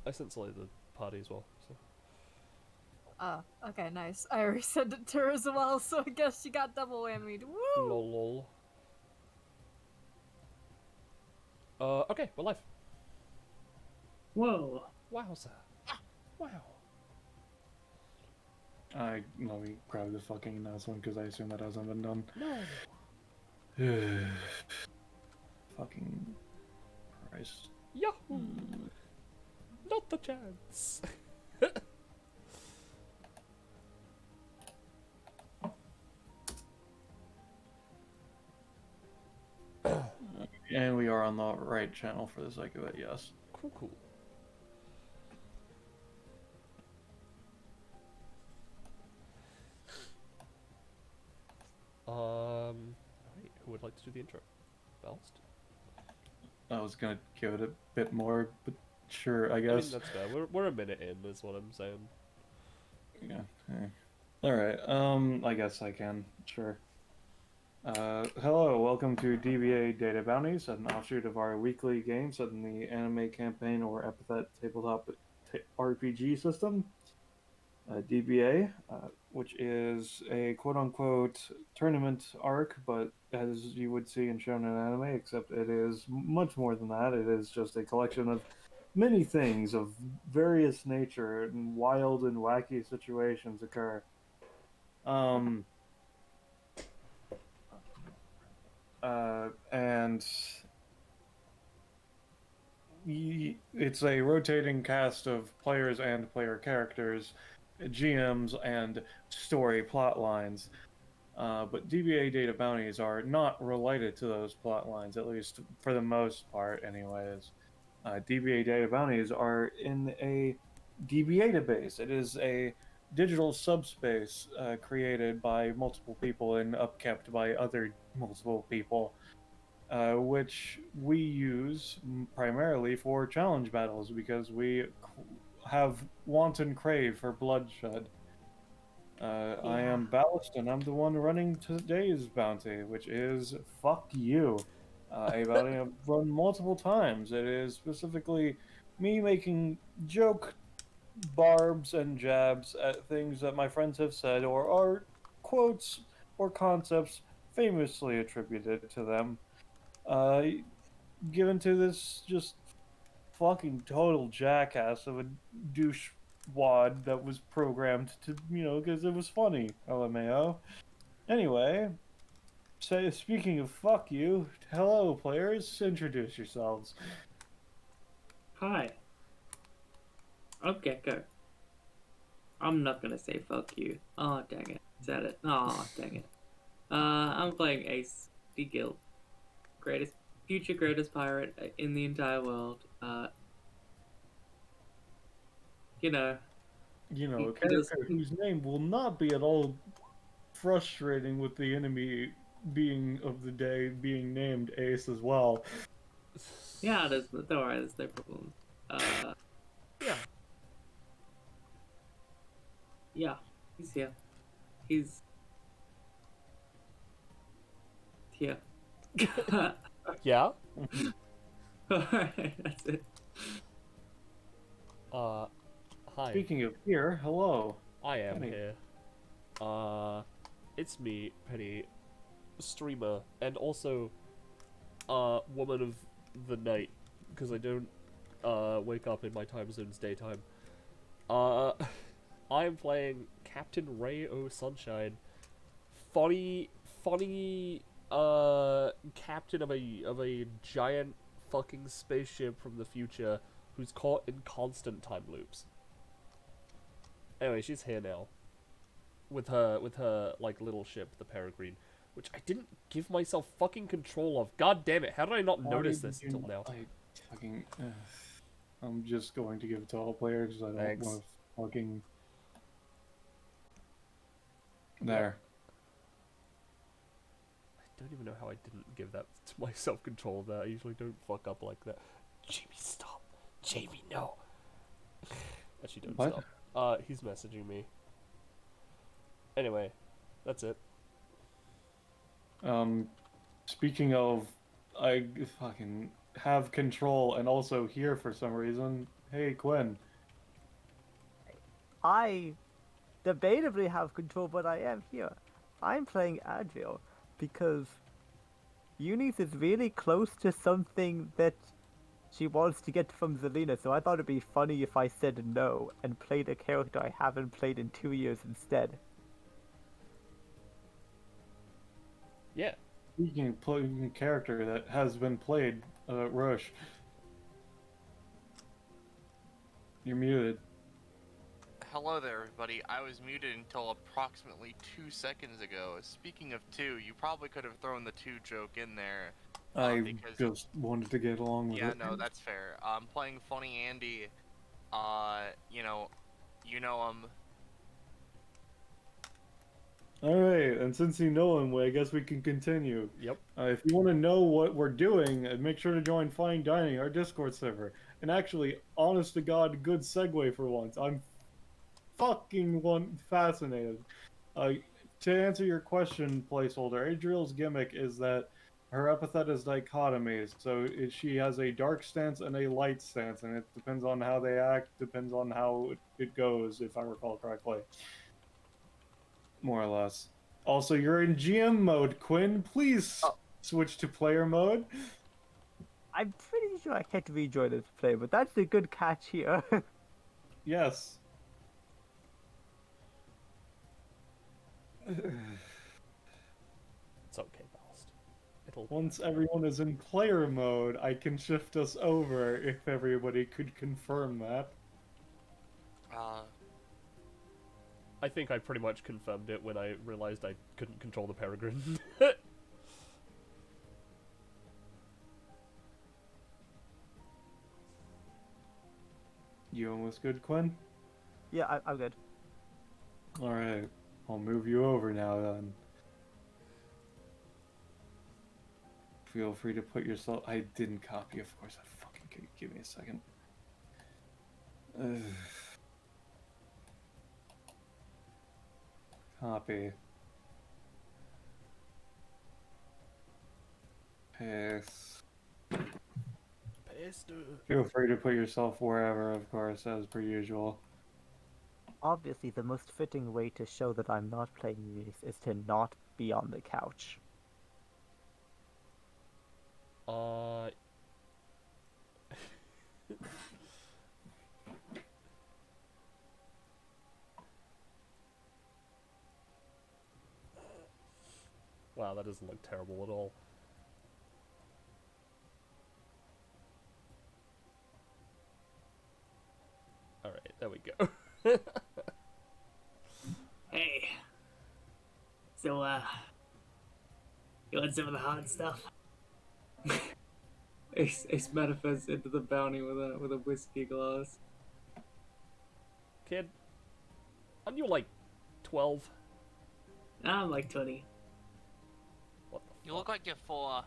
I sent Sully the party as well. So. Oh, okay, nice. I already sent it to her as well, so I guess she got double whammied. Woo! Lol. Okay, we're live. Whoa. Wow, sir. Wow. Let me grab the fucking announcement because I assume that hasn't been done. No. Fucking Christ. Yahoo! Not the chance. And we are on the right channel for the sake of it, yes. Cool. Alright, who would like to do the intro? Ballast? I was gonna give it a bit more, but sure, I guess. I mean, that's fair. We're a minute in, is what I'm saying. Yeah. Alright, I guess I can, sure. Hello, welcome to DBA Data Bounties, an offshoot of our weekly game set in the anime campaign or Epithet tabletop RPG system. DBA, which is a quote-unquote tournament arc, but as you would see in shonen anime, except it is much more than that. It is just a collection of many things of various nature, and wild and wacky situations occur. And it's a rotating cast of players and player characters, GMs, and story plot lines. But DBA data bounties are not related to those plot lines, at least for the most part, anyways. DBA data bounties are in a DBA database. It is a digital subspace created by multiple people and upkept by other multiple people. Which we use primarily for challenge battles because we have wanton crave for bloodshed. I am Ballast, and I'm the one running today's bounty, which is Fuck You. A bounty I've run multiple times. It is specifically me making joke barbs and jabs at things that my friends have said or are quotes or concepts famously attributed to them. Given to this just fucking total jackass of a douche wad that was programmed to, because it was funny, LMAO. Anyway, speaking of fuck you, hello players, introduce yourselves. Hi. I'm Gecko. I'm not gonna say fuck you. Oh, dang it. Said it. Oh, dang it. I'm playing Ace, the guild. Future greatest pirate in the entire world. You know. A character whose name will not be at all frustrating with the enemy being of the day being named Ace as well. Yeah, don't worry, there's no problem. Yeah. Yeah, he's here. He's here. Yeah? Alright, that's it. Hi. Speaking of here, hello. I am Penny. here. It's me, Penny, streamer, and also, woman of the night, because I don't, wake up in my time zone's daytime. I'm playing Captain Ray O' Sunshine. Funny, captain of a giant fucking spaceship from the future who's caught in constant time loops. Anyway, she's here now. With her, like, little ship, the Peregrine. Which I didn't give myself fucking control of. God damn it, how did I not notice this until now? I'm just going to give it to all players because I don't want to fucking... There. I don't even know how I didn't give that to myself control of that. I usually don't fuck up like that. Jamie, stop. Jamie, no. Actually, don't What? stop. He's messaging me. Anyway, that's it. Speaking of, I fucking... have control and also here for some reason. Hey, Quinn. I debatably have control, but I am here. I'm playing Adriel because Eunice is really close to something that she wants to get from Zelina, so I thought it'd be funny if I said no and played a character I haven't played in 2 years instead. Yeah. Speaking playing a character that has been played, Rush. You're muted. Hello there, everybody. I was muted until approximately 2 seconds ago. Speaking of two, you probably could have thrown the two joke in there. I Because just wanted to get along with yeah, it. no, that's fair. I'm playing Funny Andy. You know him. Alright, and since you know him, I guess we can continue. Yep. If you want to know what we're doing, make sure to join Fine Dining, our Discord server. And actually, honest to God, good segue for once. I'm fucking fascinated. To answer your question, placeholder, Adriel's gimmick is that her epithet is dichotomies. So she has a dark stance and a light stance, and it depends on how they act, depends on how it goes, if I recall correctly. More or less. Also, you're in GM mode, Quinn. Please switch to player mode. I'm pretty sure I can't rejoin this play, but that's a good catch here. Yes. It's okay, Ballast. It'll. Once everyone is in player mode, I can shift us over if everybody could confirm that. I think I pretty much confirmed it when I realized I couldn't control the Peregrine. You almost good, Quinn? Yeah, I'm good. Alright. I'll move you over now then. Feel free to put yourself. I didn't copy, of course. I fucking could. Give me a second. Ugh. Copy. Paste. Paste. Feel free to put yourself wherever, of course, as per usual. Obviously, the most fitting way to show that I'm not playing Eunice is to not be on the couch. Wow, that doesn't look terrible at all. Alright, there we go. Hey. So, you want some of the hot stuff? Ace manifests into the bounty with a whiskey glass. Kid, aren't you like 12? I'm like 20. What the You look like you're 4.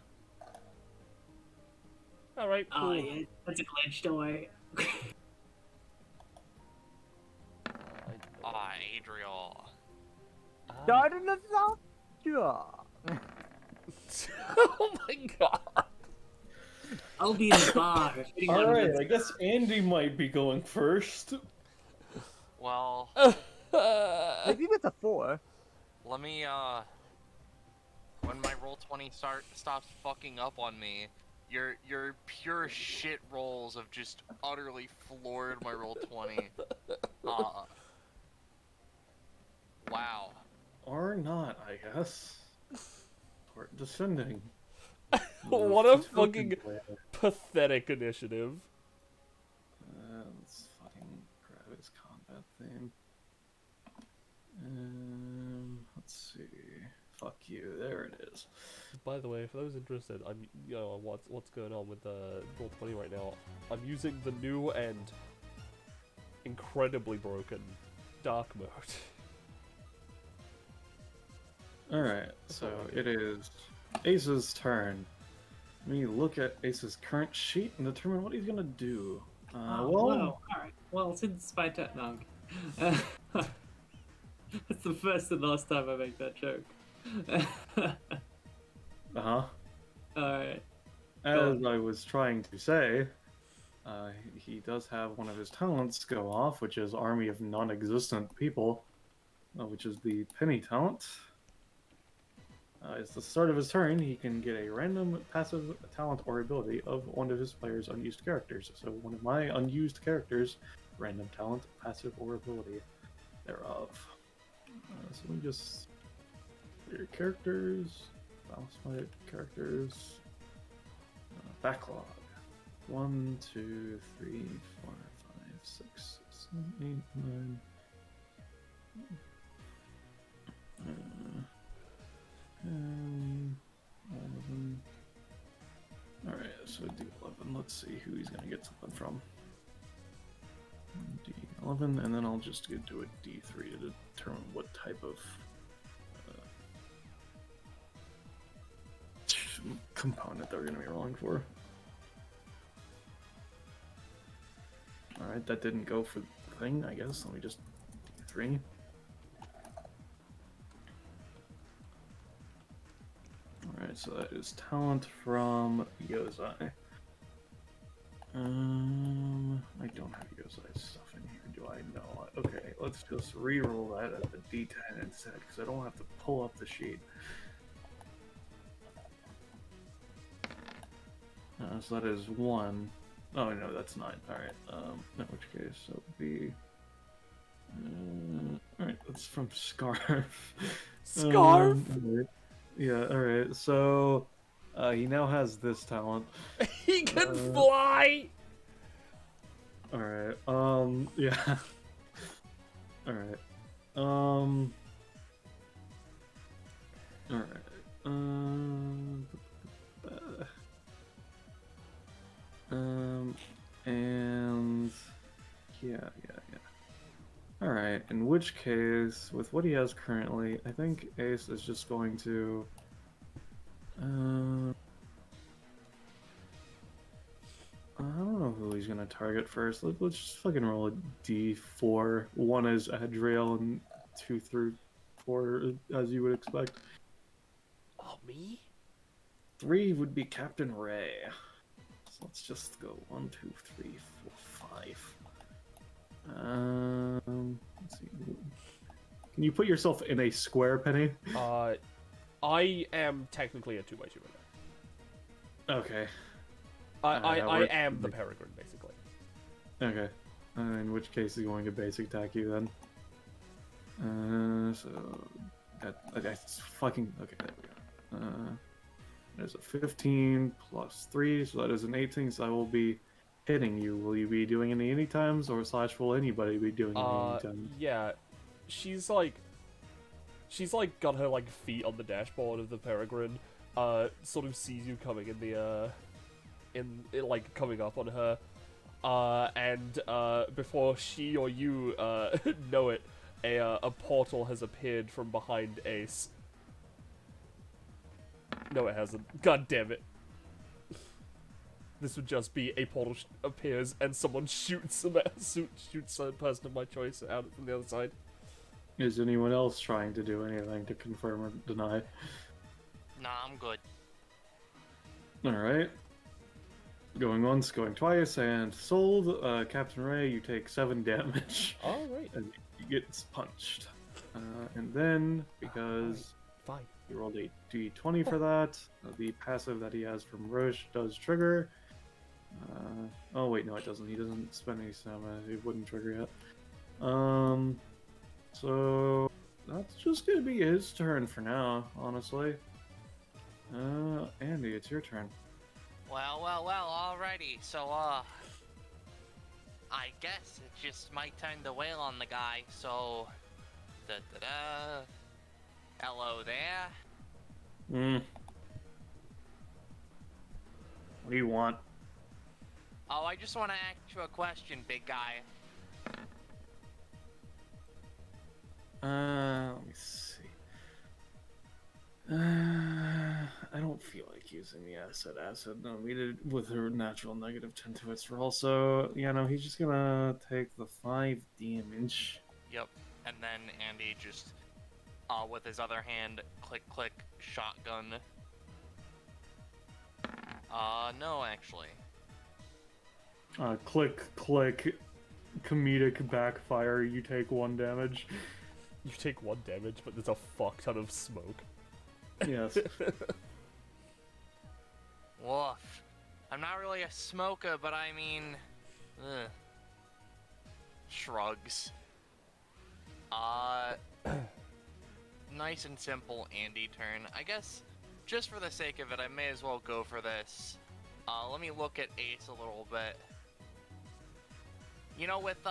Alright, cool. Oh yeah, that's a glitch, don't worry. Adriel. Garden of Sure. Oh my god. I'll be in the bar if anyone Alright, wants- I guess Andy might be going first. Well, Maybe with a 4. let me, when my roll 20 stops fucking up on me, your pure shit rolls have just utterly floored my roll 20. Wow. Or not, I guess. We're descending. What a fucking pathetic initiative. Let's fucking grab his combat theme. Let's see. Fuck you. There it is. By the way, for those interested, I'm what's going on with the Roll20 right now. I'm using the new and incredibly broken dark mode. Alright, so it is Ace's turn. Let me look at Ace's current sheet and determine what he's gonna do. Whoa, alright. Well, since my turn, no. That's the first and last time I make that joke. Uh-huh. Alright. as I was trying to say, he does have one of his talents go off, which is Army of Non-Existent People, which is the Penny talent. At the start of his turn, he can get a random passive talent or ability of one of his player's unused characters. So one of my unused characters, random talent, passive or ability thereof. So let me just clear characters, balance my characters, backlog. 1, 2, 3, 4, 5, 6, 7, 8, 9. And 11. Alright, so D11. Let's see who he's gonna get something from. D11, and then I'll just do a D3 to determine what type of component they're gonna be rolling for. Alright, that didn't go for the thing, I guess. Let me just D3. Alright, so that is talent from Yozai. I don't have Yozai's stuff in here, do I? No. Okay, let's just re-roll that as a D10 instead, because I don't have to pull up the sheet. So that is 1. Oh no, that's 9. Alright, in which case that would be... Alright, that's from Scarf. Scarf? Alright. Yeah, alright, so he now has this talent. He can fly! Alright, yeah. Alright. Alright. And yeah. Alright, in which case, with what he has currently, I think Ace is just going to I don't know who he's gonna target first. Let's just fucking roll a D4. 1 is Adriel and 2 through 4 as you would expect. Oh, me? 3 would be Captain Ray. So let's just go 1, 2, 3, 4, 5. Let's see. Can you put yourself in a square, Penny? I am technically a 2x2 right now. Okay. I am the Peregrine, basically. Okay. In which case he's going to basic attack you then. So that's fucking okay. There we go. There's a 15 plus 3, so that is an 18. So I will be hitting you. Will you be doing any times, or / will anybody be doing any times? Yeah, she's got her like feet on the dashboard of the Peregrine. Sort of sees you coming in the like coming up on her. And before she or you know it, a portal has appeared from behind Ace. No, it hasn't. God damn it. This would just be a portal appears and someone shoots a person of my choice out from the other side. Is anyone else trying to do anything to confirm or deny? Nah, I'm good. Alright. Going once, going twice, and sold. Captain Ray, you take 7 damage. Alright. And he gets punched. And then, because Fine. he rolled a d20 for that, the passive that he has from Roche does trigger. Oh wait, no it doesn't. He doesn't spend any stamina. It wouldn't trigger yet. So that's just gonna be his turn for now, honestly. Andy, it's your turn. Well, alrighty. So, I guess it's just my turn to wail on the guy, so... Hello there. What do you want? Oh, I just want to ask you a question, big guy. Let me see. I don't feel like using the acid. No, we did with her natural -10 to its roll. So, yeah, no, he's just gonna take the 5 damage. Yep. And then Andy just, with his other hand, click, shotgun. No, actually. Click, click, comedic backfire, you take 1 damage. You take 1 damage, but there's a fuck ton of smoke. Yes. Woof. I'm not really a smoker, but I mean... Ugh. Shrugs. Nice and simple Andy turn. I guess, just for the sake of it, I may as well go for this. Let me look at Ace a little bit. You know, with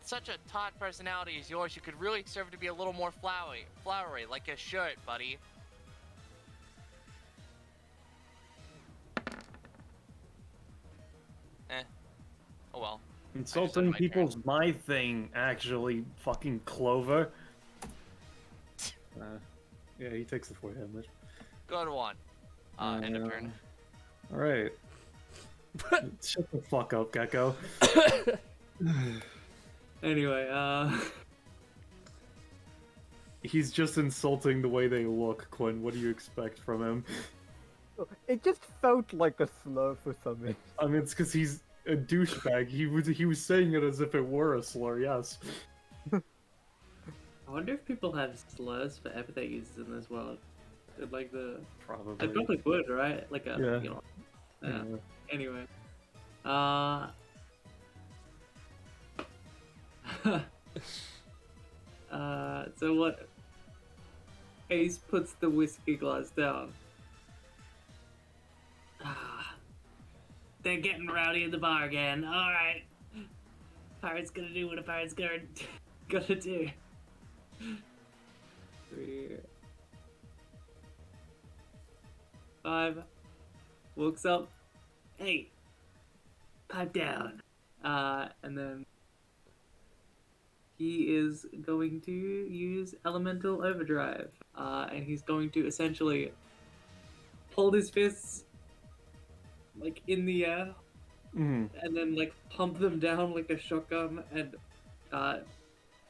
such a taut personality as yours, you could really serve to be a little more flowery, like your shirt, buddy. Oh well. Insulting my people's my thing, actually, fucking Clover. Yeah, he takes the 4 damage. Good one. End of turn. Alright. Shut the fuck up, Gecko. Anyway, He's just insulting the way they look, Quinn. What do you expect from him? It just felt like a slur for some reason. I mean, it's because he's a douchebag. He was saying it as if it were a slur, yes. I wonder if people have slurs for epithet uses in this world. Like the... Probably. They probably would, right? Like a, Yeah. you know... Yeah. Anyway. So what? Ace puts the whiskey glass down. They're getting rowdy at the bar again. Alright. Pirate's gonna do what a pirate's gonna do. 3, 5. Walks up. Hey, pipe down. And then he is going to use Elemental Overdrive. And he's going to essentially hold his fists like in the air and then like pump them down like a shotgun and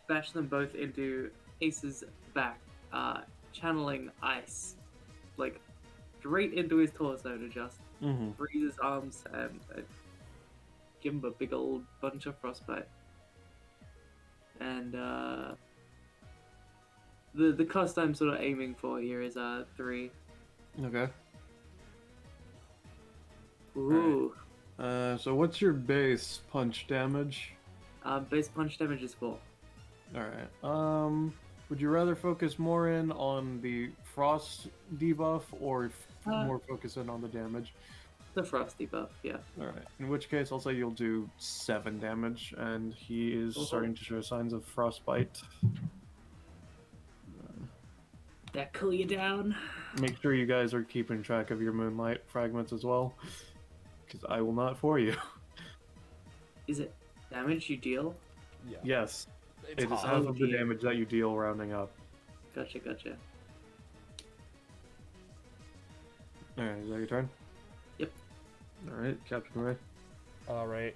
bash them both into Ace's back, channeling ice like straight into his torso to just freeze his arms and give him a big old bunch of frostbite. And the cost I'm sort of aiming for here is 3. Okay. Ooh. So what's your base punch damage? Base punch damage is 4. Alright. Would you rather focus more in on the frost debuff or more focus in on the damage? The frost debuff, yeah. Alright. In which case, I'll say you'll do 7 damage, and he is starting to show signs of frostbite. That cool you down? Make sure you guys are keeping track of your moonlight fragments as well, because I will not for you. Is it damage you deal? Yeah. Yes. It's It is hard. half of the damage that you deal rounding up. Gotcha. Alright, is that your turn? Yep. Alright, Captain Ray. Alright.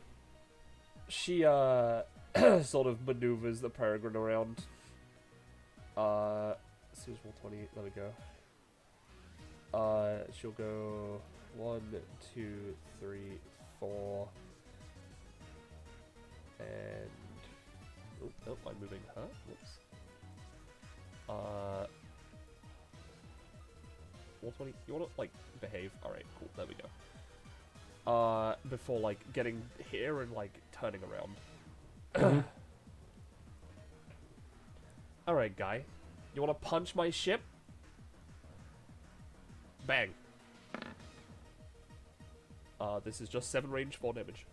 She, sort of maneuvers the peregrine around. This is roll 20, there we go. She'll go 1, 2, 3, 4. And... Oh, I'm moving her. Whoops. Roll 20. You wanna, like, behave? Alright, cool, there we go. Before, like, getting here and, like, turning around. Alright, guy. You wanna punch my ship? Bang. This is just 7 range, 4 damage.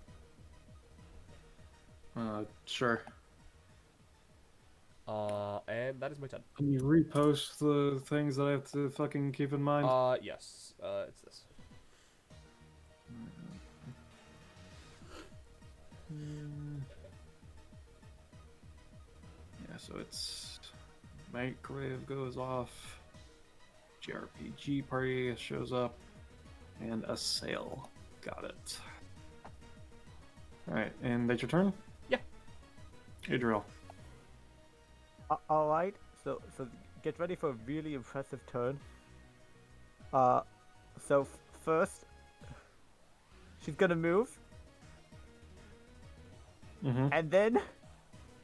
Sure. And that is my turn. Can you repost the things that I have to fucking keep in mind? Yes. It's this. Yeah, so it's Microwave goes off, JRPG party shows up, and a sail. Got it. Alright, and that's your turn? Yeah. Adriel. Alright, so get ready for a really impressive turn. So first, she's gonna move, Mm-hmm. and then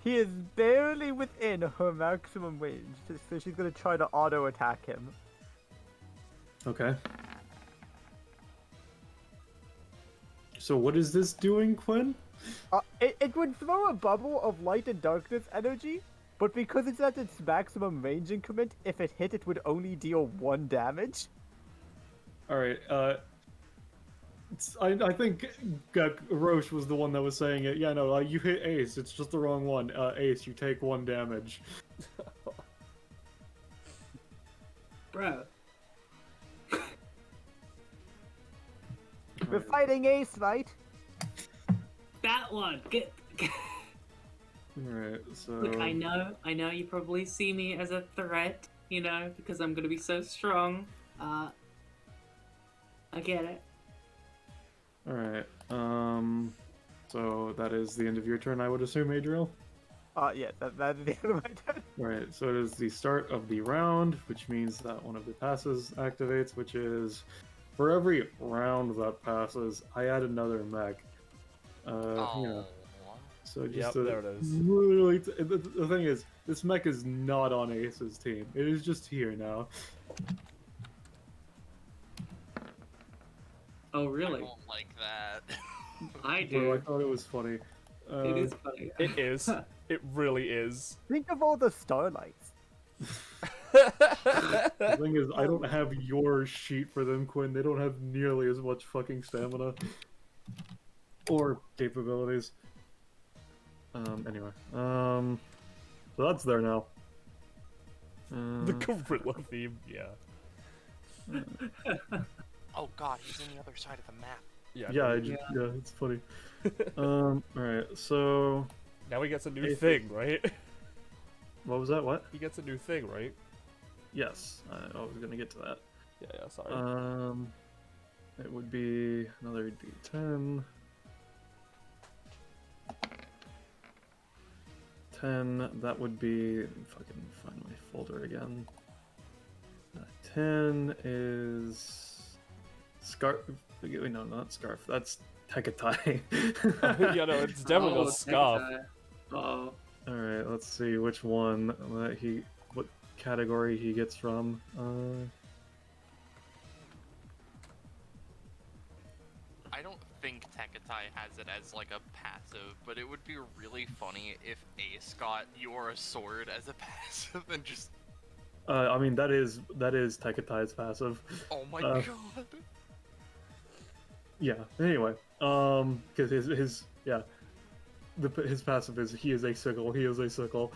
he is barely within her maximum range, so she's gonna try to auto attack him. Okay. So what is this doing, Quinn? It would throw a bubble of light and darkness energy, but because it's at its maximum range increment, if it hit, it would only deal 1 damage. All right. I think Roche was the one that was saying it. Yeah, no, you hit Ace. It's just the wrong one. Ace, you take 1 damage. Bro. We're fighting Ace, right? That one. Get. Alright, so... Look, I know you probably see me as a threat, you know, because I'm gonna be so strong. I get it. Alright, so that is the end of your turn, I would assume, Adriel? Yeah, that is the end of my turn. Alright, so it is the start of the round, which means that one of the passes activates, which is... For every round that passes, I add another mech. Oh. So just Yep, there it is. Literally, the thing is, this mech is not on Ace's team. It is just here now. Oh, I really? don't like that. I So I do. thought it was funny. It is funny. It is. It really is. Think of all the starlights. The thing is, I don't have your sheet for them, Quinn. They don't have nearly as much fucking stamina. Or capabilities. Anyway. So that's there now. The gorilla theme, yeah. Oh god, he's on the other side of the map. Yeah, it's funny. Alright, so... Now he gets a new Hey, thing, right? What was that? What? He gets a new thing, right? Yes, I was gonna get to that. Yeah, sorry. It would be another D10. 10, that would be... Fucking find my folder again. 10 is... Scarf... Wait, no, not Scarf. That's Tekatai. Yeah, no, it's definitely a scarf. Oh. Alright, let's see which one that what category he gets from. I don't think Tekatai has it as like a passive, but it would be really funny if Ace got You're a Sword as a passive and just... I mean, that is Tekatai's passive. Oh my god. Yeah, anyway. Because his passive is he is a sickle.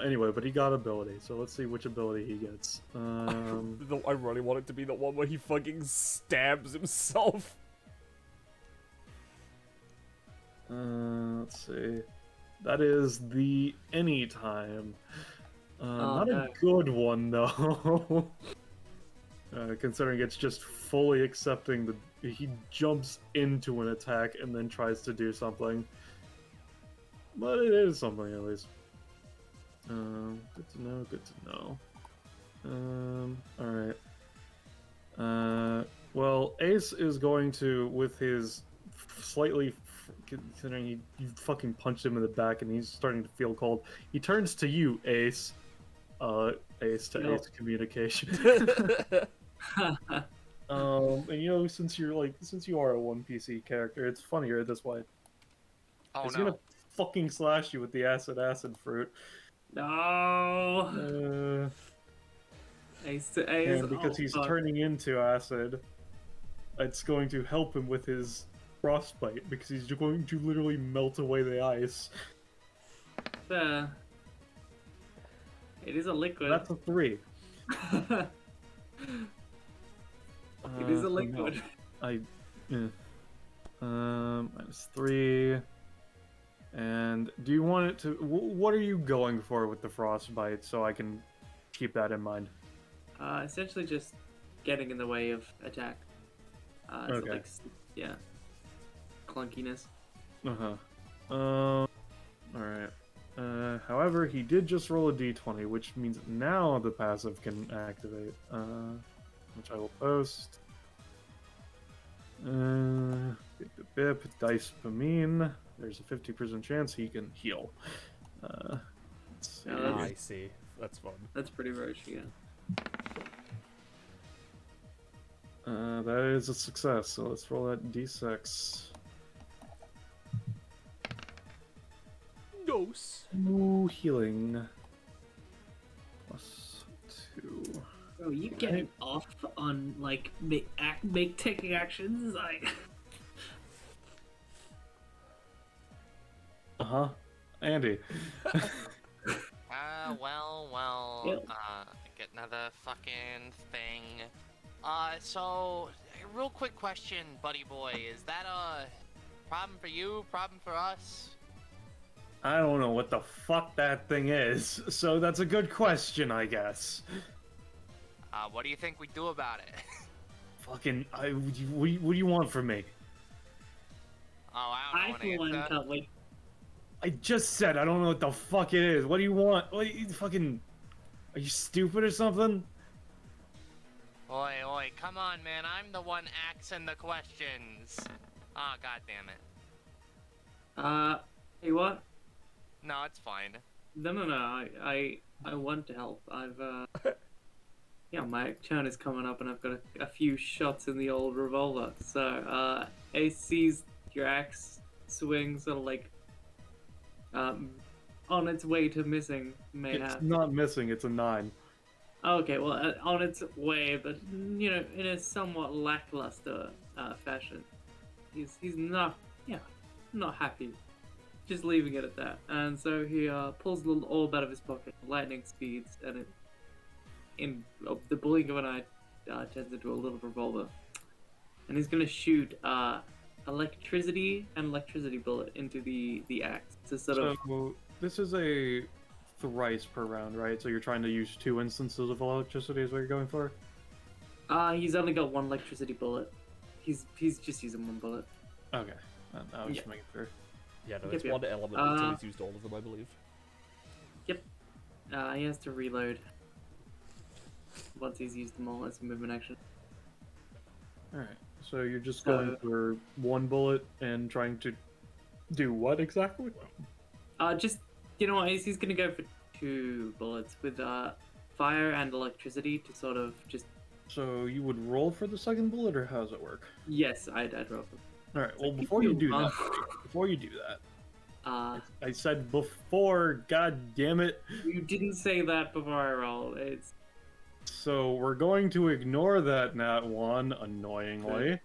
Anyway, but he got ability, so let's see which ability he gets. I really want it to be the one where he fucking stabs himself. Let's see. That is the Anytime. Not no. a good one, though. Considering it's just fully accepting he jumps into an attack and then tries to do something. But it is something, at least. Good to know. Alright. Well, Ace is going to, with his slightly... Considering you fucking punched him in the back and he's starting to feel cold, he turns to you, Ace. Ace to Ace communication. And you know, since you are a 1PC character, it's funnier this way. Oh He's no. gonna fucking slash you with the acid fruit. No. Ace to Ace. And because he's fuck. turning into acid, it's going to help him with his frostbite, because he's going to literally melt away the ice. It is a liquid. That's a 3. It is a liquid. -3. And do you want it to... What are you going for with the frostbite, so I can keep that in mind? Essentially just getting in the way of attack. So Okay. like, yeah. Clunkiness. Alright. However, he did just roll a d20, which means now the passive can activate. Which I will post. Bip, dice Pamine. There's a 50% chance he can heal. Let's see. Yeah, I see. That's fun. That's pretty roach, yeah. That is a success, so let's roll that d6. Dose. Ooh, healing. +2. Bro, you getting off on like make taking actions? Like Uh-huh. Andy. Well, Yep. get another fucking thing. So, real quick question, buddy boy. Is that a problem for you? Problem for us? I don't know what the fuck that thing is, so that's a good question, I guess. What do you think we do about it? Fucking, what do you want from me? Oh, I I don't know for an one answer. can't wait. I just said I don't know what the fuck it is. What do you want? What you fucking... Are you stupid or something? Oi, come on, man. I'm the one asking the questions. Ah, god damn it. Hey, what? No, it's fine. No. I want to help. Yeah, my turn is coming up, and I've got a few shots in the old revolver. So, Ace sees your axe swing, sort of like, on its way to missing, mayhap. It's not missing, it's a 9. Okay, well, on its way, but you know, in a somewhat lackluster fashion. He's not happy. Just leaving it at that. And so he pulls a little orb out of his pocket, lightning speeds, and it, in the blink of an eye, turns into a little revolver. And he's gonna shoot electricity bullet into the axe to sort of. So, this is a thrice per round, right? So you're trying to use 2 instances of electricity is what you're going for? He's only got one electricity bullet. He's just using one bullet. Okay. I was Yeah. just making sure. Yeah, no, Yep, it's yep. one element until he's used all of them, I believe. He has to reload once he's used them all as a movement action. Alright. So you're just So- going for 1 bullet and trying to do what exactly? Just, you know what, he's gonna go for 2 bullets with fire and electricity to sort of just. So you would roll for the second bullet, or how does it work? Yes, I'd roll for. Alright, well Like, before you do uh, that, Uh, I said before, god damn it. you didn't say that before I roll. It's So we're going to ignore that nat 1, annoyingly.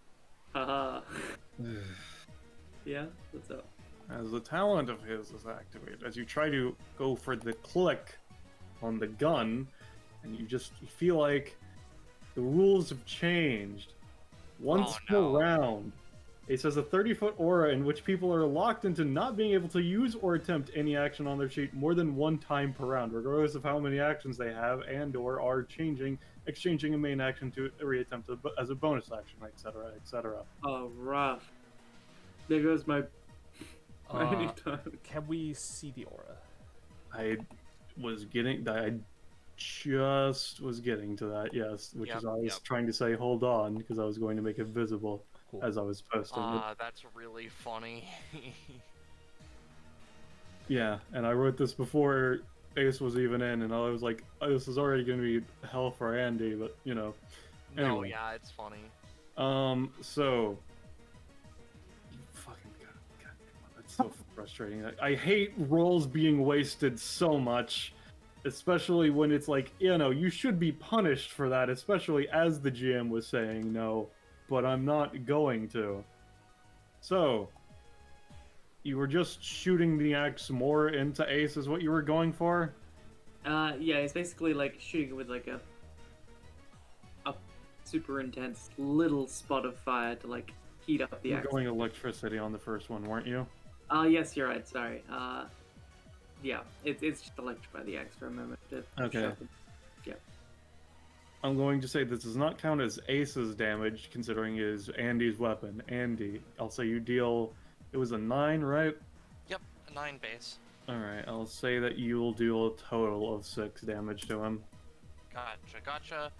yeah. What's up? As the talent of his is activated, as you try to go for the click on the gun, and you feel like the rules have changed. Once per no. round, it says a 30-foot aura in which people are locked into not being able to use or attempt any action on their sheet more than 1 time per round, regardless of how many actions they have and/or are exchanging a main action to reattempt as a bonus action, etc., etc. Oh, rough. There goes my Uh, anytime. can we see the aura? I just was getting to that, yes, which is Yep, I was yep. trying to say hold on, because I was going to make it visible Cool. as I was posting it. That's really funny. Yeah, and I wrote this before Ace was even in, and I was like, oh, this is already going to be hell for Andy, but, you know. No, Anyway. yeah, it's funny. So... Fucking God, that's so frustrating. I hate rolls being wasted so much, especially when it's like, you know, you should be punished for that, especially as the GM was saying no, but I'm not going to. So, you were just shooting the axe more into Ace is what you were going for? Yeah, it's basically like shooting it with like a super intense little spot of fire to like heat up the You were axe. going electricity on the first one, weren't you? Yes, you're right. Sorry. Yeah, it's just electrify the axe for a moment. Okay. Sharpen. Oh, I'm going to say this does not count as Ace's damage, considering it is Andy's weapon. Andy, I'll say you deal... It was a 9, right? Yep, a 9 base. Alright, I'll say that you'll deal a total of 6 damage to him. Gotcha.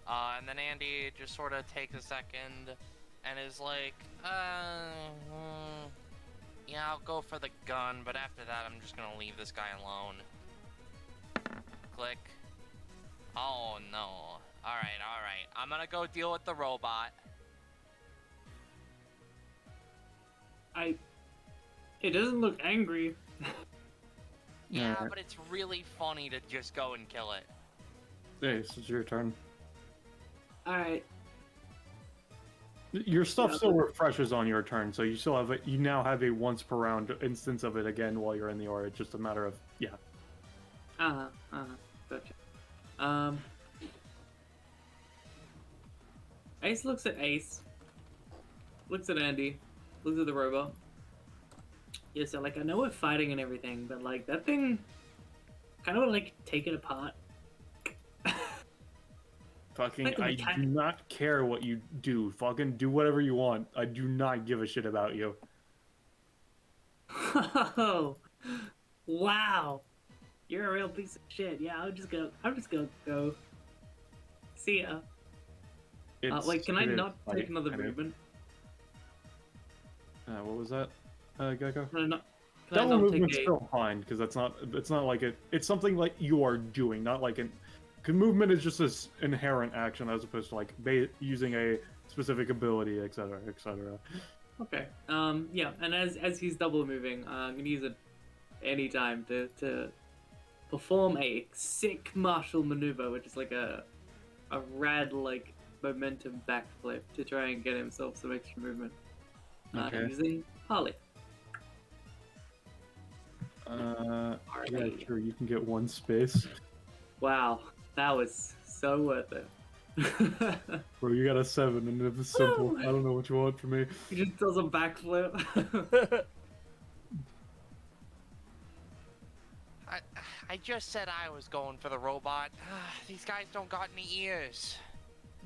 And then Andy just sort of takes a second, and is like, yeah, I'll go for the gun, but after that, I'm just gonna leave this guy alone. Click. Oh no. Alright. I'm gonna go deal with the robot. It doesn't look angry. Yeah, Alright. but it's really funny to just go and kill it. Ace, it's your turn. Alright. Your stuff Yeah, still refreshes on your turn, so you still have you now have a once per round instance of it again while you're in the aura. It's just a matter of Gotcha. Ace looks at Ace. Looks at Andy. Looks at the robot. Yeah, so like I know we're fighting and everything, but like that thing kind of like take it apart. fucking. Like a I mechanic. do not care what you do. Fucking do whatever you want. I do not give a shit about you. Oh, wow. You're a real piece of shit. Yeah, I'm just gonna go. See ya. Wait, can I it is not funny, take another kind of. movement? What was that, Gecko? Can I not Double take movement's a... still fine because that's not. It's not like it. It's something like you are doing, not like an. Because movement is just this inherent action as opposed to like using a specific ability, etc., etc. Okay. Yeah, and as he's double moving, I'm gonna use it anytime to perform a sick martial maneuver, which is like a rad like momentum backflip to try and get himself some extra movement. Okay. Using Harley. Yeah, Harley. sure. You can get one space. Wow, that was so worth it. Bro, you got a 7, and it was simple. Woo! I don't know what you want from me. He just does a backflip. I just said I was going for the robot. These guys don't got any ears.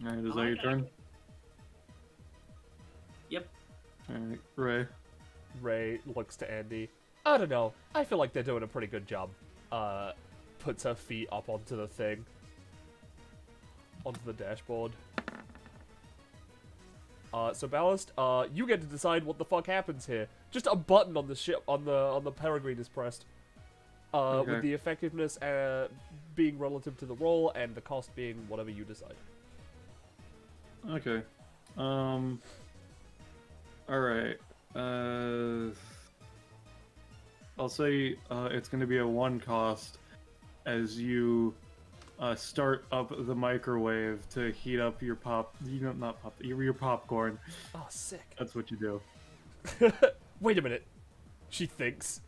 Alright, is that your turn? Yep. Alright, Ray. Ray looks to Andy. I don't know. I feel like they're doing a pretty good job. Puts her feet up onto the thing. Onto the dashboard. So Ballast, you get to decide what the fuck happens here. Just a button on the ship on the Peregrine is pressed. Okay. With the effectiveness being relative to the roll and the cost being whatever you decide. Okay. Alright. I'll say it's going to be a 1 cost as you start up the microwave to heat up your your popcorn. Oh, sick. That's what you do. Wait a minute. She thinks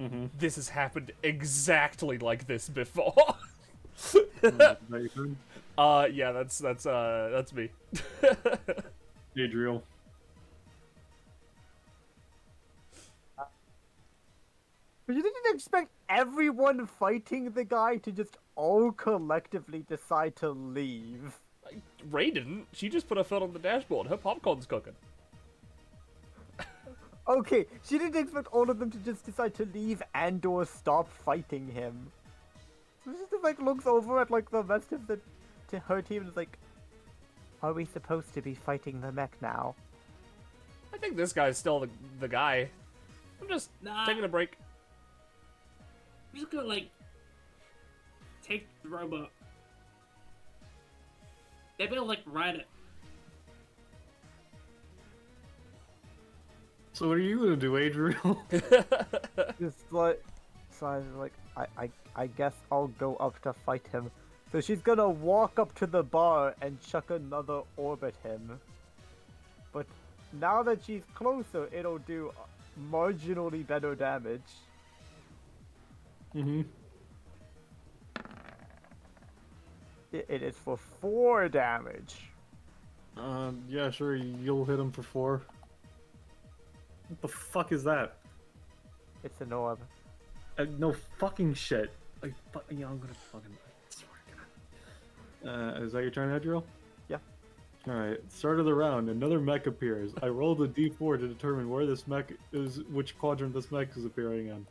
Mm-hmm. this has happened exactly like this before. Is that your turn? Yeah, that's me. Adriel. But you didn't expect everyone fighting the guy to just all collectively decide to leave. Ray didn't. She just put her foot on the dashboard. Her popcorn's cooking. Okay, she didn't expect all of them to just decide to leave and or stop fighting him. So she just like looks over at like the rest of her team and is like, are we supposed to be fighting the mech now? I think this guy's still the guy. I'm just Nah. taking a break. I'm just gonna like take the robot. They better like ride it. So what are you gonna do, Adriel? Just like, so I was like, I guess I'll go up to fight him. So she's gonna walk up to the bar and chuck another orb at him. But now that she's closer, it'll do marginally better damage. Mm-hmm. It is for 4 damage. Yeah, sure. You'll hit him for 4. What the fuck is that? It's an orb. No fucking shit. Like, yeah, I'm gonna fucking. I swear to God. Is that your turn, Adriel? Yeah. Alright, start of the round. Another mech appears. I rolled a d4 to determine where this mech is, which quadrant this mech is appearing in.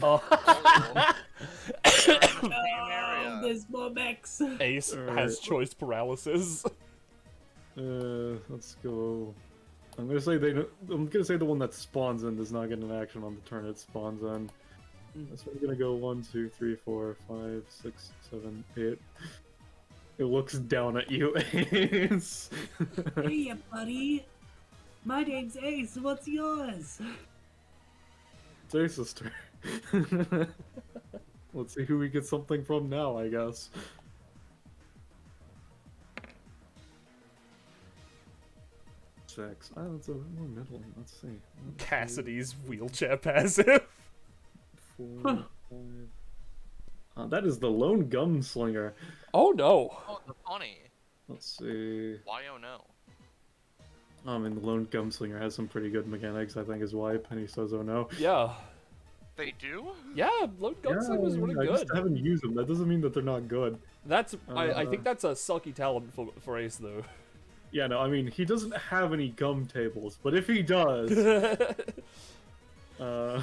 Oh. You're in the same area. There's more mechs. Ace Alright. has choice paralysis. Let's go. I'm gonna say they. I'm gonna say the one that spawns in does not get an action on the turn it spawns in. That's why I'm gonna go 1, 2, 3, 4, 5, 6, 7, 8. It looks down at you, Ace. Hey, buddy. My name's Ace. What's yours? It's Ace's turn. Let's see who we get something from now, I guess. Six. Oh, it's a more middling. Let's see. 1, 2, Cassidy's wheelchair passive. 4, 5. That is the lone gunslinger. Oh no. Oh, the funny. Let's see. Why oh no? I mean, the lone gunslinger has some pretty good mechanics, I think, is why Penny says, oh no. Yeah. They do? Yeah, Lone Gunslinger was really I good. just haven't used them. That doesn't mean that they're not good. That's I think that's a sucky talent for Ace though. Yeah, no, I mean, he doesn't have any gum tables, but if he does... I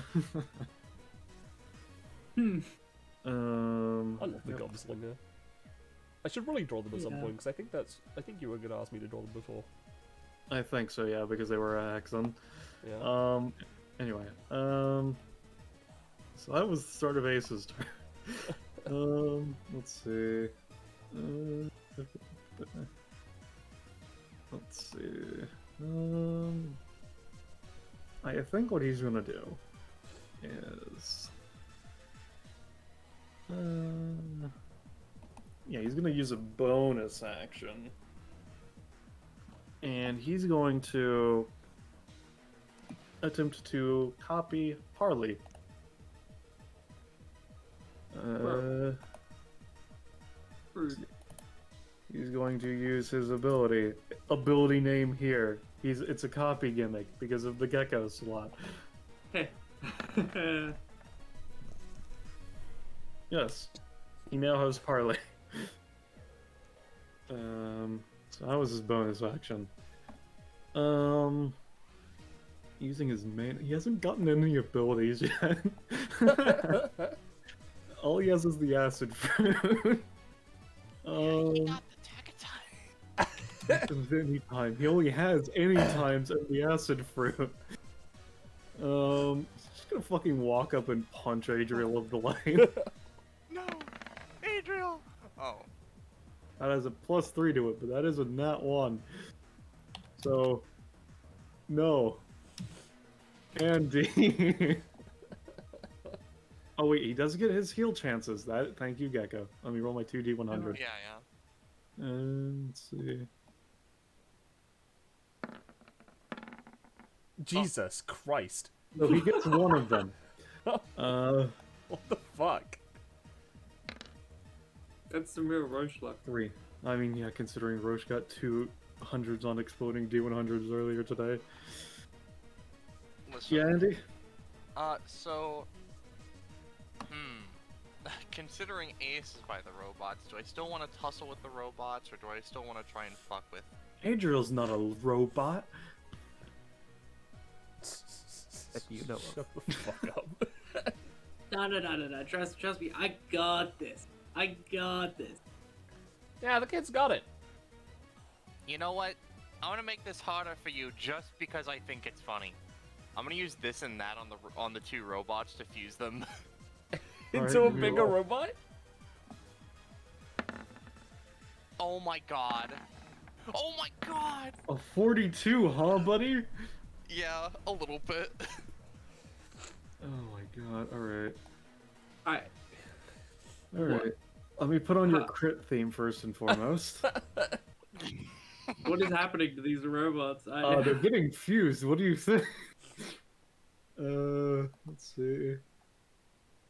Um, love the yep. Gunslinger. I should really draw them at some Yeah. point, because I think you were gonna ask me to draw them before. I think so, yeah, because they were Axon. Yeah. Anyway, so that was the start of Ace's turn. Let's see. Let's see. I think what he's gonna do is, yeah, he's gonna use a bonus action, and he's going to attempt to copy Harley. He's going to use his ability name here. It's a copy gimmick because of the gecko slot. Hey. Yes, he now has Parley. So that was his bonus action. Using his main, he hasn't gotten any abilities yet. All he has is the acid fruit. He got the Tagatine. Any time. He only has any times and the acid fruit. He's just gonna fucking walk up and punch Adriel of the lane. No! Adriel! Oh. That has a +3 to it, but that is a nat 1. So, no. Andy. Oh wait, he does get his heal chances. Thank you, Gecko. Let me roll my 2d100. Yeah, yeah. Let's see. Jesus Christ. So he gets one of them. What the fuck? That's some real Roche luck. 3. I mean, yeah, considering Roche got 200s on exploding D100s earlier today. Listen. Yeah, Andy? Considering Ace is by the robots, do I still want to tussle with the robots, or do I still want to try and fuck with... Adriel's not a robot. That you know of. Shut the fuck up. No. Trust me. I got this. Yeah, the kid's got it. You know what? I'm gonna make this harder for you just because I think it's funny. I'm gonna use this and that on the two robots to fuse them. Into a Alright, bigger roll. robot? Oh my god. Oh my god! A 42, huh, buddy? Yeah, a little bit. Oh my god, alright. Alright. Let me put on your crit theme first and foremost. What is happening to these robots? They're getting fused, what do you think? Let's see.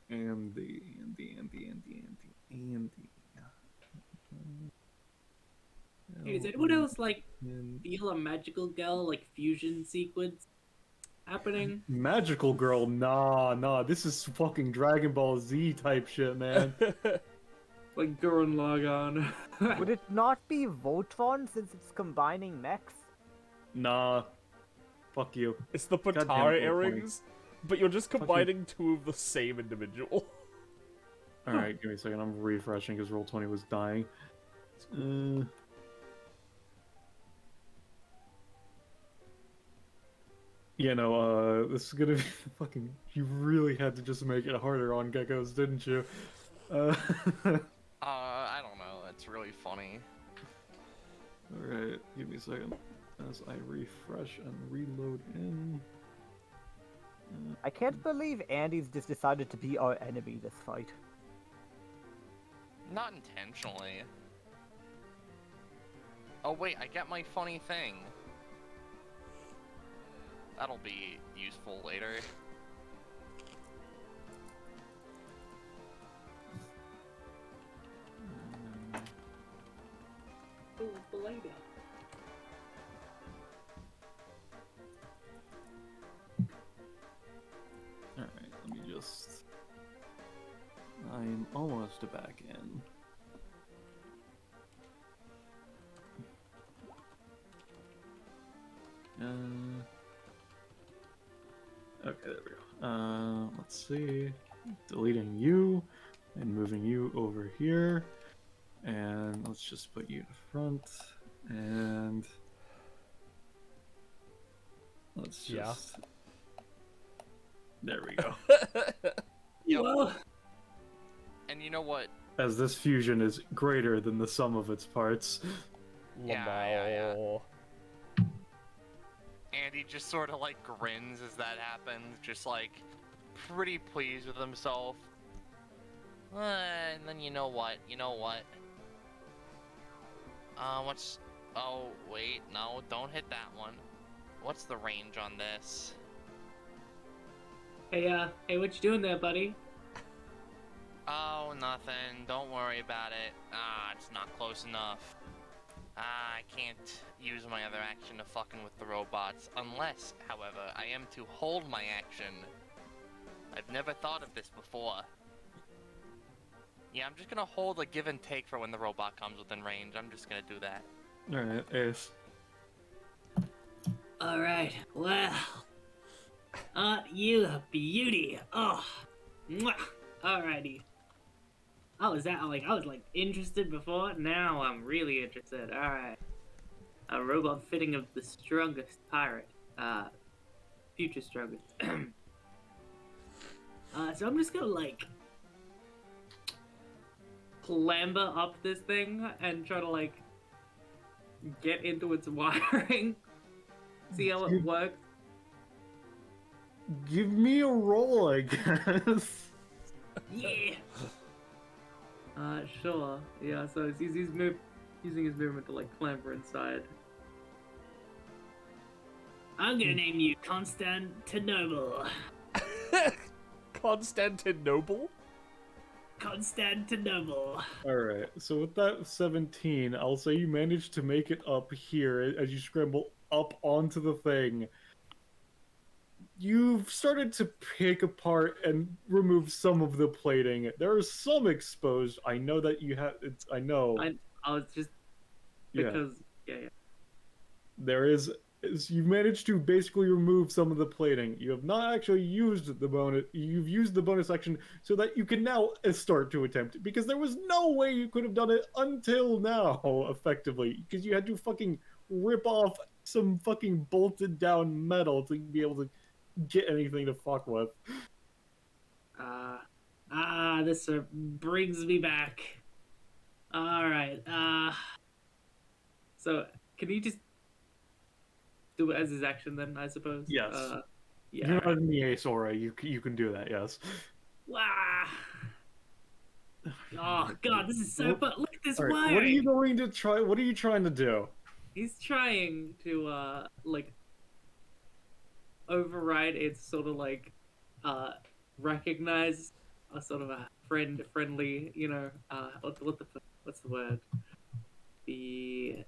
Andy. Hey, does anyone else feel a magical girl fusion sequence happening? Magical girl? Nah. This is fucking Dragon Ball Z type shit, man. Like Gurren Lagann. Would it not be Voltron since it's combining mechs? Nah. Fuck you. It's the Goddamn Patara Roll20. earrings, but you're just combining two of the same individual. Alright, give me a second. I'm refreshing because Roll20 was dying. You know, this is gonna be fucking. You really had to just make it harder on geckos, didn't you? I don't know. It's really funny. Alright, give me a second as I refresh and reload in. I can't believe Andy's just decided to be our enemy this fight. Not intentionally. Oh wait, I get my funny thing. That'll be useful later. Oh, Ballast. Alright, let me just. I'm almost back in. Okay, there we go. Let's see. Deleting you and moving you over here. And let's just put you in front. And let's just. Yeah. There we go. Yep. Whoa. And you know what? As this fusion is greater than the sum of its parts. Yeah. Lamau. Andy just sort of like grins as that happens, just like pretty pleased with himself. And then you know what? What's... Oh, wait, no, don't hit that one. What's the range on this? Hey, what you doing there, buddy? Oh, nothing. Don't worry about it. It's not close enough. I can't use my other action to fucking with the robots, unless, however, I am to hold my action. I've never thought of this before. Yeah, I'm just gonna hold a give and take for when the robot comes within range. I'm just gonna do that. Alright, Ace. Alright, well. You a beauty. Oh. Mwah. Alrighty. Oh, is that like I was like interested before? Now I'm really interested. Alright. A robot fitting of the strongest pirate. Future strongest. So I'm just gonna like clamber up this thing and try to like get into its wiring. See how it works. Give me a roll, I guess. Yeah. Sure. Yeah. So he's using his movement to like clamber inside. I'm gonna name you Constantinople. Constantinople? Constantinople. Alright, so with that 17, I'll say you managed to make it up here as you scramble up onto the thing. You've started to pick apart and remove some of the plating. There is some exposed. I know that you have. I know. I was just Yeah. because yeah. There is. You've managed to basically remove some of the plating. You have not actually used the bonus. You've used the bonus action so that you can now start to attempt, because there was no way you could have done it until now, effectively, because you had to fucking rip off some fucking bolted down metal to be able to get anything to fuck with. This brings me back. All right. So can you just do it as his action then? I suppose. Yes. Yeah. You're not in the Ace aura. You can do that. Yes. Wow. Oh god, this is so fun. Look at this All right, wiring. what are you going to try? What are you trying to do? He's trying to like override its sort of like recognize a sort of a friendly, you know, what's the word? The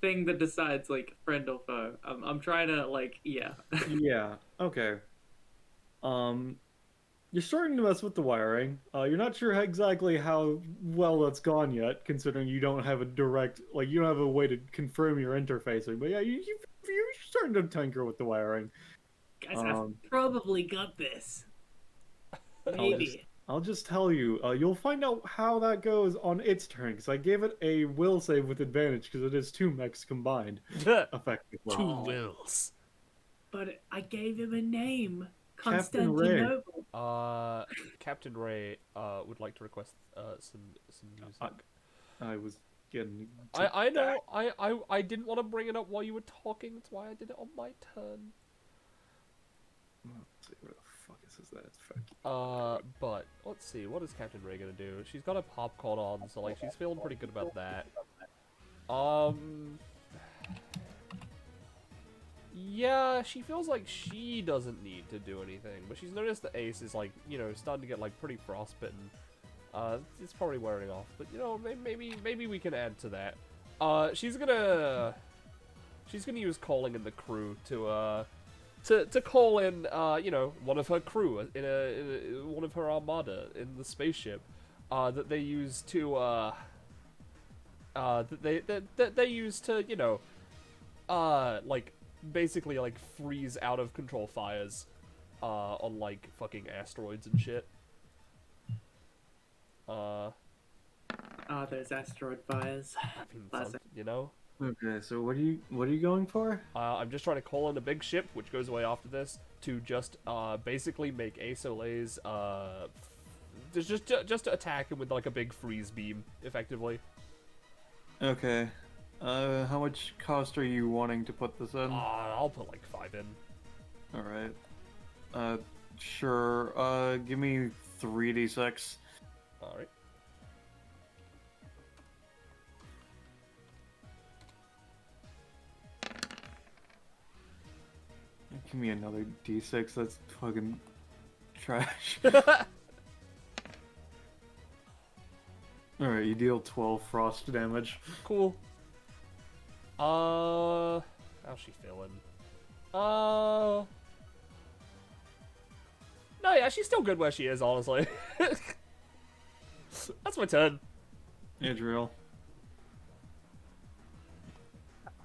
thing that decides like friend or foe. I'm trying to like yeah. Yeah. Okay. You're starting to mess with the wiring. You're not sure exactly how well that's gone yet, considering you don't have a direct, like, you don't have a way to confirm your interfacing. But yeah, you're starting to tinker with the wiring. Guys, I've probably got this. I'll Maybe. I'll just tell you, you'll find out how that goes on its turn, because I gave it a will save with advantage, because it is two mechs combined, effectively. Two wills. But I gave him a name. Captain Ray. Constantinople. Captain Ray would like to request some music. I was getting. I know. I didn't want to bring it up while you were talking. That's why I did it on my turn. Let's see, where the fuck is that? Fuck. But let's see. What is Captain Ray gonna do? She's got a popcorn on, so like she's feeling pretty good about that. Yeah, she feels like she doesn't need to do anything, but she's noticed that Ace is like, you know, starting to get like pretty frostbitten. It's probably wearing off, but you know, maybe we can add to that. She's gonna use calling in the crew to call in, you know, one of her crew in one of her armada in the spaceship, that they use to that they use to, you know, like basically like freeze out of control fires, on like fucking asteroids and shit. There's asteroid fires. I mean, you know. Okay, so what are you going for? I'm just trying to call in a big ship, which goes away after this, to just basically make Ace Olay's just to attack him with like a big freeze beam, effectively. Okay. How much cost are you wanting to put this in? I'll put like 5 in. All right. Sure. Give me 3d6. All right. Give me another d6. That's fucking trash. Alright, you deal 12 frost damage. Cool. How's she feeling? No, yeah, she's still good where she is, honestly. That's my turn. Adriel.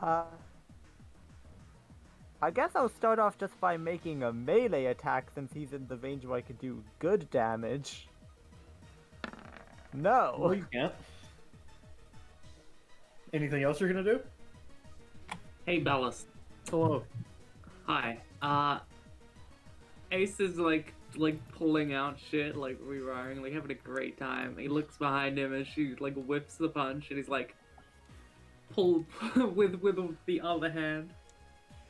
I guess I'll start off just by making a melee attack since he's in the range where I could do good damage. No. Well, you can't. Anything else you're gonna do? Hey, Ballast. Hello. Hi. Ace is like pulling out shit, like rewiring, like having a great time. He looks behind him as she like whips the punch, and he's like pull with the other hand.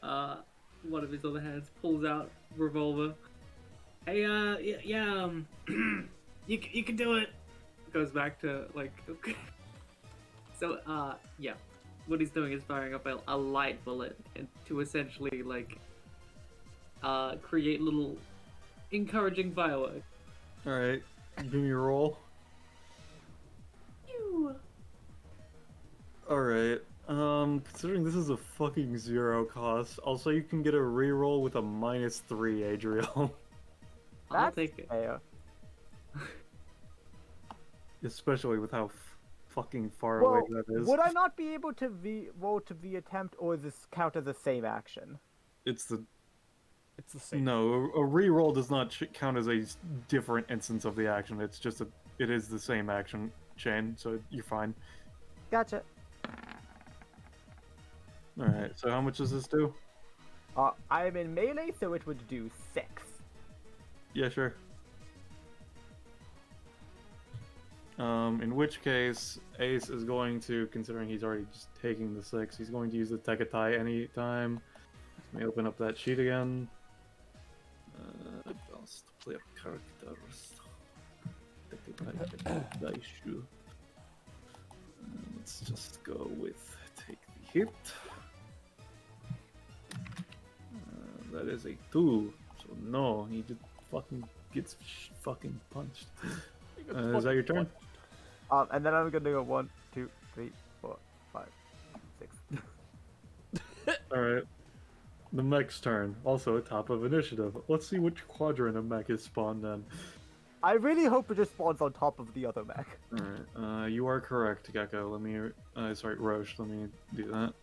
One of his other hands pulls out revolver. Hey, yeah, you can do it. Goes back to like, okay. So, yeah, what he's doing is firing up a light bullet to essentially like, create little encouraging fireworks. All right, give me a roll. All right. Considering this is a fucking 0 cost, also you can get a reroll with a -3, Adriel. I'll That's take it. fair. Especially with how fucking far Well, away that is. would I not be able to roll to attempt, or does this count as the same action? It's the same. No, a reroll does not count as a different instance of the action. It's just it is the same action chain, so you're fine. Gotcha. All right. So how much does this do? I am in melee, so it would do 6. Yeah, sure. In which case, Ace is going to, considering he's already just taking the 6, he's going to use the Tekatai anytime. Let me open up that sheet again. Ballast player characters. Tekatai shoe. Let's just go with take the hit. That is a 2. So no, he just fucking gets fucking punched. Is that your turn? And then I'm gonna go 1, 2, 3, 4, 5, 6. Alright. The mech's turn. Also at top of initiative. Let's see which quadrant a mech is spawned in. I really hope it just spawns on top of the other mech. Alright. You are correct, Gecko. Let me... sorry, Roche. Let me do that.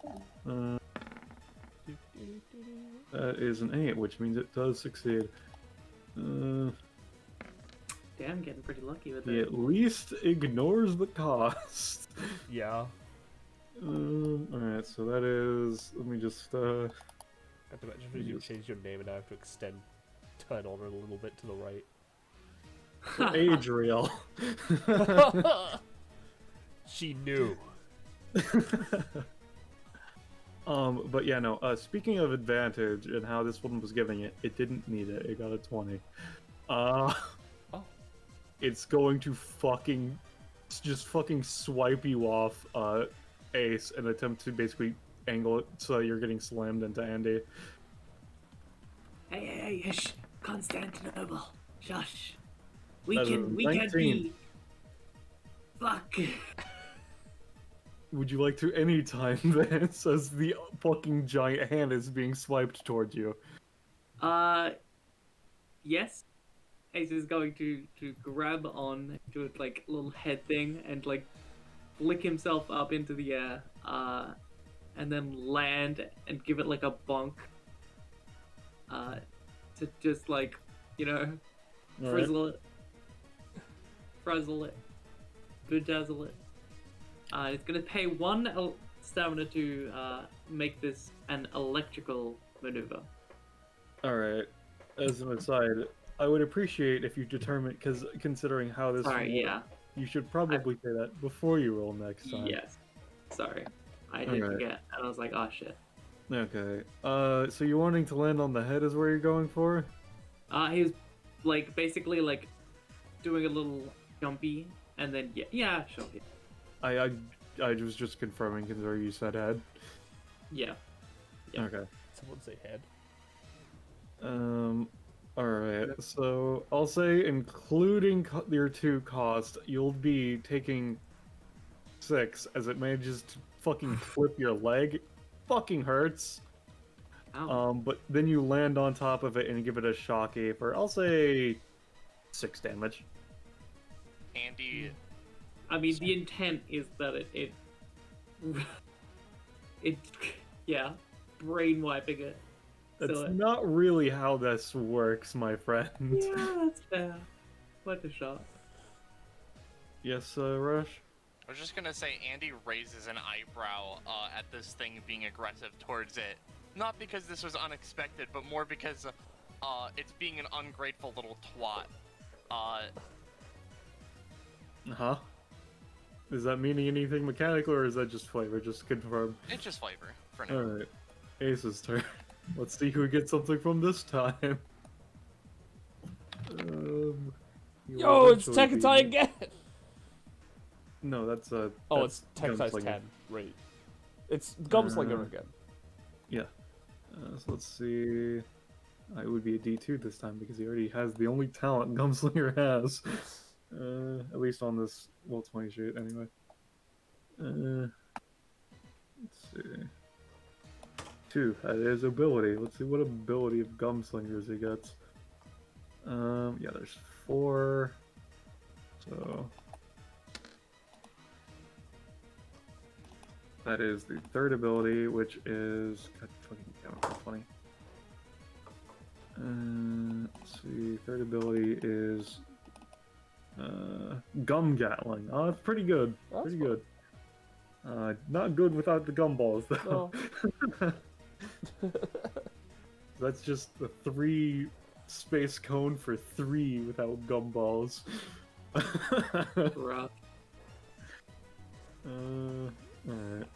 That is an 8, which means it does succeed. Damn, getting pretty lucky with He it. at least ignores the cost. Yeah. Alright, so that is... Let me just... I have to imagine if you change your name and I have to turn on it a little bit to the right. Adriel. She knew. But yeah, no. Speaking of advantage and how this one was giving it, it didn't need it. It got a 20. Oh. It's going to just fucking swipe you off, Ace, and attempt to basically angle it so you're getting slammed into Andy. Hey, shh, Constantinople, shush. We That is can 19. be. Fuck. Would you like to anytime this as the fucking giant hand is being swiped towards you? Yes. Ace is going to grab on to its like little head thing and like flick himself up into the air, and then land and give it like a bonk. To just like, frizzle it, frazzle it, bedazzle it. It's gonna pay 1 stamina to make this an electrical maneuver. Alright. As an aside, I would appreciate if you determine, because considering how this Sorry, works, yeah. you should probably say that before you roll next time. Yes. Sorry. I did Alright. forget, and I was like, oh shit. Okay. So you're wanting to land on the head is where you're going for? He was like basically like doing a little jumpy, and then yeah, sure. I was just confirming considering you said head. Yeah. Yeah. Okay. Someone say head. Alright, so I'll say including your 2 cost, you'll be taking 6 as it manages to fucking flip your leg. Fucking hurts. Ow. But then you land on top of it and give it a shocky for, I'll say, 6 damage. Andy, I mean, the intent is that it yeah, brain wiping it. That's So, not really how this works, my friend. yeah, that's fair. What a shot. Yes, Rush? I was just gonna say Andy raises an eyebrow at this thing being aggressive towards it. Not because this was unexpected, but more because it's being an ungrateful little twat. Huh? Is that meaning anything mechanical, or is that just flavor? Just to confirm. It's just flavor for now. Alright. Ace's turn. Let's see who gets something from this time. He will Yo, it's eventually Teketai be- again! No, that's Oh, it's Teketai's Gunslinger. 10. Right. It's Gumslinger again. Yeah. So let's see. It would be a D2 this time because he already has the only talent Gumslinger has. At least on this Roll 20 sheet, anyway. Let's see. 2. That is ability. Let's see what ability of Gumslingers he gets. Yeah, there's 4. So that is the 3rd ability, which is God, fucking damn it, 20. Let's see. 3rd ability is Gum Gatling. Oh, that's pretty good. That's pretty fun. good. Not good without the gumballs though. No. That's just the 3 space cone for 3 without gumballs. Rough. Alright.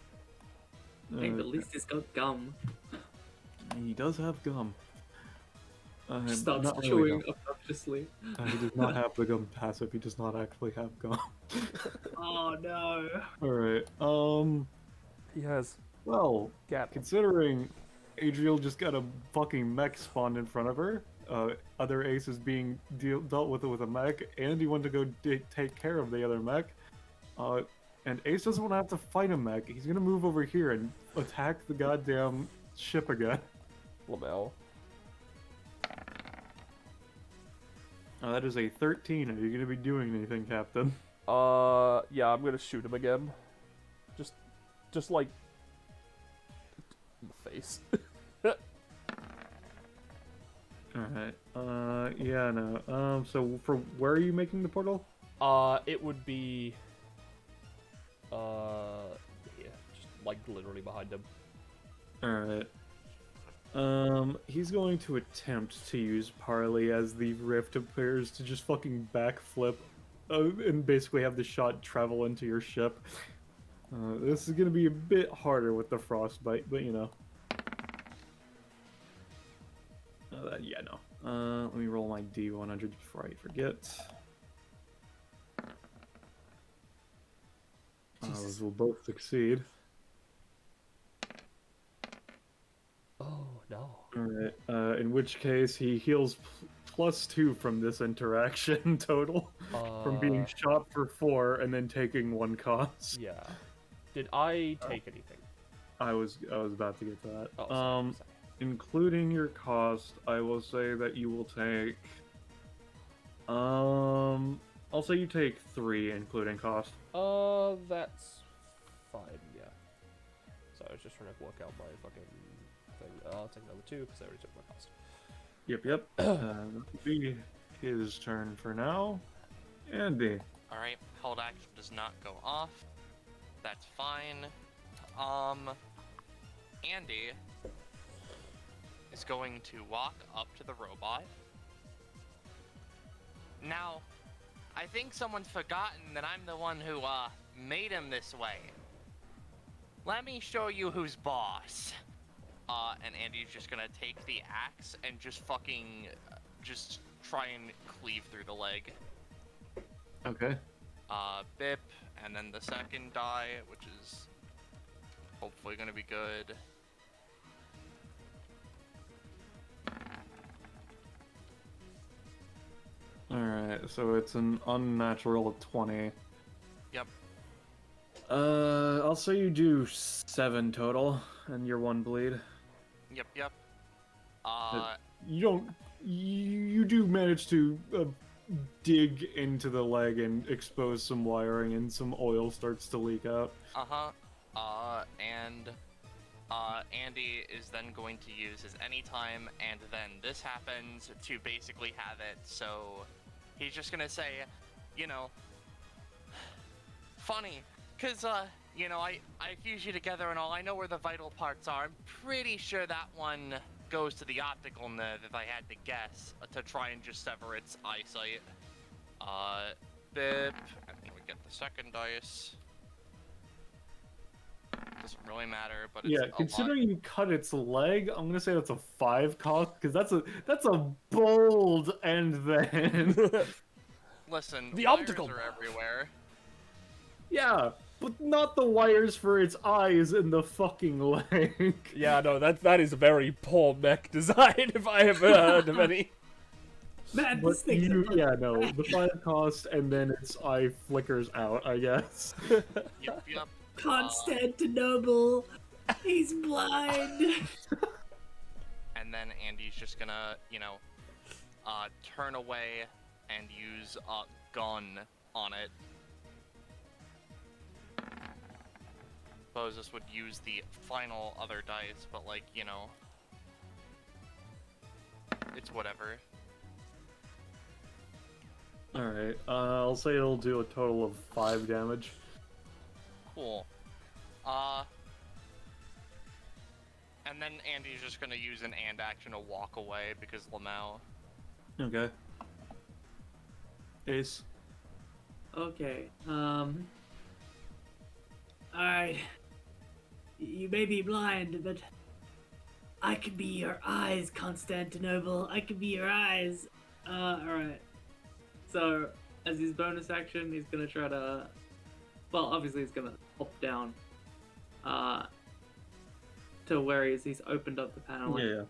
Hey, but at least it's got gum. He does have gum. Starts not really chewing gum. obnoxiously. He does not have the gum passive. He does not actually have gum. Oh no. Alright. He has Well, gap. considering Adriel just got a fucking mech spawned in front of her, other Ace is being dealt with a mech, and he wanted to go take care of the other mech. And Ace doesn't want to have to fight a mech. He's gonna move over here and attack the goddamn ship again. Lamel. That is a 13. Are you gonna be doing anything, Captain? Yeah, I'm gonna shoot him again. Just like in the face. Alright. Yeah, no. So for where are you making the portal? It would be here, just like literally behind him. Alright. He's going to attempt to use Parley as the rift appears to just fucking backflip and basically have the shot travel into your ship. This is gonna be a bit harder with the frostbite, but you know. Yeah, no. Let me roll my D100 before I forget. Those will both succeed. Oh no. Alright, in which case he heals +2 from this interaction total. From being shot for 4 and then taking 1 cost. Yeah. Did I take anything? I was about to get to that. Oh, sorry. Including your cost, I will say that you will take I'll say you take 3 including cost. That's fine, yeah. So I was just trying to work out my fucking thing. I'll take another 2 because I already took my cost. Yep. That'll be his turn for now. Andy. Alright, hold action does not go off. That's fine. Andy is going to walk up to the robot. Now, I think someone's forgotten that I'm the one who, made him this way. Let me show you who's boss. And Andy's just gonna take the axe and just fucking, just try and cleave through the leg. Okay. Bip, and then the second die, which is hopefully gonna be good. Alright, so it's an unnatural 20. Yep. I'll say you do 7 total, and you're 1 bleed. Yep. You do manage to dig into the leg and expose some wiring, and some oil starts to leak out. And Andy is then going to use his anytime, and then this happens to basically have it, so he's just gonna say, you know, funny, cause, you know, I fuse you together and all, I know where the vital parts are, I'm pretty sure that one goes to the optical nerve if I had to guess, to try and just sever its eyesight. Bip, and then we get the second dice. Doesn't really matter, but it's considering you cut its leg, I'm gonna say that's a 5 cost, because that's a bold end then. Listen, the wires optical are everywhere. Yeah, but not the wires for its eyes and the fucking leg. Yeah, no, that is a very poor mech design if I ever heard of any. Man, But this thing's the 5 cost, and then its eye flickers out, I guess. Yep. Constantinople. He's blind. And then Andy's just gonna, you know, turn away and use a gun on it. Suppose this would use the final other dice, but like, you know, it's whatever. Alright, I'll say it'll do a total of 5 damage. Cool. And then Andy's just gonna use an and action to walk away because Lamau. Okay. Ace. Okay, alright. You may be blind, but I could be your eyes, Constantinople. I could be your eyes. Alright. So, as his bonus action, he's gonna try to... Well, obviously he's gonna hop down. To where he's opened up the panel. Yeah.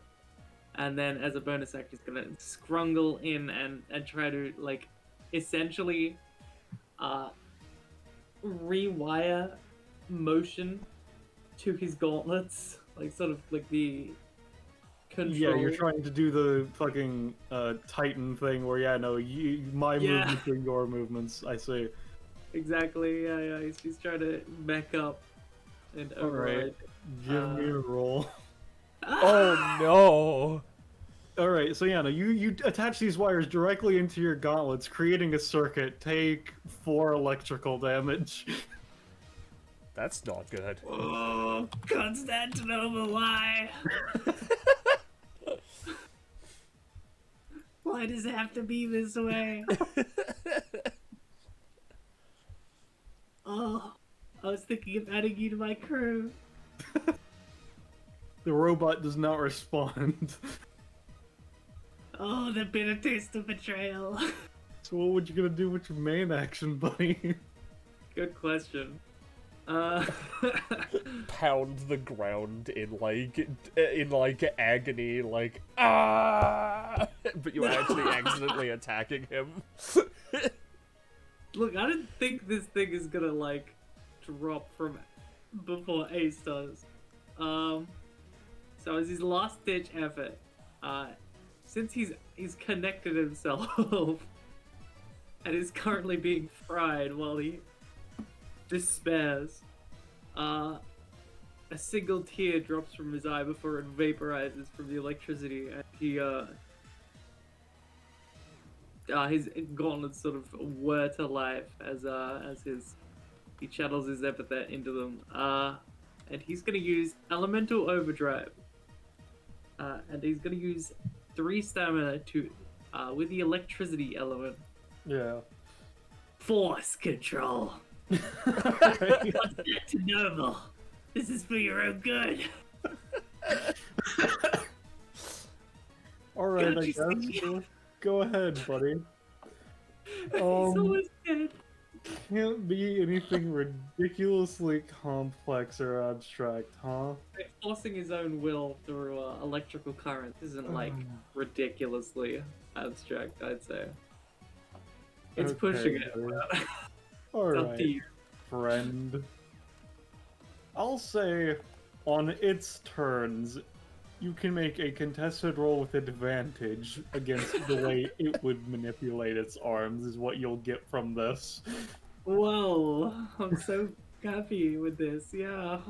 And then as a bonus action, he's gonna scrungle in and try to, like, essentially rewire motion to his gauntlets, like sort of like the control. Yeah, you're trying to do the fucking Titan thing where my movements are your movements. I see. Exactly. Yeah. He's trying to back up and override. Alright, give me a roll. Oh no! Alright, so you attach these wires directly into your gauntlets, creating a circuit. Take 4 electrical damage. That's not good. Oh, Constantinople, why? Why does it have to be this way? Oh, I was thinking of adding you to my crew. The robot does not respond. Oh, the bitter taste of betrayal. So what would you gonna do with your main action, buddy? Good question. Pound the ground in agony, like ah, but you're actually accidentally attacking him. Look, I didn't think this thing is gonna like drop from before Ace does. So as his last ditch effort, since he's connected himself and is currently being fried while he despairs, a single tear drops from his eye before it vaporizes from the electricity, and his gauntlets sort of whir to life as he channels his epithet into them. And he's gonna use elemental overdrive, and he's gonna use 3 stamina to with the electricity element. Yeah. Force control. Constantinople. This is for your own good. Alright, Can't I you guess. see? Go ahead, buddy. He's almost dead. Can't be anything ridiculously complex or abstract, huh? Like, forcing his own will through electrical current isn't like ridiculously abstract, I'd say. It's Okay, pushing it. buddy. It's up to Alright, you. friend. I'll say, on its turns, you can make a contested roll with advantage against the way it would manipulate its arms, is what you'll get from this. Whoa, I'm so happy with this, yeah.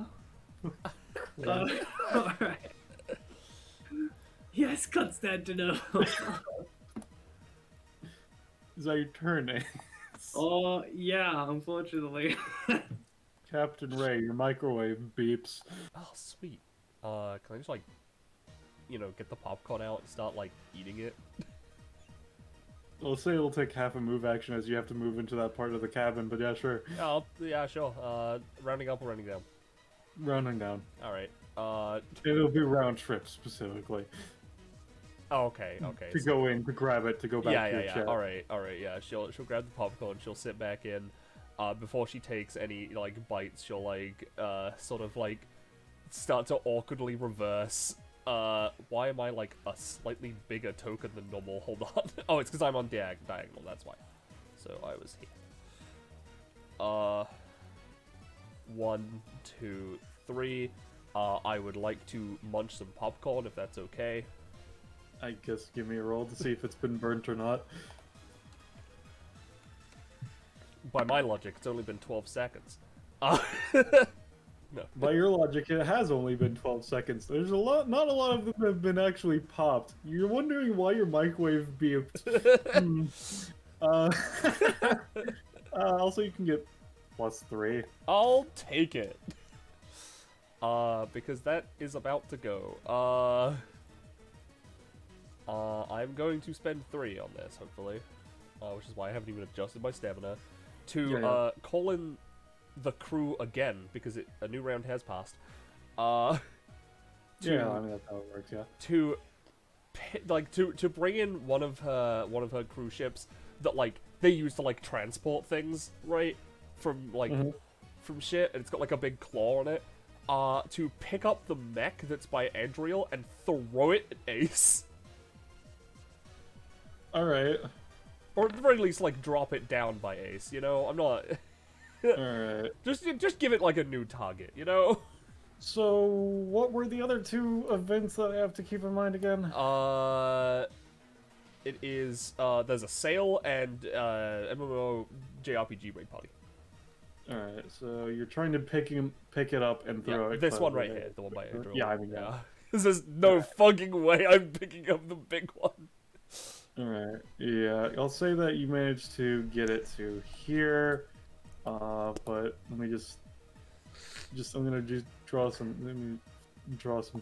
Alright. Yes, Constantinople. Is that your turn, eh? Oh, yeah, unfortunately. Captain Ray, your microwave beeps. Oh, sweet. Can I just, like, get the popcorn out and start, like, eating it? I'll say it'll take half a move action as you have to move into that part of the cabin, but yeah, sure. Yeah, sure. Rounding up or rounding down? Rounding down. Alright. It'll be round trip, specifically. Oh, okay. To go in, to grab it, to go back to your chair. Alright, yeah. She'll grab the popcorn, she'll sit back in. Before she takes any, like, bites, she'll, like, sort of, like, start to awkwardly reverse. Why am I, like, a slightly bigger token than normal? Hold on. Oh, it's because I'm on diagonal, that's why. So, I was here. 1, 2, 3. I would like to munch some popcorn, if that's okay. I guess give me a roll to see if it's been burnt or not. By my logic, it's only been 12 seconds. No. By your logic, it has only been 12 seconds. There's not a lot of them have been actually popped. You're wondering why your microwave beeped. Also, you can get +3. I'll take it. Because that is about to go. I'm going to spend 3 on this, hopefully. Which is why I haven't even adjusted my stamina. To, call in the crew again, because a new round has passed. Yeah, I mean, that's how it works, yeah. To bring in one of her cruise ships that, like, they use to, like, transport things, right? From, like, from shit, and it's got, like, a big claw on it. To pick up the mech that's by Andriel and throw it at Ace. Alright. Or at the very least, like, drop it down by Ace, you know? I'm not... Alright. Just give it, like, a new target, you know? So, what were the other 2 events that I have to keep in mind again? It is, there's a sale and, MMO JRPG raid party. Alright, so you're trying to pick it up and throw it. This but- one right here, the one by Andrew. Yeah, I mean, yeah. There's no fucking way I'm picking up the big one. Alright, yeah, I'll say that you managed to get it to here, but let me I'm gonna just draw some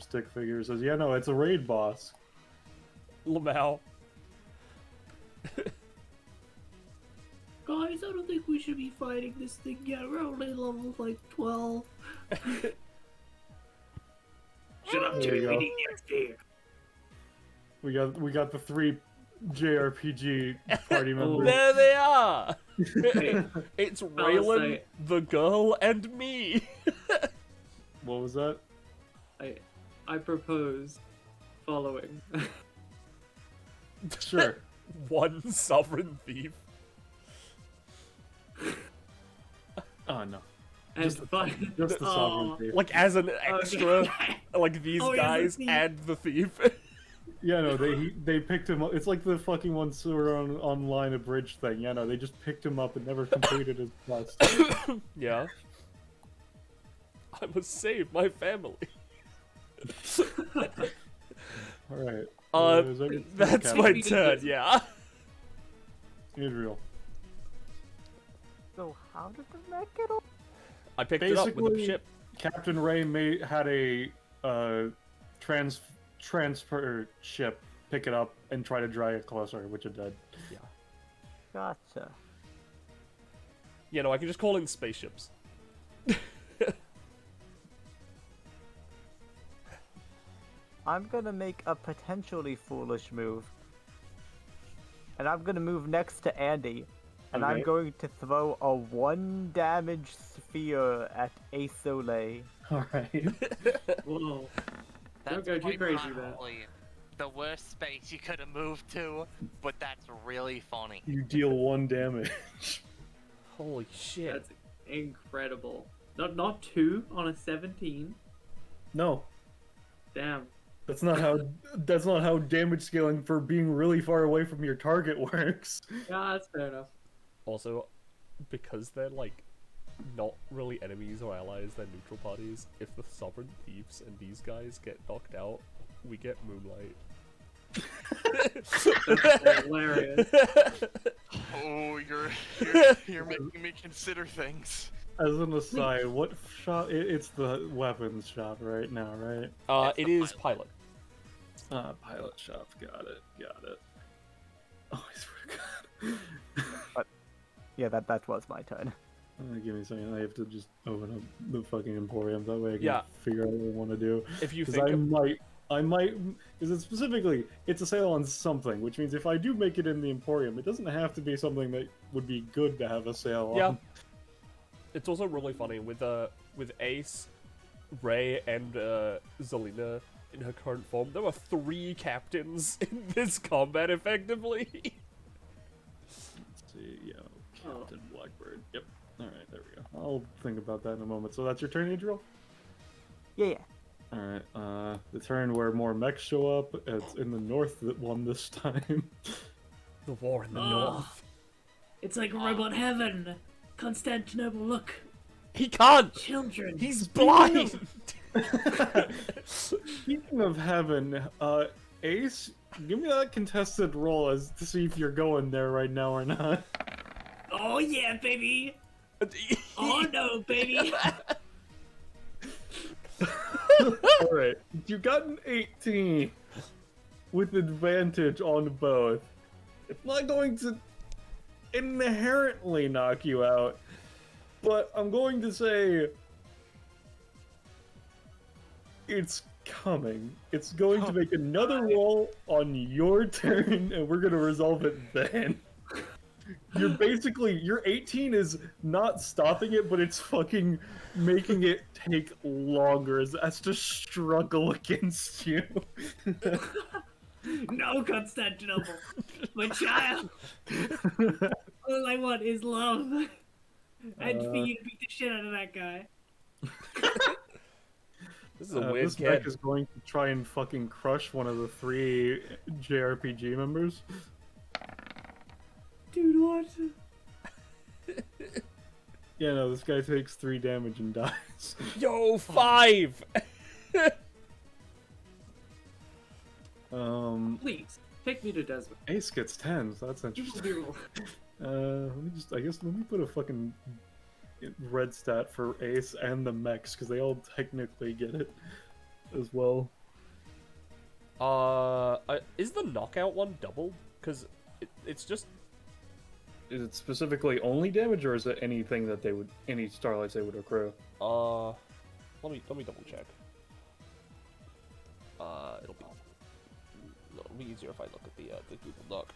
stick figures. As yeah, no, it's a raid boss. Lamau. Guys, I don't think we should be fighting this thing yet. We're only level like 12. Shut up, There Jimmy. you We go. need the XP. We got the 3 JRPG party members. There they are! Hey, It's Ballast, Raylan, the girl, and me! What was that? I propose following. Sure. One sovereign thief. Oh no. And Just fun. Just the sovereign thief. Like, as an extra, Okay. like these Oh, yeah, the guys thief. and the thief. Yeah, no, they picked him up. It's like the fucking one sort of online abridged thing. Yeah, no, they just picked him up and never completed his quest. Yeah. I must save my family. Alright. That's Cap- my Maybe turn, just- yeah. Israel. So how did the mech get on? I picked it up with a Basically- ship. Captain Ray had a transfer ship pick it up and try to drag it closer, which it did. Gotcha. You know, I can just call in spaceships. I'm gonna make a potentially foolish move. And I'm gonna move next to Andy. And I'm Okay. going to throw a 1 damage sphere at Aesole. Alright. Whoa. That's Don't go too quite crazy with that. possibly the worst space you could have moved to, but that's really funny. You deal 1 damage. Holy shit. That's incredible. Not 2 on a 17. No. Damn. That's not how damage scaling for being really far away from your target works. Yeah, that's fair enough. Also, because they're, like, not really enemies or allies, they're neutral parties, if the Sovereign Thieves and these guys get knocked out, we get Moonlight. Hilarious. Oh, you're making me consider things. As an aside, what shop? It's the weapons shop right now, right? It's It the is Pilot. Pilot shop. Got it. Oh, I swear to God. Yeah, that was my turn. Give me a second. I have to just open up the fucking Emporium. That way I can Yeah. figure out what I want to do. If you Because think I might, because it's specifically, it's a sale on something, which means if I do make it in the Emporium, it doesn't have to be something that would be good to have a sale Yeah. on. It's also really funny with Ace, Ray, and Zelina in her current form. There were 3 captains in this combat, effectively. Let's see, yeah, Oh. Captain Blackbird. Yep. All right, there we go. I'll think about that in a moment. So that's your turn, Adriel? Yeah. All right. The turn where more mechs show up. It's in the north that won this time. The war in the Oh. north. It's like robot heaven. Constantinople, look. He can't. Children. He's blind. Speaking of heaven, Ace, give me that contested roll as to see if you're going there right now or not. Oh yeah, baby. Oh no, baby. All right, you got an 18 with advantage on both. It's not going to inherently knock you out, but I'm going to say it's coming. It's going to make another roll on your turn, and we're going to resolve it then. Your 18 is not stopping it, but it's fucking making it take longer as it has to struggle against you. No, Constantinople. My child. All I want is love. And for you to beat the shit out of that guy. This is a weird this kid. mech is going to try and fucking crush one of the 3 JRPG members. Dude, what? Yeah, no, this guy takes 3 damage and dies. Yo, 5. Please, take me to Desmond. Ace gets 10s. That's interesting. let me put a fucking red stat for Ace and the mechs because they all technically get it as well. Is the knockout one doubled? Because It's just Is it specifically only damage, or is it anything that they would, any starlights they would accrue? let me double check. It'll be easier if I look at the Google Doc.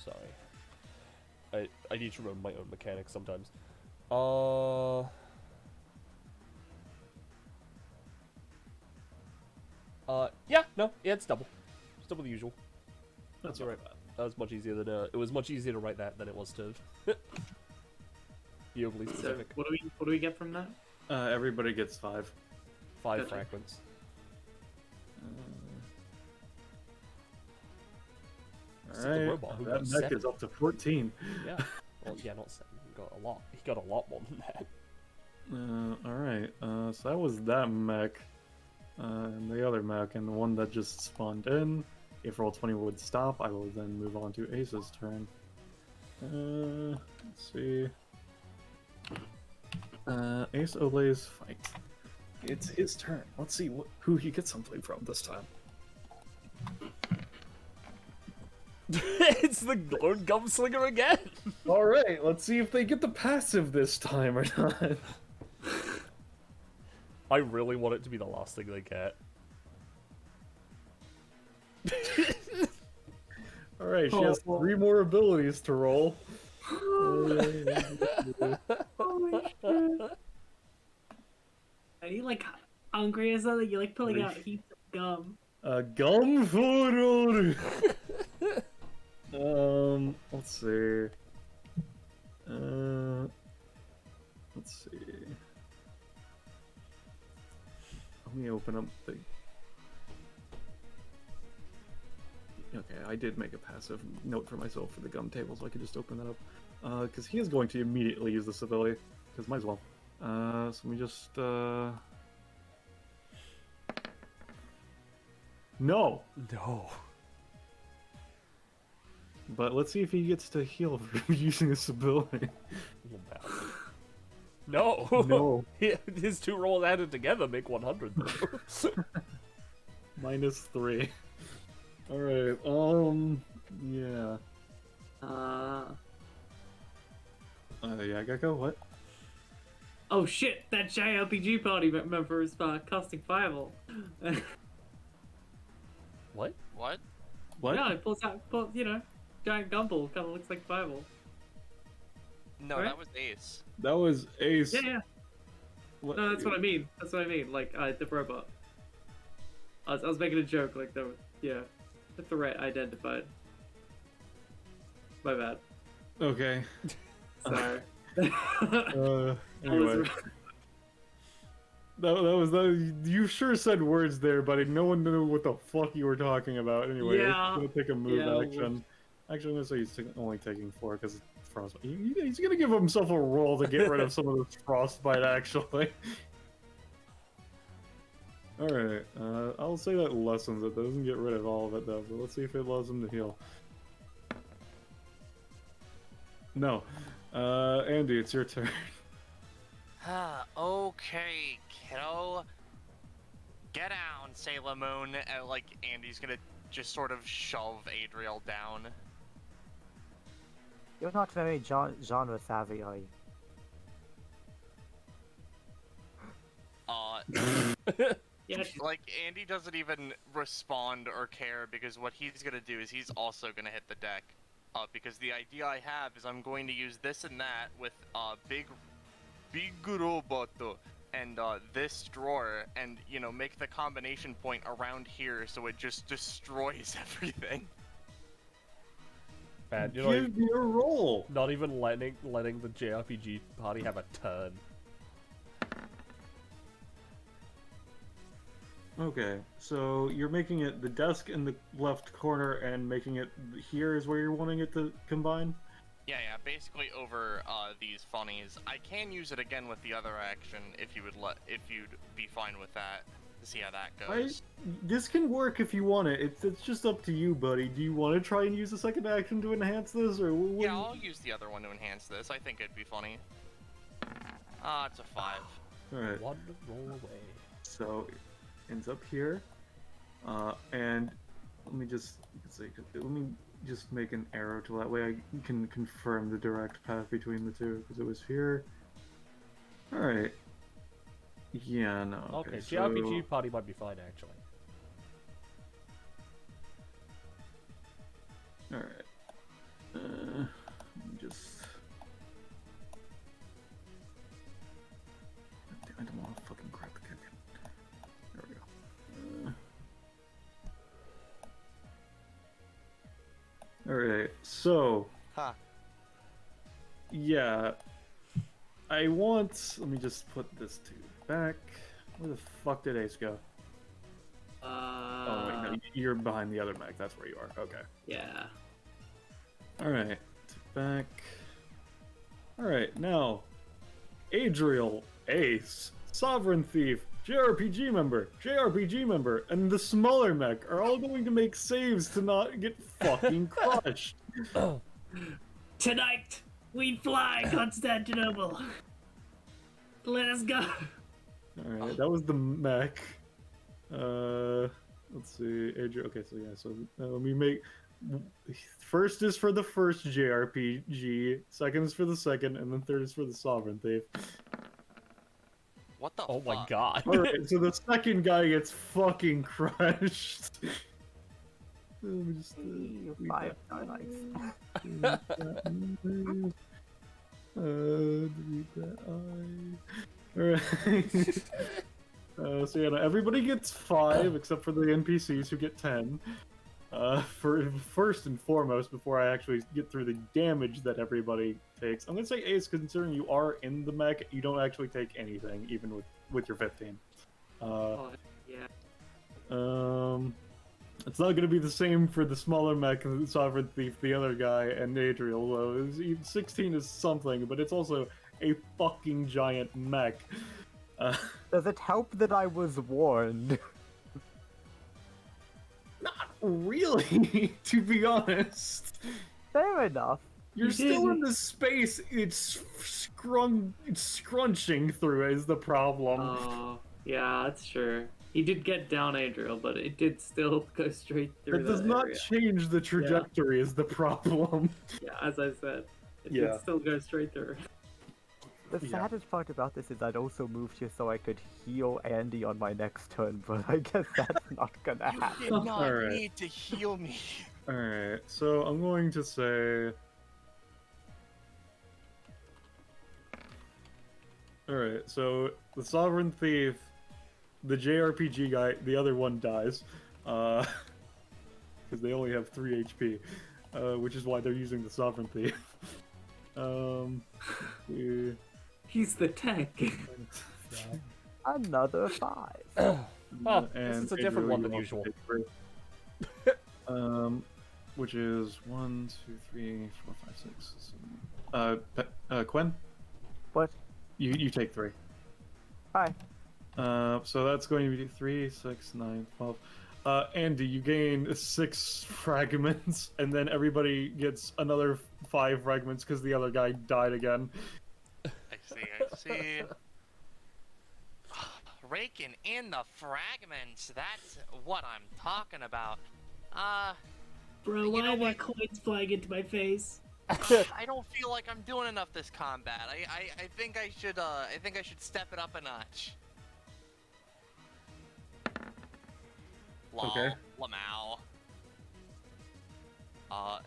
Sorry, I need to run my own mechanics sometimes. Yeah, no, yeah, it's double. It's double the usual. That's You're all right. That was much easier than it was much easier to write that than it was to be overly So specific. what do we get from that? Everybody gets 5. 5 Gotcha. fragments. Except the Alright, robot who that got mech 7. is up to 14. Yeah. Well, yeah, not 7. He got a lot. He got a lot more than that. Alright, so that was that mech. And the other mech, and the one that just spawned in. If roll 20 would stop, I will then move on to Ace's turn. Let's see. Ace Olay's fight. It's his turn. Let's see who he gets something from this time. It's the Lord Gumslinger again. Alright, let's see if they get the passive this time or not. I really want it to be the last thing they get. Alright, she has 3 more abilities to roll. Holy shit. Are you like hungry or something? You're like pulling out heaps of gum. Gum for let's see. Let's see. Let me open up the. Okay, I did make a passive note for myself for the gum table, so I could just open that up. Because he is going to immediately use this ability. Because might as well. So let me just. No! No. But let's see if he gets to heal for using this ability. No. No. His 2 rolls added together make 100 though. -3. Alright, yeah. Yeah, Gecko, what? Oh shit, that JRPG party member is casting Fireball. What? What? What? No, it pulls, you know, giant gumball, kind of looks like Fireball. No, Right? that was Ace. That was Ace. Yeah, yeah. What? No, that's what I mean. That's what I mean. Like, the robot. I was making a joke, like, yeah. The threat identified. My bad. Okay. Sorry. Anyway. That. You sure said words there, buddy. No one knew what the fuck you were talking about. Anyway, Yeah. he's gonna take a move Yeah, action. Actually, I'm gonna say he's only taking 4 because frostbite. He's gonna give himself a roll to get rid of some of this frostbite. Actually. All right. I'll say that lessens it. Doesn't get rid of all of it though. But let's see if it allows him to heal. No. Andy, it's your turn. Okay, kiddo. Get down, Sailor Moon. And, like, Andy's gonna just sort of shove Adriel down. You're not very genre savvy, are you? Yeah, Like, Andy doesn't even respond or care because what he's gonna do is he's also gonna hit the deck. Because the idea I have is I'm going to use this and that with big robot and this drawer, and you know, make the combination point around here so it just destroys everything. Man, you know, Give me a roll. not even letting the JRPG party have a turn. Okay, so you're making it the desk in the left corner and making it here is where you're wanting it to combine? Yeah, basically over these funnies. I can use it again with the other action if you'd be fine with that, to see how that goes. This can work if you want it. It's just up to you, buddy. Do you want to try and use the second action to enhance this, or Yeah, I'll use the other one to enhance this. I think it'd be funny. It's a 5. All right. One roll away. So it ends up here, and let me just see. Let me just make an arrow to that way I can confirm the direct path between the two, because it was here. Alright. Yeah, no. Okay, so... JRPG party might be fine, actually. Alright. Let me just... I don't want to fucking crack the kick. There we go. Alright, so... Huh. Yeah. I want... Let me just put this two back. Where the fuck did Ace go? Oh, wait, no, you're behind the other mech. That's where you are. Okay. Yeah. Alright. Back. Alright, now. Adriel, Ace, Sovereign Thief, JRPG member, and the smaller mech are all going to make saves to not get fucking crushed. Tonight, we fly, Constantinople. Let us go. Alright, that was the mech. Let's see. Adriel. Okay, so yeah, so let me make. First is for the first JRPG, second is for the second, and then third is for the Sovereign Thief. What the Oh fuck? my god. Alright, so the second guy gets fucking crushed. Let me just, delete 5 that. dice. Delete that eye. Alright. So yeah, no, everybody gets 5 except for the NPCs who get 10. For first and foremost, before I actually get through the damage that everybody takes, I'm gonna say Ace, considering you are in the mech, you don't actually take anything, even with your 15. Oh, yeah. It's not gonna be the same for the smaller mech, the Sovereign Thief, the other guy, and Adriel. Though 16 is something, but it's also a fucking giant mech. Does it help that I was warned? Not really, to be honest. Fair enough. You're You still did. in the space. It's scrunching through is the problem. Oh, yeah, that's true. He did get down Adriel, but it did still go straight through It does that not area. change the trajectory is the problem. Yeah, as I said, it Yeah. did still go straight through. The Yeah. saddest part about this is I'd also moved here so I could heal Andy on my next turn, but I guess that's not gonna You happen. did not Alright. need to heal me. Alright, so I'm going to say... Alright, so the Sovereign Thief, the JRPG guy, the other one dies. Because they only have 3 HP. Which is why they're using the Sovereign Thief. we- He's the tank. Another 5. Ah, this and is a different Adriel, one you than also usual. take 3. Which is 1, 2, 3, 4, 5, 6, 7. Quinn, What? you take 3. Hi. So that's going to be 3, 6, 9, 12. Andy, you gain 6 fragments, and then everybody gets another 5 fragments because the other guy died again. I see. Raking in the fragments. That's what I'm talking about. Bro, You why know are there what? coins flying into my face? I don't feel like I'm doing enough this combat. I think I should step it up a notch. Lol, Okay. Lamau.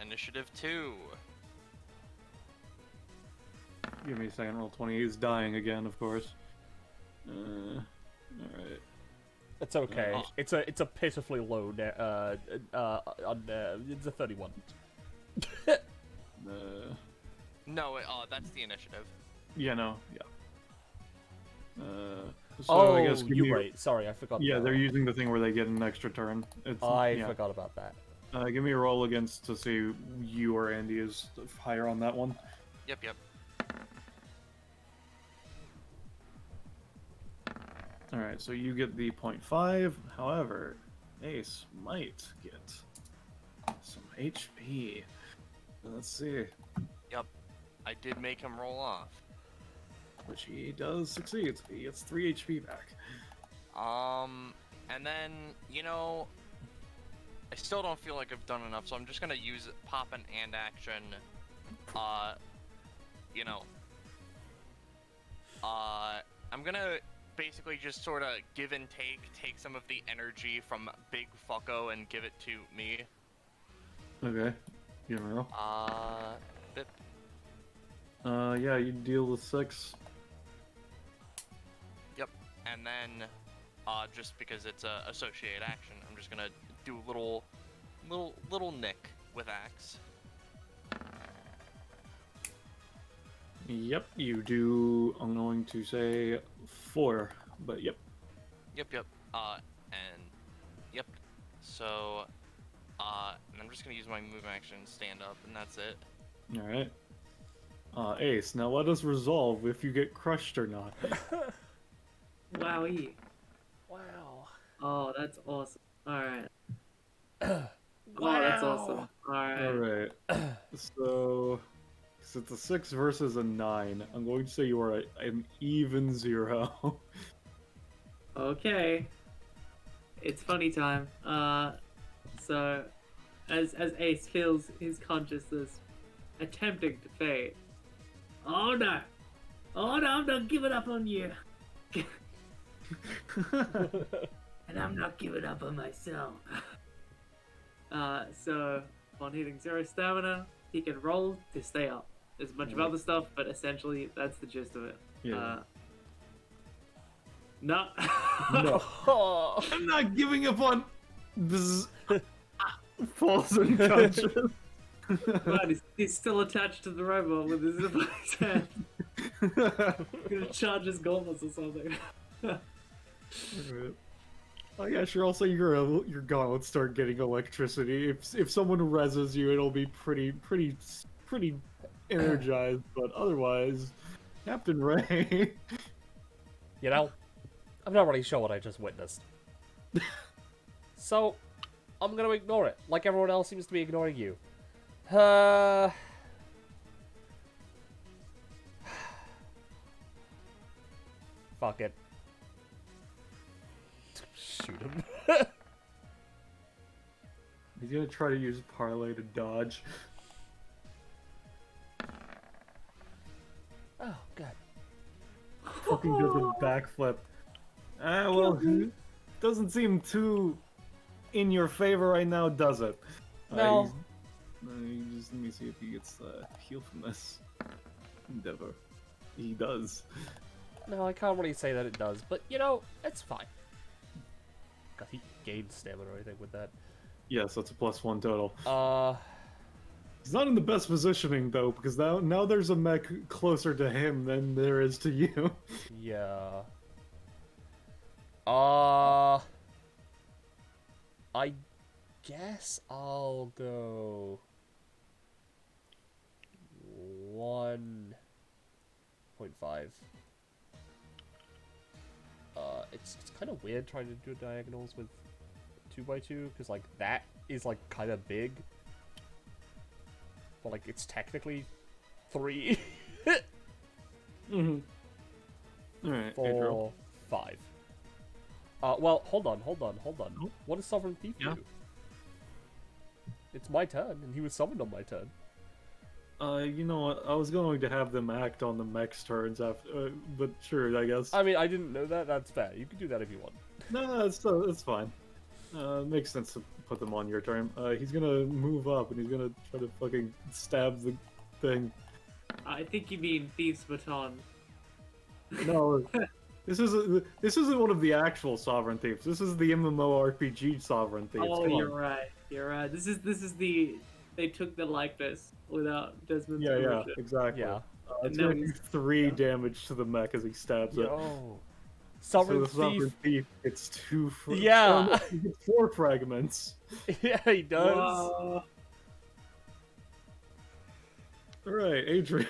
Initiative 2. Give me a second, roll 20. He's dying again, of course. Alright. It's okay. Oh. It's a pitifully low. It's a 31. No, that's the initiative. Yeah, no, yeah. So Oh, I guess give you're me- right. Sorry, I forgot. Yeah, about they're that. using the thing where they get an extra turn. It's, I yeah. forgot about that. Give me a roll against to see you or Andy is higher on that one. Yep. Alright, so you get the 0.5. However, Ace might get some HP. Let's see. I did make him roll off. Which he does succeed. He gets 3 HP back. And then, I still don't feel like I've done enough, so I'm just gonna use pop an and action. You know. I'm gonna basically just sort of give and take some of the energy from Big Fucko and give it to me. Okay. You wanna roll? Bip. Yeah, you deal the 6. Yep. And then, just because it's a associate action, I'm just gonna do a little nick with axe. Yep, you do. I'm going to say 4, but yep. Yep. And yep. So, and I'm just gonna use my move action, stand up, and that's it. All right. Ace, now let us resolve if you get crushed or not. Wowie. Wow. Oh, that's awesome. Alright. Oh, that's awesome. Alright. All right. So it's a 6 versus a 9. I'm going to say you are an even 0. Okay. It's funny time. So as Ace feels his consciousness attempting to fade. Oh no! Oh no, I'm not giving up on you. And I'm not giving up on myself. So upon hitting 0 stamina, he can roll to stay up. There's a bunch of other stuff, but essentially that's the gist of it. Yeah. No. No. Oh. I'm not giving up on. Bzz. Falls unconscious. Right, he's still attached to the robot with his zip in his hand. Gonna charge his gauntlets or something. Alright. Oh yeah, sure. Also, your gauntlets start getting electricity. If someone reses you, it'll be pretty energized. But otherwise, Captain Ray. You know, I'm not really sure what I just witnessed. So, I'm gonna ignore it, like everyone else seems to be ignoring you. Fuck it. Shoot him. He's gonna try to use parlay to dodge. Oh, God. Fucking does a backflip. Well, doesn't seem too in your favor right now, does it? No. Just let me see if he gets heal from this endeavor. He does. No, I can't really say that it does, but you know, it's fine. God, he gained stamina or anything with that. Yes, that's a +1 total. He's not in the best positioning though, because now there's a mech closer to him than there is to you. Yeah. I guess I'll go 1.5. It's kind of weird trying to do diagonals with 2x2 because like that is like kind of big, but like it's technically 3. Mm-hmm. All right. 4, 5. Well, hold on. Oh. What does Sovereign Thief Yeah. do? It's my turn, and he was summoned on my turn. You know what? I was going to have them act on the mech's turns after, but sure, I guess. I mean, I didn't know that. That's fair. You can do that if you want. No, it's fine. Makes sense to put them on your turn. He's gonna move up and he's gonna try to fucking stab the thing. I think you mean Thief's Baton. No, this isn't one of the actual Sovereign Thieves. This is the MMORPG Sovereign Thieves. Oh, Come on. you're right. You're right. This is the they took the likeness without Desmond's Yeah, permission. exactly. Yeah. It's And gonna now do he's- 3 damage to the mech as he stabs it. Yo. So Sovereign the Sovereign Thief. Thief gets 2 Yeah. oh, no, he gets 4 fragments. Yeah, he does. Whoa. Alright, Adriel.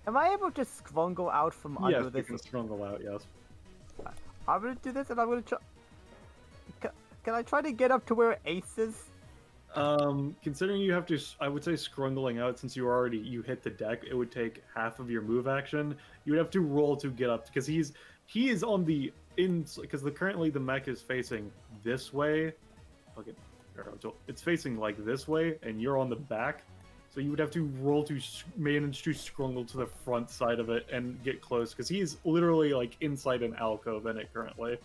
Am I able to scrungle out from Yes, under you this? can struggle out, yes. I'm gonna do this, and I'm gonna try. Can I try to get up to where Ace is? Considering you have to, I would say scrungling out since you hit the deck, it would take half of your move action. You would have to roll to get up because he is on the currently the mech is facing this way. Okay, arrow. So it's facing like this way, and you're on the back. So you would have to roll to manage to scrungle to the front side of it and get close, because he's literally like inside an alcove in it currently.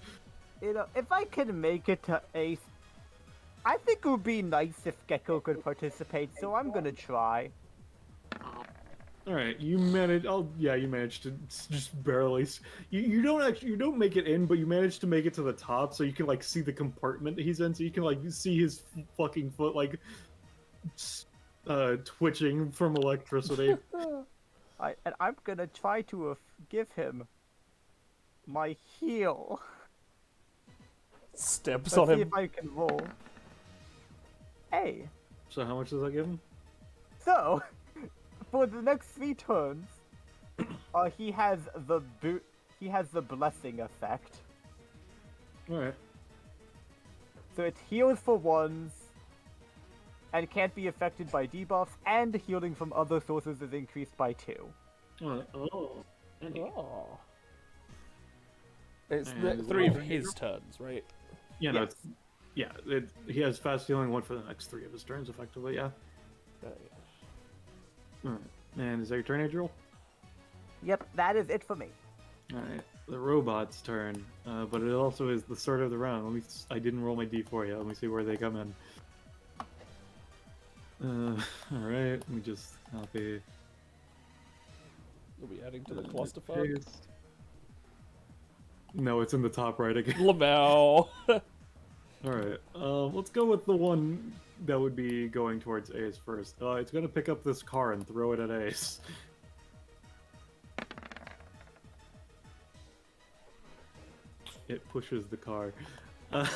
You know, if I can make it to Ace, I think it would be nice if Gecko could participate, so I'm gonna try. All right, you managed. Oh, yeah, you managed to just barely. You don't actually, you don't make it in, but you managed to make it to the top, so you can like see the compartment he's in, so you can like see his fucking foot like twitching from electricity. And I'm gonna try to give him my heal. Steps Let's on see him. if I can roll. Hey, So how much does that give him? so for the next 3 turns, he has the blessing effect. All right. So it heals for ones, and can't be affected by debuffs, and healing from other sources is increased by 2. All right. Oh. Andy. Oh. It's And the is 3 it of his turns, right? Yeah, no, Yes. it's, yeah. He has fast healing 1 for the next 3 of his turns, effectively. Yeah. All right. And is that your turn, Adriel? Yep, that is it for me. All right. The robot's turn, but it also is the start of the round. Let me. I didn't roll my d4 yet. Let me see where they come in. All right. Let me just copy. You'll be adding to the clusterfuck. Paste. No, it's in the top right again. Lamau. All right. Let's go with the one that would be going towards Ace first. It's gonna pick up this car and throw it at Ace. It pushes the car.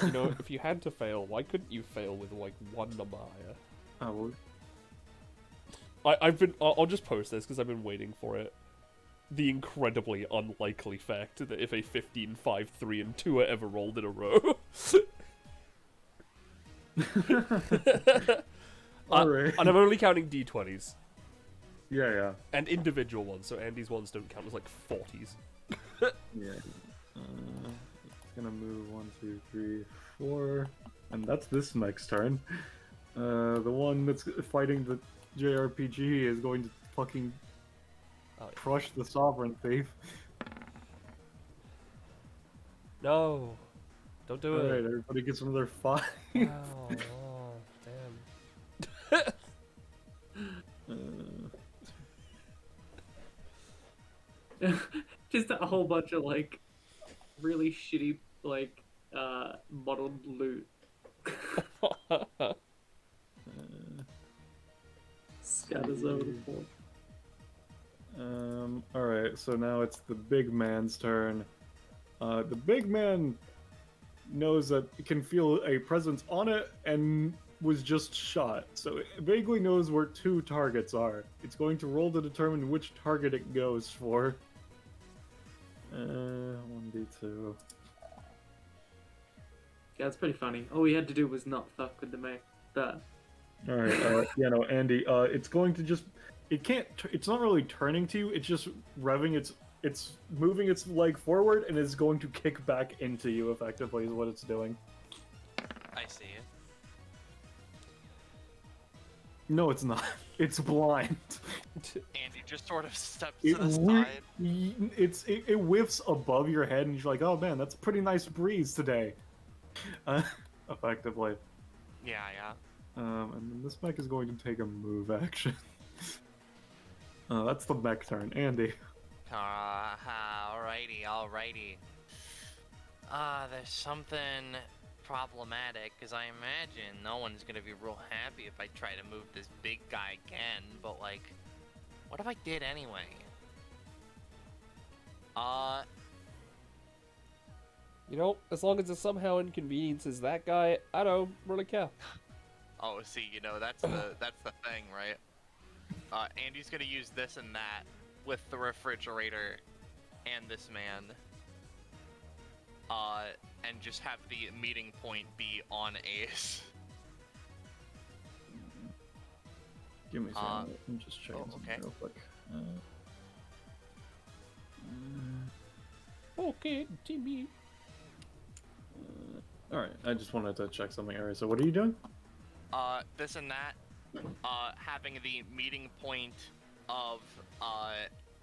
You know, if you had to fail, why couldn't you fail with like 1 number higher? Oh, I'll just post this because I've been waiting for it. The incredibly unlikely fact that if a 15, 5, 3, and 2 are ever rolled in a row. Alright. And I'm only counting d20s. Yeah. And individual ones, so Andy's ones don't count as like 40s. Yeah. It's gonna move 1, 2, 3, 4, and that's this mech's turn. The one that's fighting the JRPG is going to fucking crush the Sovereign Thief. No. Don't do Alright, it. everybody gets another 5. Oh, damn. Just a whole bunch of like really shitty like modeled loot. Scatters over the floor. Alright, so now it's the big man's turn. The big man knows that it can feel a presence on it and was just shot, so it vaguely knows where 2 targets are. It's going to roll to determine which target it goes for. 1d2. Yeah, it's pretty funny. All we had to do was not fuck with the mech. But Alright, yeah, no, Andy, it's going to just... It can't... It's not really turning to you, it's just revving it's moving its leg forward and is going to kick back into you, effectively, is what it's doing. I see it. No, it's not. It's blind. Andy just sort of steps It, to the side. it whiffs above your head, and you're like, oh man, that's a pretty nice breeze today. Effectively. Yeah. And then this mech is going to take a move action. That's the mech turn. Andy. Alrighty. There's something problematic, because I imagine no one's gonna be real happy if I try to move this big guy again, but like, what if I did anyway? You know, as long as it somehow inconveniences that guy, I don't really care. Oh, see, you know, that's the thing, right? Andy's gonna use this and that with the refrigerator and this man. And just have the meeting point be on Ace. Give me a second. I'm just checking something okay. real quick. Okay, Timmy. Alright, I just wanted to check something. Alright, so what are you doing? this and that, having the meeting point of,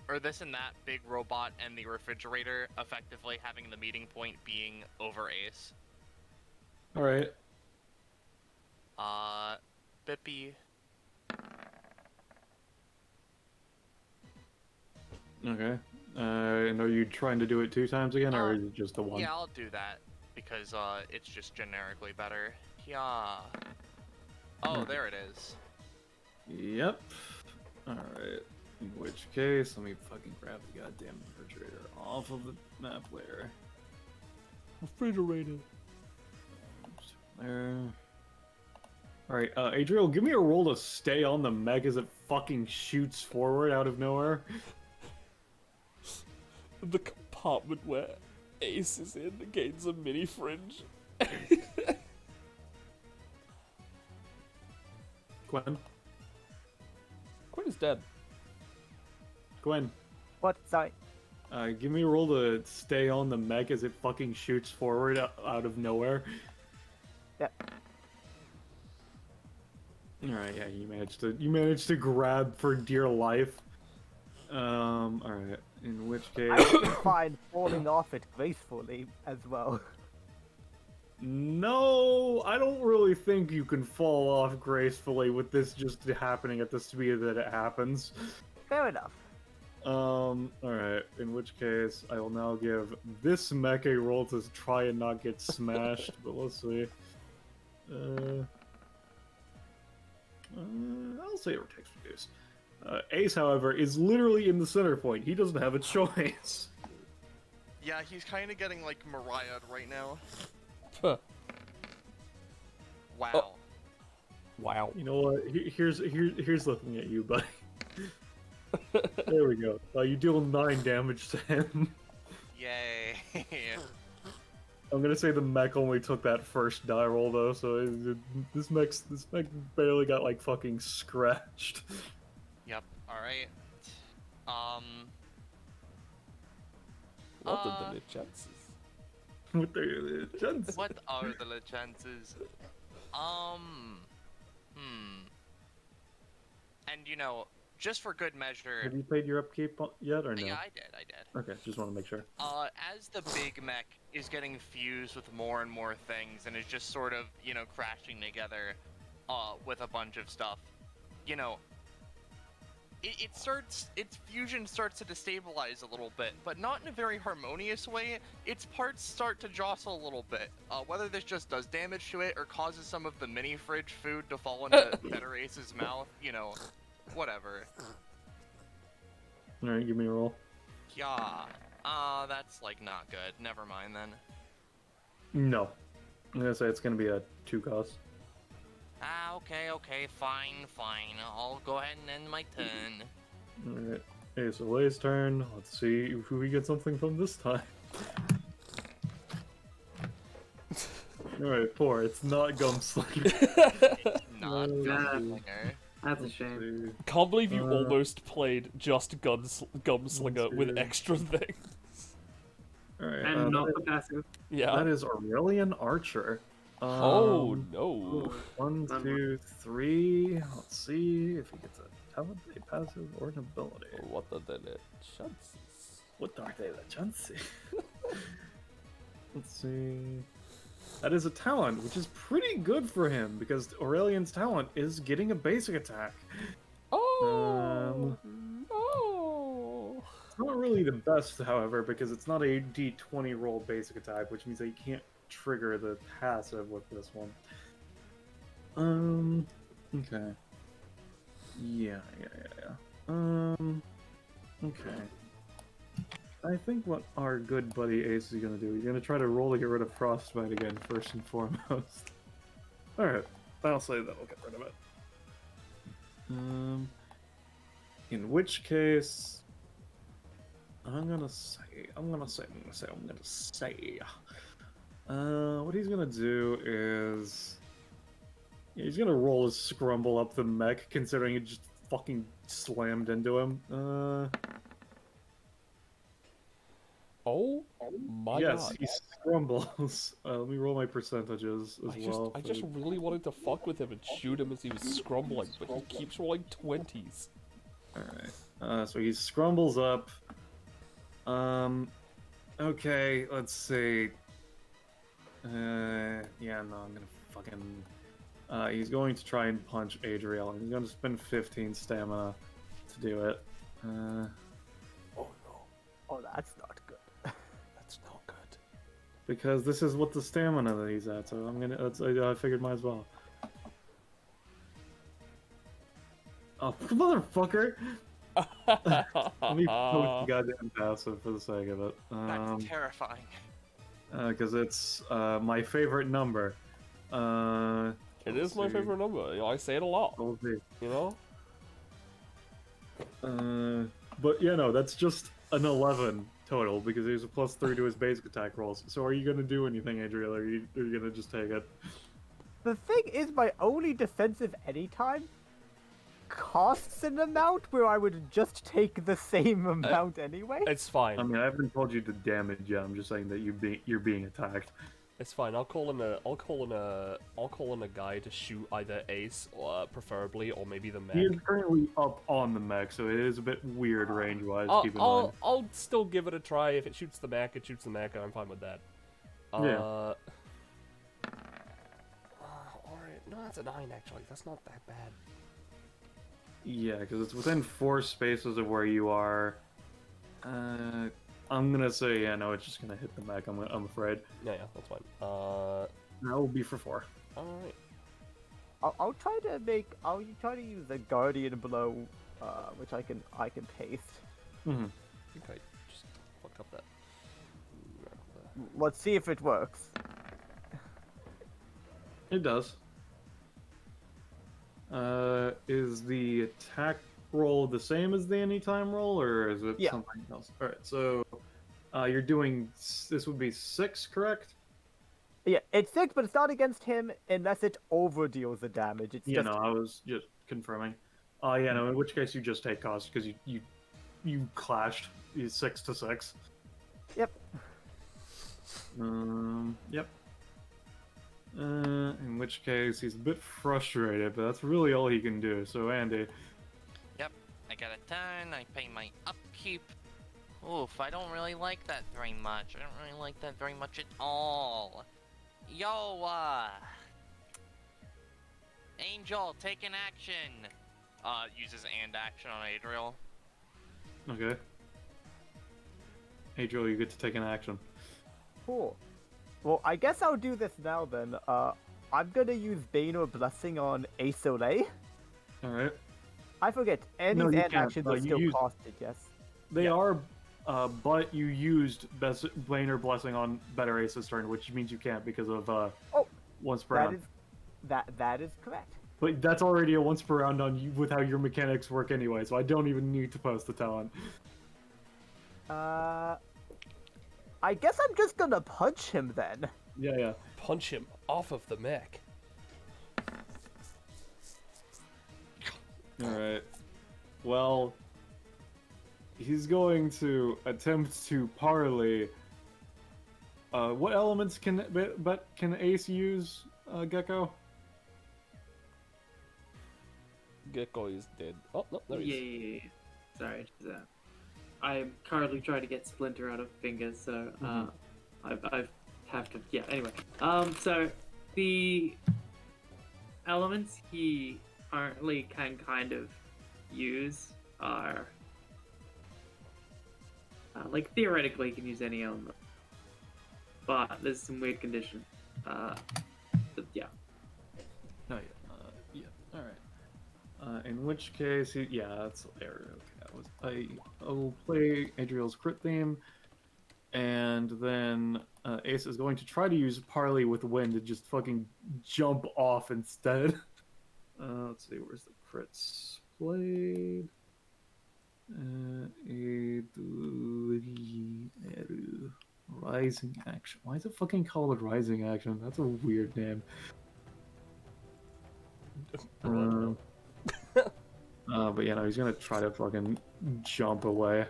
or this and that big robot and the refrigerator effectively having the meeting point being over Ace. Alright. Bippy. Okay. And are you trying to do it 2 times again, or is it just the one? Yeah, I'll do that, because, it's just generically better. Yeah. Oh, there it is. Yep. Alright. In which case, let me fucking grab the goddamn refrigerator off of the map layer. Refrigerator. There. Alright, Adriel, give me a roll to stay on the mech as it fucking shoots forward out of nowhere. The compartment where Ace is in gains a mini fringe. Gwen? Quinn is dead. Gwen, What? Sorry. give me a roll to stay on the mech as it fucking shoots forward out of nowhere. Yeah. Alright, yeah, you managed to grab for dear life. Alright. In which case, I would be fine falling off it gracefully as well. no, I don't really think you can fall off gracefully with this just happening at the speed that it happens. Fair enough. Alright, in which case, I will now give this mech a roll to try and not get smashed, but let's see. I'll say it takes reduce. Ace, however, is literally in the center point. He doesn't have a choice. Yeah, he's kind of getting, like, Mariah'd right now. Huh. Wow. Oh. Wow. You know what? Here's looking at you, buddy. There we go. You deal 9 damage to him. Yay. I'm gonna say the mech only took that first die roll though, so this mech barely got like fucking scratched. Yep, alright. What are the chances? What the chances? What are the chances? And you know, just for good measure. Have you paid your upkeep yet or no? Yeah, I did. Okay, just want to make sure. As the big mech is getting fused with more and more things and is just sort of, you know, crashing together, with a bunch of stuff, you know, its fusion starts to destabilize a little bit, but not in a very harmonious way. Its parts start to jostle a little bit. Whether this just does damage to it or causes some of the mini fridge food to fall into Better Ace's mouth, you know, whatever. Alright, give me a roll. Yeah. That's like not good. Never mind then. No. I'm gonna say it's gonna be a 2 cost. Okay, fine. I'll go ahead and end my turn. Alright. Ace Away's turn. Let's see if we get something from this time. Alright, 4. It's not Gumslinger. Not Gunslinger. That's a shame. Can't believe you almost played just Gumslinger with extra things. Alright. And not the passive. Yeah. That is Aurelian Archer. Oh no. 1, 2, 3. Let's see if he gets a talent, a passive, or an ability. What are the chances? What are they, the chances? Let's see. That is a talent, which is pretty good for him because Aurelian's talent is getting a basic attack. Oh. Oh. It's not really the best, however, because it's not a D20 roll basic attack, which means that you can't trigger the passive with this one. Okay. Yeah. Okay. I think what our good buddy Ace is gonna do, he's gonna try to roll to get rid of Frostbite again, first and foremost. Alright, I'll say that'll get rid of it. In which case, I'm gonna say, what he's gonna do is, yeah, he's gonna roll his scrumble up the mech, considering it just fucking slammed into him. Oh my yes, god. he scrumbles. Let me roll my percentages as well. I just really wanted to fuck with him and shoot him as he was scrumbling, but he keeps rolling 20s. Alright. So he scrumbles up. Okay, let's see. Yeah, no, I'm gonna fucking... he's going to try and punch Adriel, and he's going to spend 15 stamina to do it. Oh no, Oh, that's not good. that's not good. Because this is what the stamina that he's at, so I'm gonna... I figured might as well. Oh, motherfucker! Let me post the goddamn passive for the sake of it. That's terrifying. Because it's my favorite number. It is my favorite number. You know, I say it a lot. We'll see. You know? But yeah, no, that's just an 11 total because there's a +3 to his basic attack rolls. So are you gonna do anything, Adriel, or are you gonna just take it? The thing is, my only defensive anytime costs an amount where I would just take the same amount anyway. It's fine. I mean, I haven't told you to damage yet. I'm just saying that you're being attacked. It's fine. I'll call in a guy to shoot either Ace, or preferably, or maybe the mech. He is currently up on the mech, so it is a bit weird range-wise. Keep in mind. I'll still give it a try. If it shoots the mech, it shoots the mech. I'm fine with that. Yeah. Alright. No, that's a 9 actually. That's not that bad. Yeah, because it's within 4 spaces of where you are. I'm gonna say, yeah, no, it's just gonna hit the mech. I'm afraid. Yeah, that's fine. That will be for 4. Alright. I'll try to use a guardian blow, which I can paste. Mm-hmm. Okay, just fuck up that. Let's see if it works. It does. Is the attack roll the same as the anytime roll, or is it something else? Alright, so you're doing... This would be 6, correct? Yeah, it's 6, but it's not against him unless it overdeals the damage. It's Yeah, just... no, I was just confirming. Yeah, no, in which case you just take cost, because you clashed. You 6 to 6. Yep. Yep. In which case he's a bit frustrated, but that's really all he can do. So Andy. Yep, I got a turn, I pay my upkeep. Oof, I don't really like that very much. I don't really like that very much at all. Yo, Angel, take an action! Uses and action on Adriel. Okay. Adriel, you get to take an action. Cool. Well, I guess I'll do this now then. I'm gonna use Bane or Blessing on Asolay. Alright. I forget, and No, his you and can't. actions are You still used- costed, yes. They are, but you used Bane or Blessing on Better Ace's turn, which means you can't because of once per round. That is correct. But that's already a once per round on you with how your mechanics work anyway, so I don't even need to post the talent. I guess I'm just gonna punch him then. Yeah. Punch him off of the mech. Alright. Well, he's going to attempt to parley. What elements can Ace use, Gecko? Gecko is dead. Oh, no, there he is. Yeah. Sorry. I'm currently trying to get Splinter out of fingers, so I have to. Yeah. Anyway, so the elements he currently can kind of use are like theoretically he can use any element, but there's some weird conditions. Yeah. Oh yeah. Alright. In which case, that's there. Okay, I will play Adriel's crit theme, and then Ace is going to try to use Parley with Wind to just fucking jump off instead. Let's see, where's the crits played? Rising Action. Why is it fucking called Rising Action? That's a weird name. But he's gonna try to fucking jump away.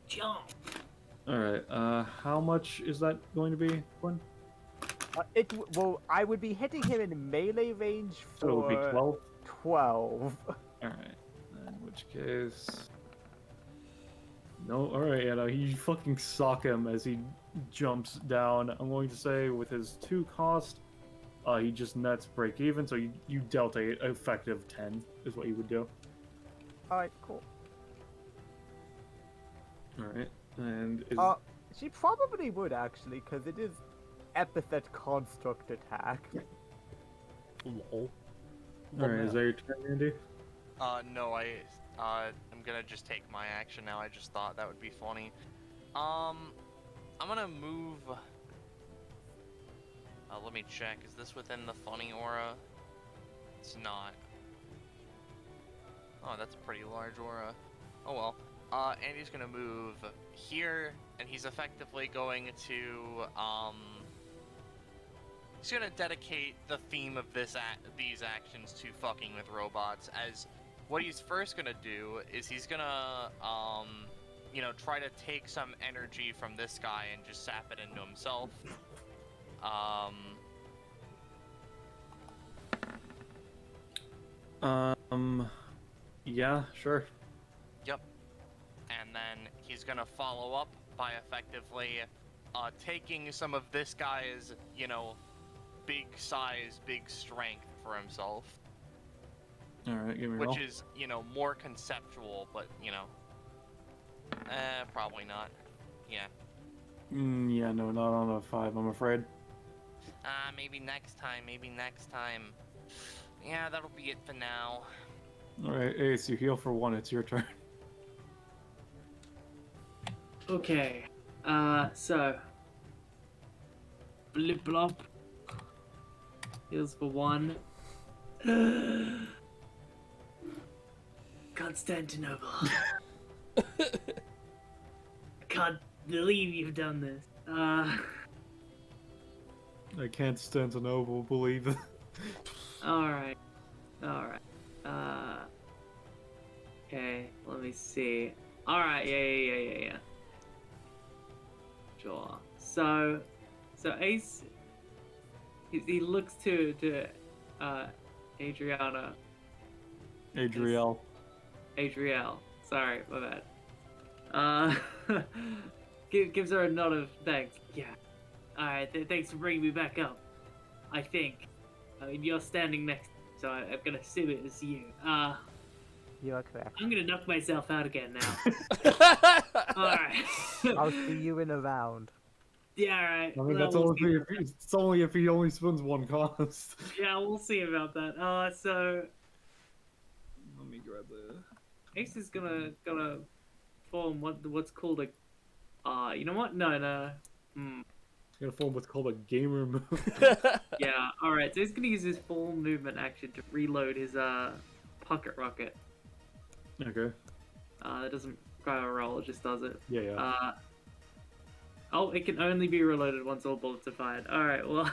Jump. All right. How much is that going to be, Quinn? Well, I would be hitting him in melee range So it would be for 12. 12. All right. In which case, no. All right. Yeah. No. You fucking sock him as he jumps down. I'm going to say with his 2 cost, he just nets break even. So you dealt a effective 10 is what you would do. All right, cool. All right. And is She probably would actually, because it is epithet construct attack. Lol. all right. Is that your turn, Andy? No, I'm gonna just take my action now. I just thought that would be funny. I'm gonna move. Let me check. Is this within the funny aura? It's not. Oh, that's a pretty large aura. Oh well. Andy's gonna move here, and he's effectively going to he's gonna dedicate the theme of these actions to fucking with robots. As what he's first gonna do is he's gonna you know, try to take some energy from this guy and just sap it into himself. Yeah, sure. Yep. And then he's gonna follow up by effectively taking some of this guy's, you know, big size, big strength for himself. All right, give me a roll. Which is, you know, more conceptual, but, you know, probably not. Yeah. Yeah, no, not on a 5, I'm afraid. Maybe next time, maybe next time. Yeah, that'll be it for now. All right, Ace, you heal for 1. It's your turn. Okay. So. Blip blop. Heals for 1. Constantinople. I can't believe you've done this. I can't stand to noble believe it. Alright. Alright. Okay, let me see. Alright, yeah. Sure. So Ace, he looks to Adriana. Adriel. Adriel. Sorry, my bad. Gives her a nod of thanks. Yeah. Alright, thanks for bringing me back up. I think. I mean, you're standing next, so I'm gonna assume it was you. You are correct. I'm gonna knock myself out again now. Alright. I'll see you in a round. Yeah, alright. I mean, Well, that's we'll only see. it's only if he only spends 1 cost. Yeah, we'll see about that. So Let me grab the. Ace is gonna form what's called a. You know what? No. He's gonna form what's called a gamer move. Yeah. All right. So he's gonna use his full movement action to reload his pocket rocket. Okay. It doesn't require a roll. It just does it. Yeah. Oh, it can only be reloaded once all bullets are fired. All right. Well.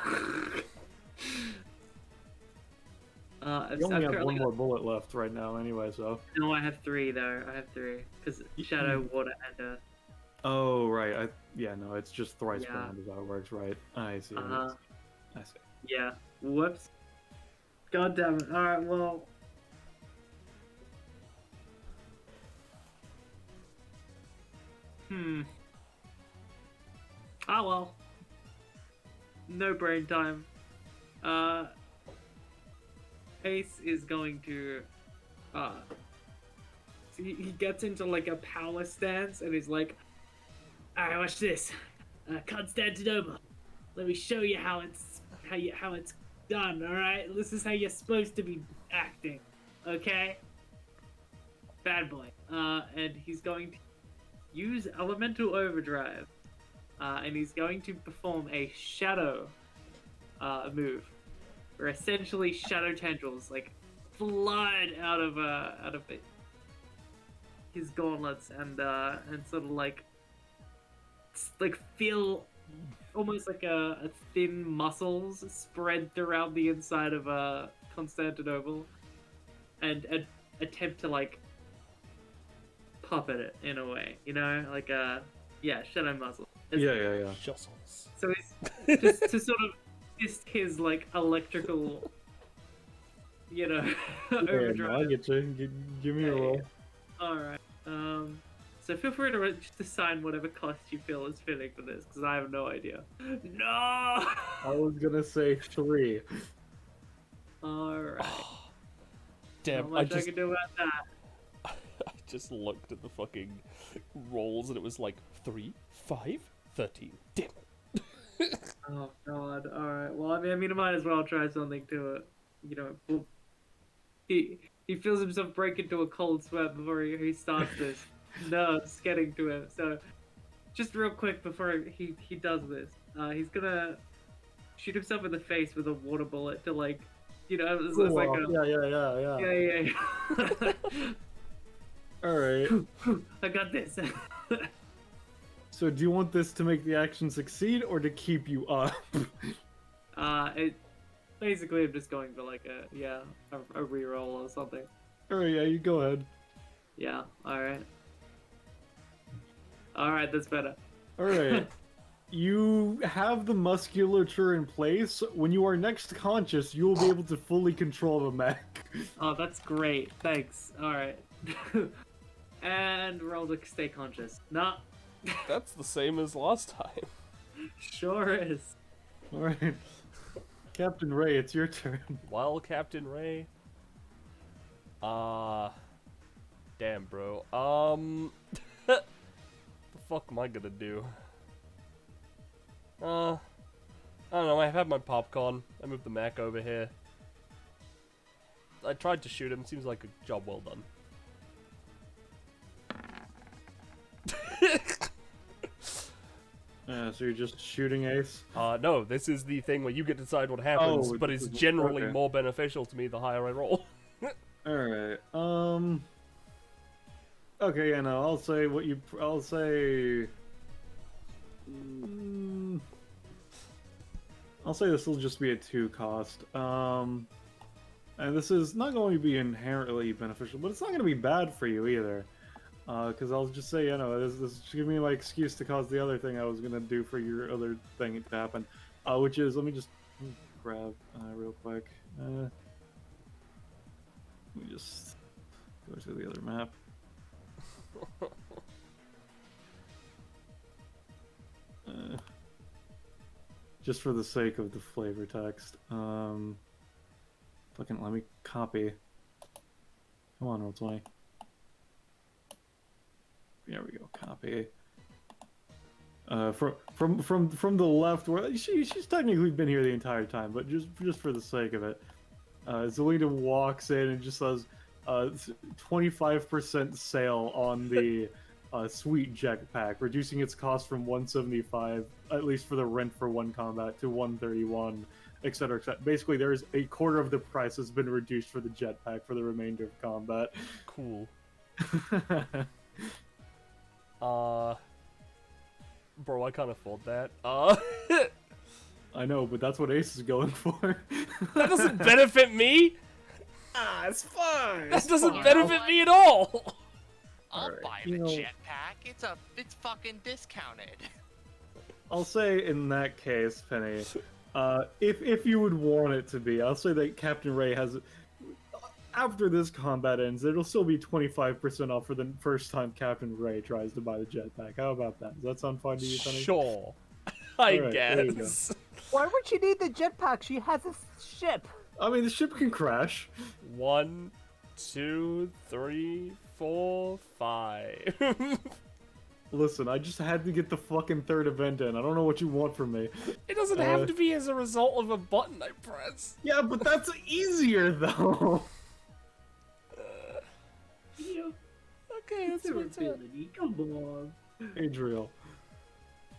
You only have 1 more bullet left right now, anyway. So. No, I have 3 though. I have 3 because shadow, water, and earth. Oh right. No, it's just thrice per Yeah. round is how it works, right? I see. Uh-huh. I see. Yeah. Whoops. God damn it. All right. Well. Ah well. No brain time. Ace is going to so he gets into like a power stance and he's like, alright, watch this. Constantinople. Let me show you how it's done, alright? This is how you're supposed to be acting. Okay? Bad boy. And he's going to use elemental overdrive. And he's going to perform a shadow move, where essentially shadow tendrils like flood out of his gauntlets and sort of like feel almost like a thin muscles spread throughout the inside of Constantinople, and attempt to like puppet it in a way, you know, like Yeah, shonen muscle. Yeah. Jostles. So he's just to sort of test his like electrical, you know, Yeah, no, I overdrive. get you. Give me a Yeah, roll. All right. So feel free to just assign whatever cost you feel is fitting for this, because I have no idea. No. I was gonna say 3. All right. Damn, Not much I can do about that. I just looked at the fucking rolls and it was like 3, 5, 13. Damn it. Oh God. All right. Well, I mean, I might as well try something to, you know, he feels himself break into a cold sweat before he starts this. Nerves getting to him. So, just real quick before he does this, he's gonna shoot himself in the face with a water bullet to like, you know, it's like a yeah. All right. I got this. So, do you want this to make the action succeed or to keep you up? It basically I'm just going for like a reroll or something. All right, yeah, you go ahead. Yeah. All right. All right, that's better. All right. You have the musculature in place. When you are next conscious, you will be able to fully control the mech. Oh, that's great. Thanks. All right. And roll to stay conscious. Nah. That's the same as last time. Sure is. All right. Captain Ray, it's your turn. Well, Captain Ray. Damn, bro. The fuck am I gonna do? I don't know. I've had my popcorn. I moved the mech over here. I tried to shoot him. Seems like a job well done. So you're just shooting ace? No, this is the thing where you get to decide what happens, Oh, but it's generally okay. more beneficial to me the higher I roll. Alright, okay, yeah, no, I'll say what you... I'll say... I'll say this will just be a 2 cost. And this is not going to be inherently beneficial, but it's not going to be bad for you either. Because I'll just say, you know, this give me my excuse to cause the other thing I was going to do for your other thing to happen. Which is, let me just grab real quick. Let me just go to the other map. Just for the sake of the flavor text. Fucking let me copy. Come on, Roll20. There we go, copy. From the left, where she's technically been here the entire time, but just for the sake of it, Zelina walks in and just says, 25% sale on the sweet jetpack, reducing its cost from 175, at least for the rent for one combat, to 131, etc. Basically, there's a quarter of the price has been reduced for the jetpack for the remainder of combat. Cool. Bro, I can't afford that. I know, but that's what Ace is going for. That doesn't benefit me! It's fine! That doesn't benefit me at all! I'll Alright, buy the you know- jetpack. It's fucking discounted. I'll say in that case, Penny, if you would want it to be, I'll say that Captain Ray has... After this combat ends, it'll still be 25% off for the first time Captain Ray tries to buy the jetpack. How about that? Does that sound fine to you, Penny? Sure. I Alright, there you go. guess. Why would she need the jetpack? She has a ship. I mean, the ship can crash. 1, 2, 3, 4, 5. Listen, I just had to get the fucking third event in. I don't know what you want from me. It doesn't have to be as a result of a button I press. Yeah, but that's easier, though. Okay, that's my turn. Ability. Come on. Adriel.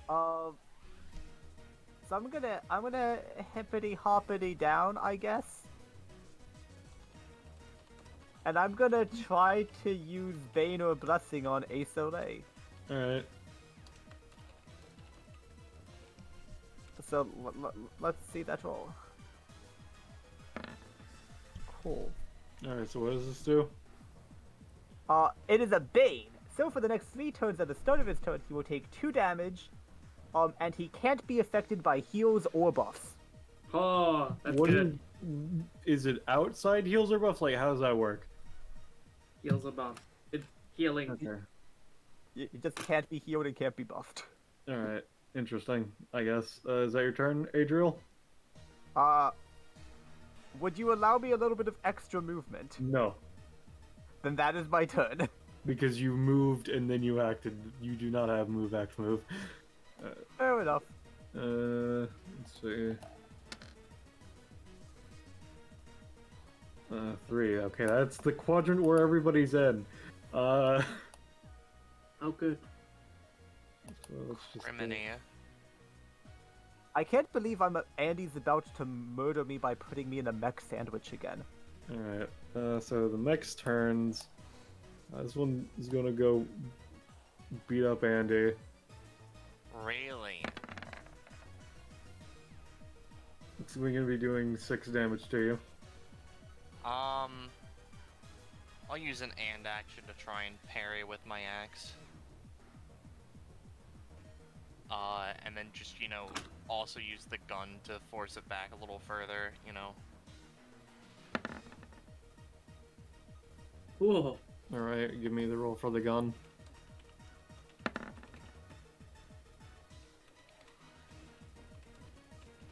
So I'm gonna hippity hoppity down, I guess. And I'm gonna try to use Bane or Blessing on Ace Olay. Alright. So let's see that roll. Cool. Alright, so what does this do? It is a Bane, So for the next 3 turns at the start of his turn, he will take 2 damage, and he can't be affected by heals or buffs. Oh, that's What good. is it outside heals or buff? Like, how does that work? Heals a buff. It's healing. Okay. You just can't be healed and can't be buffed. Alright. Interesting, I guess. Is that your turn, Adriel? Would you allow me a little bit of extra movement? No. Then that is my turn. Because you moved and then you acted. You do not have move, act, move. Fair enough. Let's see. 3. Okay, that's the quadrant where everybody's in. Oh, good. So let's just Criminy. I can't believe Andy's about to murder me by putting me in a mech sandwich again. Alright, so the next turns. This one is gonna go beat up Andy. Really? It's we're gonna be doing 6 damage to you. I'll use an and action to try and parry with my axe. And then just, you know, also use the gun to force it back a little further, you know. Cool. Alright, give me the roll for the gun.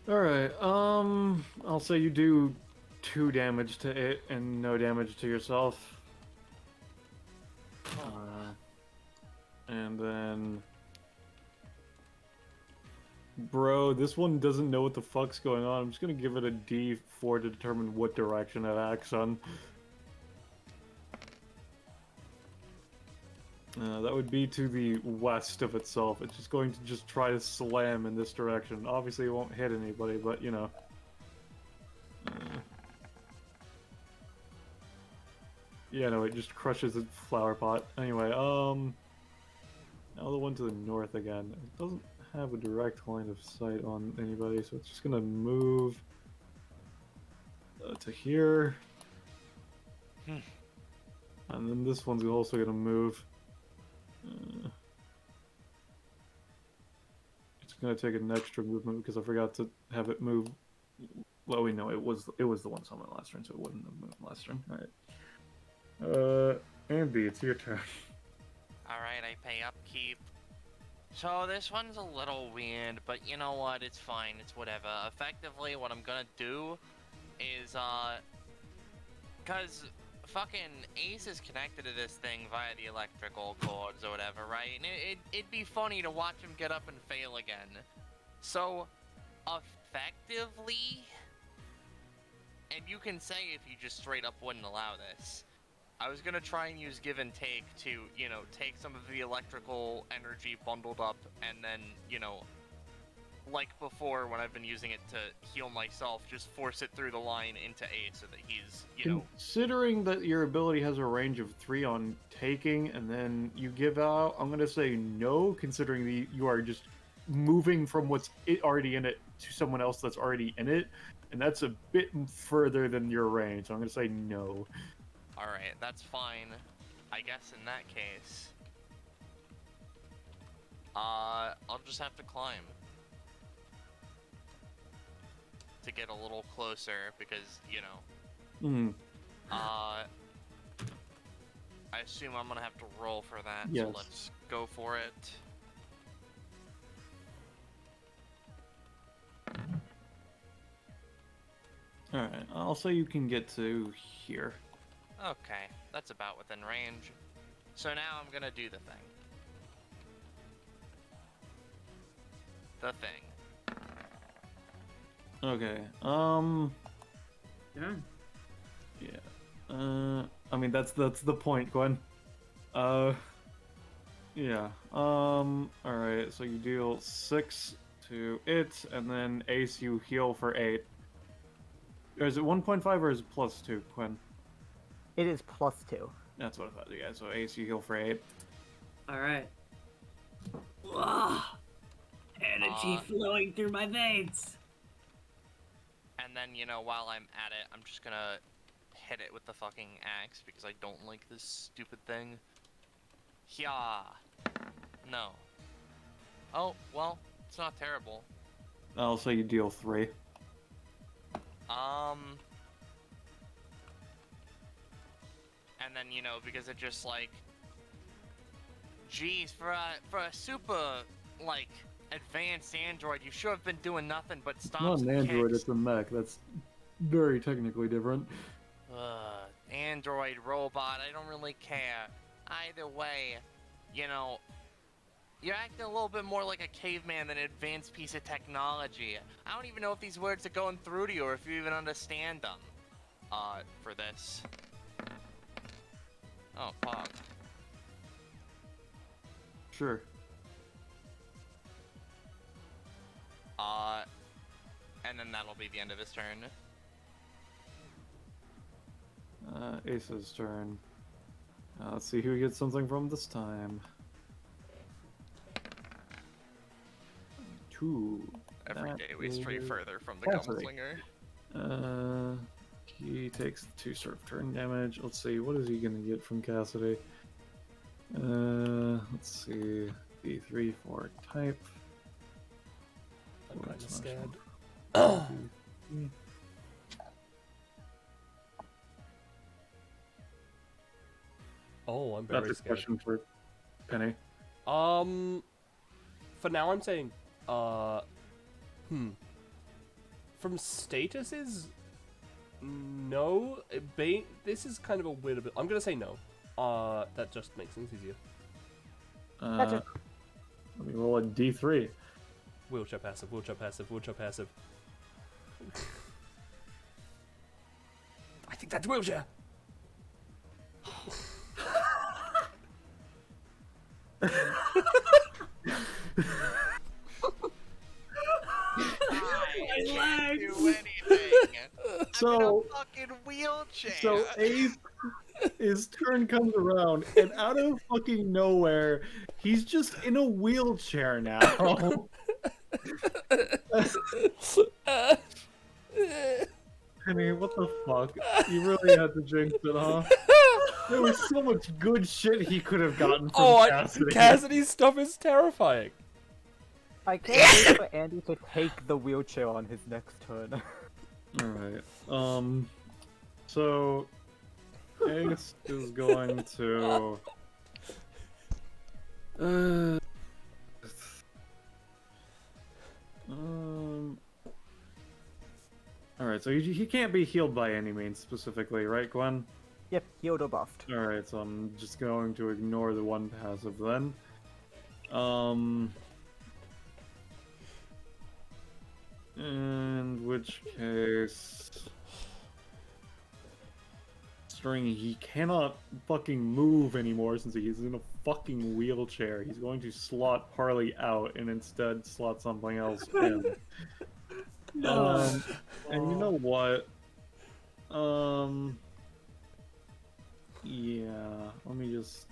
Alright, I'll say you do 2 damage to it and no damage to yourself. And then... Bro, this one doesn't know what the fuck's going on. I'm just gonna give it a D4 to determine what direction it acts on. That would be to the west of itself. It's just going to just try to slam in this direction. Obviously, it won't hit anybody, but you know. Yeah, no, it just crushes a flower pot. Anyway, now the one to the north again. It doesn't have a direct line of sight on anybody, so it's just gonna move to here. And then this one's also gonna move. It's gonna take an extra movement because I forgot to have it move. Well, we know it was the one I summoned last turn, so it wouldn't have moved last turn. All right. Andy, it's your turn. All right, I pay upkeep. So this one's a little weird, but you know what? It's fine. It's whatever. Effectively, what I'm gonna do is cause fucking Ace is connected to this thing via the electrical cords or whatever, right? And it'd be funny to watch him get up and fail again. So, effectively, and you can say if you just straight up wouldn't allow this, I was gonna try and use give and take to, you know, take some of the electrical energy bundled up and then, you know, like before when I've been using it to heal myself, just force it through the line into Ace so that he's, you know... Considering that your ability has a range of 3 on taking, and then you give out, I'm gonna say no, considering you are just moving from what's already in it to someone else that's already in it, and that's a bit further than your range, so I'm gonna say no. Alright, that's fine. I guess in that case... I'll just have to climb. To get a little closer, because, you know... I assume I'm gonna have to roll for that, Yes. so let's go for it. Alright, I'll say you can get to here. Okay, that's about within range. So now I'm gonna do the thing. The thing. Okay, Yeah. yeah. I mean, that's the point, Gwen. Yeah. Alright, so you deal 6 to it, and then Ace, you heal for 8. Or is it 1.5 or is it +2, Gwen? It is +2. That's what I thought, yeah. So Ace, you heal for 8. Alright. Energy flowing through my veins. And then, you know, while I'm at it, I'm just gonna hit it with the fucking axe, because I don't like this stupid thing. Yeah. No. Oh, well, it's not terrible. I'll say you deal 3. And then, because it just, like... Geez, for a super, like, advanced android, you should have been doing nothing but It's stomps not an and android, kicks. it's a mech. That's very technically different. Android, robot, I don't really care. Either way, you're acting a little bit more like a caveman than an advanced piece of technology. I don't even know if these words are going through to you or if you even understand them. For this. Oh, fuck. Sure. And then that'll be the end of his turn. Ace's turn. Let's see who gets something from this time. 2. Every That day we stray is further from the Cassidy. gunslinger. He takes 2 sort of turn damage. Let's see, what is he gonna get from Cassidy? Let's see. D3 for type. I'm kind of What's scared. D3. Oh, I'm very That's a scared. question for Penny. For now I'm saying, from statuses, no. This is kind of a weird bit. I'm gonna say no. That just makes things easier. Gotcha. Let me roll a D3. Wheelchair passive, wheelchair passive, wheelchair passive. I think that's wheelchair. I can't legs. do anything. I'm in a So, fucking wheelchair. so Ace, his turn comes around, and out of fucking nowhere, he's just in a wheelchair now. Penny, what the fuck? You really had to jinx it, huh? There was so much good shit he could have gotten from Cassidy. Cassidy's stuff is terrifying. I can't wait for Andy to take the wheelchair on his next turn. Alright, so Ace is going to alright, so he can't be healed by any means specifically, right, Gwen? Yep, healed or buffed. Alright, so I'm just going to ignore the 1 passive then. In which case... String, he cannot fucking move anymore since he's in a fucking wheelchair. He's going to slot Parley out and instead slot something else in. And you know what? Yeah, let me just,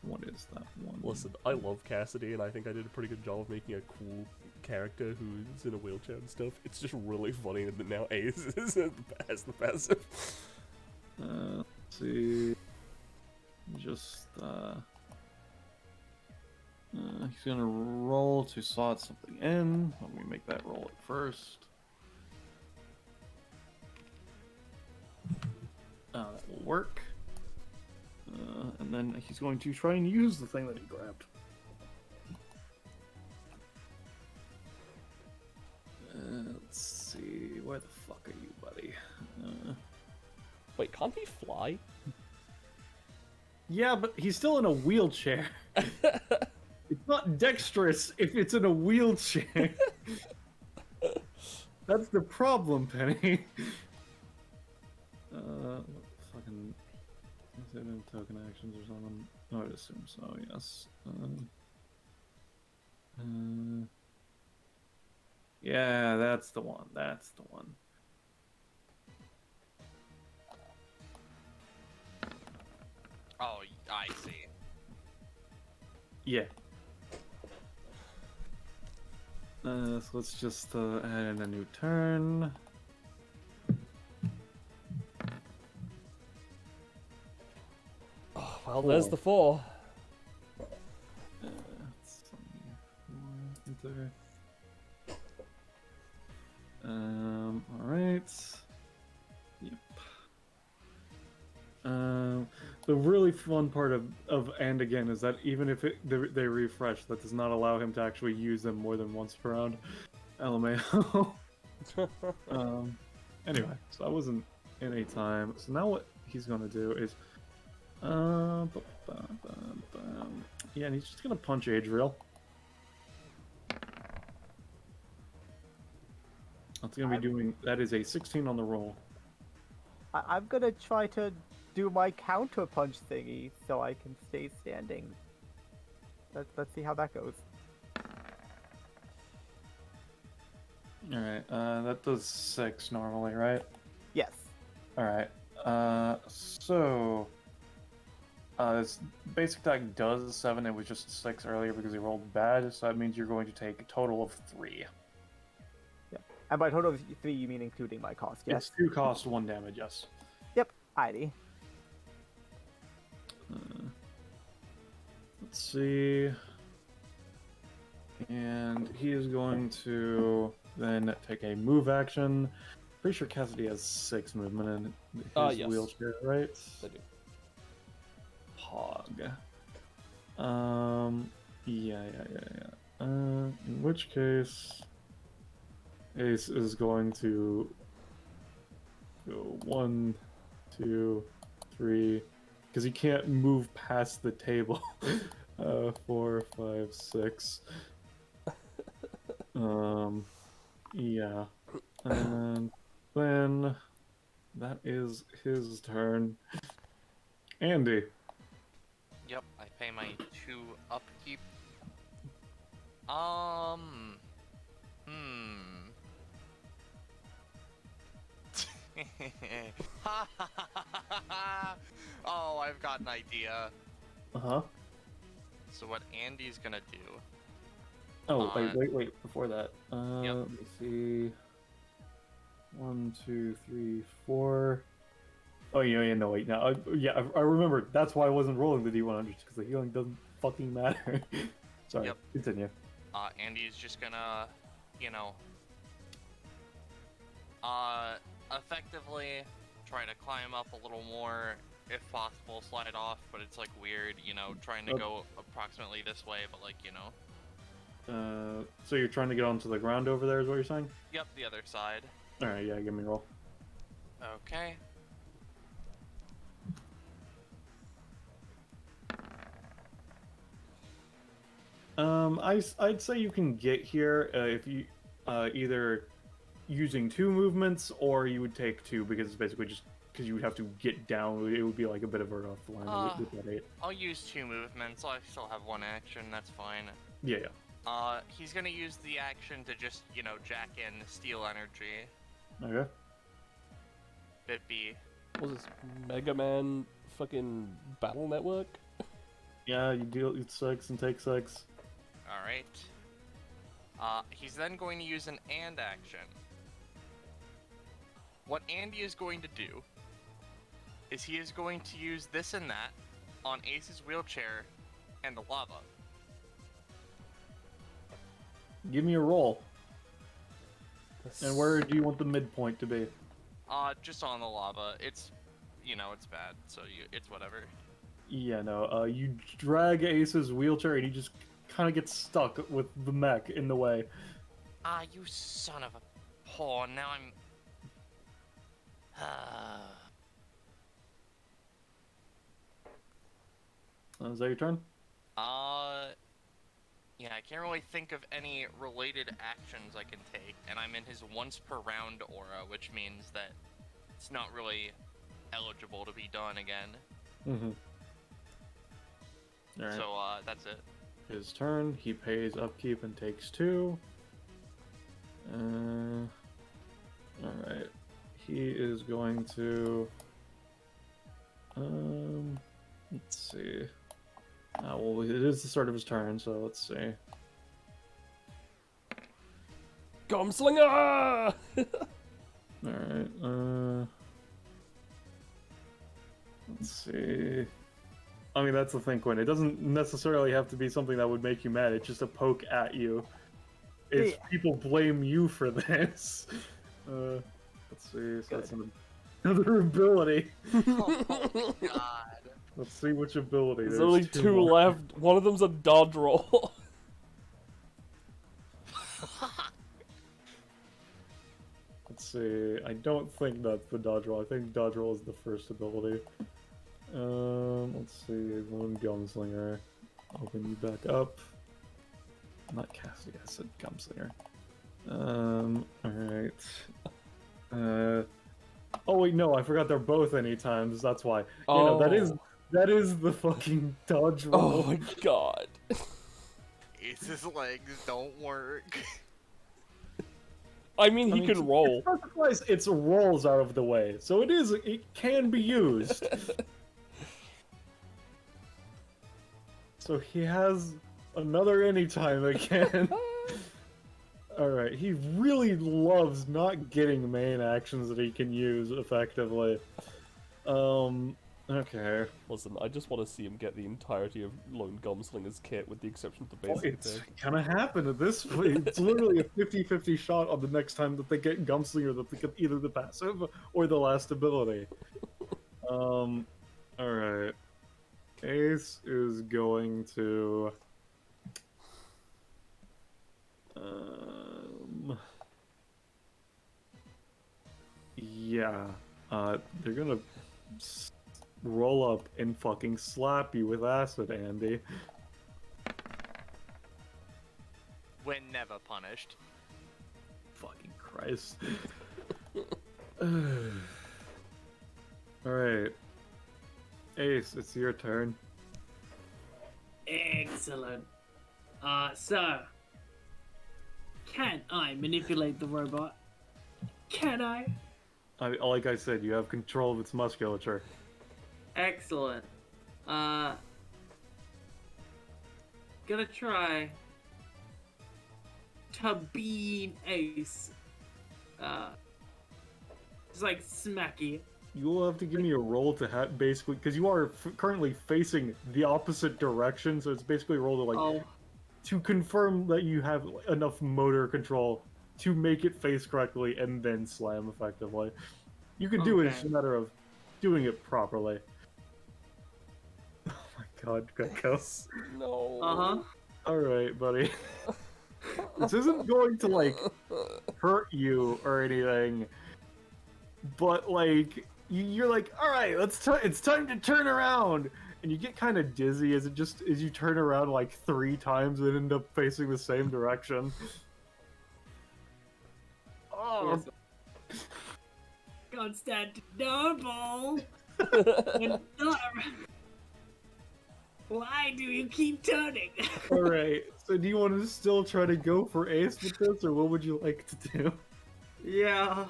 what is that one? Listen, I love Cassidy, and I think I did a pretty good job of making a cool character who's in a wheelchair and stuff. It's just really funny that now Ace has the passive. Let's see. Just, he's gonna roll to slot something in. Let me make that roll at first. That will work. And then he's going to try and use the thing that he grabbed. Let's see. Where the fuck are you, buddy? Wait, can't he fly? Yeah, but he's still in a wheelchair. It's not dexterous if it's in a wheelchair. That's the problem, Penny. Fucking... Is it in token actions or something? I would assume so, yes. Yeah, that's the one. That's the one. Oh, I see. Yeah. So let's just add in a new turn. Oh, well, there's the 4. enter. Alright. Yep. The really fun part of and again is that even if they refresh, that does not allow him to actually use them more than once per round. LMAO. Anyway, so I wasn't in a time. So now what he's gonna do is, yeah, and he's just gonna punch Adriel. That's gonna be doing. That is a 16 on the roll. I'm gonna try to do my counter punch thingy so I can stay standing. Let's see how that goes. All right, that does 6 normally, right? Yes. All right. So this basic attack does 7. It was just 6 earlier because he rolled bad. So that means you're going to take a total of 3. Yeah. And by total of 3, you mean including my cost? Yes. It's 2 cost, 1 damage. Yes. Yep. Alrighty. Let's see. And he is going to then take a move action. Pretty sure Cassidy has 6 movement in his Yes. wheelchair, right? I do. Pog. Yeah. In which case, Ace is going to go 1, 2, 3, because he can't move past the table. 4, 5, 6. Yeah. And then that is his turn. Andy. Yep, I pay my 2 upkeep. Oh, I've got an idea. Uh-huh. So what Andy's gonna do? Oh, wait. Before that, Yep. let me see. 1, 2, 3, 4. Oh, yeah, no, wait. Now, I remember. That's why I wasn't rolling the D100s because the healing doesn't fucking matter. Sorry. Yep. Continue. Andy's just gonna, effectively try to climb up a little more, if possible, slide off, but it's like weird, trying to go approximately this way, but So you're trying to get onto the ground over there, is what you're saying? Yep, the other side. All right, yeah, give me a roll. Okay. I'd say you can get here if you either using 2 movements or you would take 2 because it's basically just because you would have to get down. It would be like a bit of a rough line with that 8. I'll use 2 movements. I still have 1 action. That's fine. Yeah. He's gonna use the action to just, jack in steel energy. Okay. Bit B. What was this Mega Man fucking battle network? Yeah, you deal 6 and take 6. Alright. He's then going to use an and action. What Andy is going to do is he is going to use this and that on Ace's wheelchair and the lava. Give me a roll. And where do you want the midpoint to be? Just on the lava. It's, it's bad, so it's whatever. Yeah, no. You drag Ace's wheelchair and he just kind of gets stuck with the mech in the way. Ah, you son of a whore. Now I'm... Is that your turn? Yeah, I can't really think of any related actions I can take, and I'm in his once per round aura, which means that it's not really eligible to be done again. Mm-hmm. Alright. So, that's it. His turn. He pays upkeep and takes 2. Alright. He is going to... let's see. Well, it is the start of his turn, so let's see. Gumslinger! Alright, let's see. That's the thing, Quinn. It doesn't necessarily have to be something that would make you mad. It's just a poke at you. it's Yeah. people blame you for this. Let's see. So that's another ability. Oh my god. Let's see which ability. There's only two more. left. One of them's a dodge roll. Let's see. I don't think that's the dodge roll. I think dodge roll is the first ability. Let's see. Lone Gunslinger. Open you back up. Not casting. I said Gunslinger. Alright. Oh wait, no, I forgot they're both anytimes. That's why. Oh. You know, that is the fucking dodge roll. Oh my god. Ace's legs don't work. I mean, he can roll. It's rolls out of the way, so it can be used. So he has another anytime again. Alright, he really loves not getting main actions that he can use effectively. Okay. Listen, I just want to see him get the entirety of Lone Gunslinger's kit with the exception of the Oh, basic it's attack. gonna happen at this point. It's literally a 50-50 shot on the next time that they get Gunslinger that they get either the passive or the last ability. Alright. Ace is going to... Yeah. They're gonna roll up and fucking slap you with acid, Andy. When never punished. Fucking Christ. Alright. Ace, it's your turn. Excellent. So, can I manipulate the robot? Can I? Like I said, you have control of its musculature. Excellent. Gonna try to beam Ace. It's like smacky. You will have to give me a roll to have basically, because you are currently facing the opposite direction, so it's basically a roll to like to confirm that you have enough motor control to make it face correctly and then slam effectively. You can do it, it's a matter of doing it properly. Oh my god, Greco. No. Alright, buddy. This isn't going to, like, hurt you or anything, but, like, you're like, alright, it's time to turn around! And you get kind of dizzy as you turn around, like, 3 times and end up facing the same direction. Oh! Constantinople! Why do you keep turning? Alright, so do you want to still try to go for Ace with this, or what would you like to do? Yeah.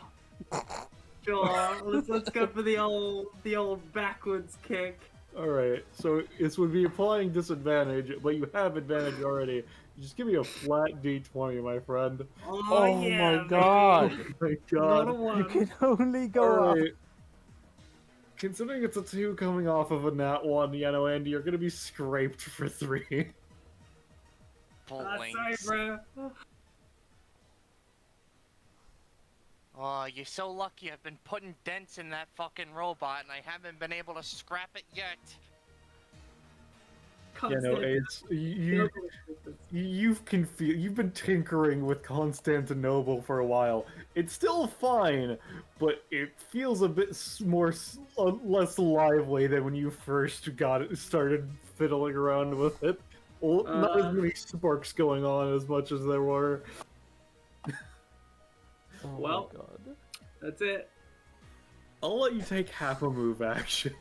Sure. Let's go for the old backwards kick. Alright, so this would be applying disadvantage, but you have advantage already. Just give me a flat d20, my friend. Oh, yeah, my god. Oh my Not a god. You one. can only go up. Alright. Considering it's a 2 coming off of a nat 1, Andy, you're gonna be scraped for 3. Sorry, Blinks. bro. Oh, you're so lucky I've been putting dents in that fucking robot and I haven't been able to scrap it yet. You know, Ace, you've been tinkering with Constantinople for a while. It's still fine, but it feels a bit less lively than when you first started fiddling around with it. Well, not as many sparks going on as much as there were. Oh Well. my god. That's it. I'll let you take half a move action.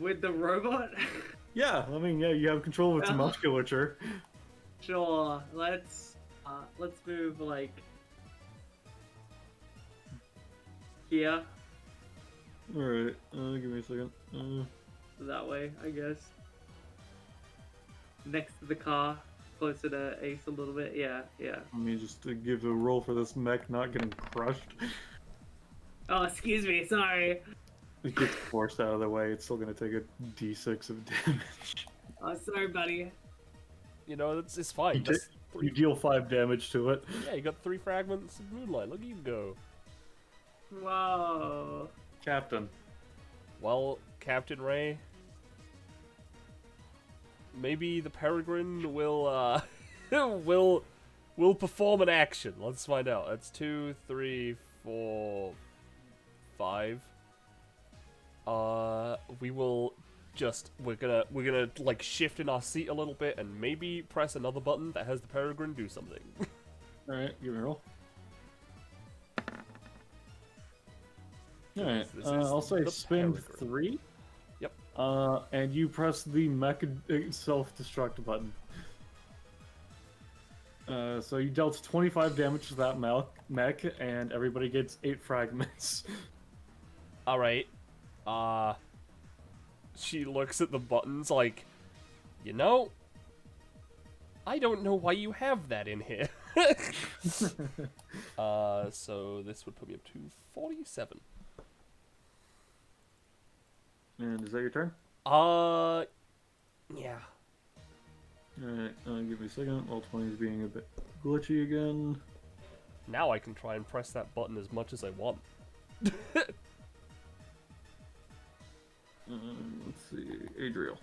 With the robot? Yeah, I mean, yeah, you have control of its Oh. musculature. Sure. Let's move like here. Alright, give me a second. That way, I guess. Next to the car, closer to Ace a little bit. Yeah. Let me just give a roll for this mech not getting crushed. Oh, excuse me, sorry. It gets forced out of the way, it's still gonna take a d6 of damage. Oh, sorry, buddy. You know, it's fine. You Just You deal 5 damage to it. Yeah, you got 3 fragments of moonlight. Look at you go. Whoa. Captain. Well, Captain Ray, maybe the Peregrine will will perform an action. Let's find out. That's 2, 3, 4, 5. We will just we're gonna like shift in our seat a little bit and maybe press another button that has the Peregrine do something. All right, give me a roll. All right, This is I'll say the spend Peregrine. 3. Yep. And you press the mech self-destruct button. So you dealt 25 damage to that mech, and everybody gets 8 fragments. All right. She looks at the buttons like, you know, I don't know why you have that in here. So this would put me up to 47. And is that your turn? Yeah. Alright, give me a second. All 20 is being a bit glitchy again. Now I can try and press that button as much as I want. Let's see, Adriel.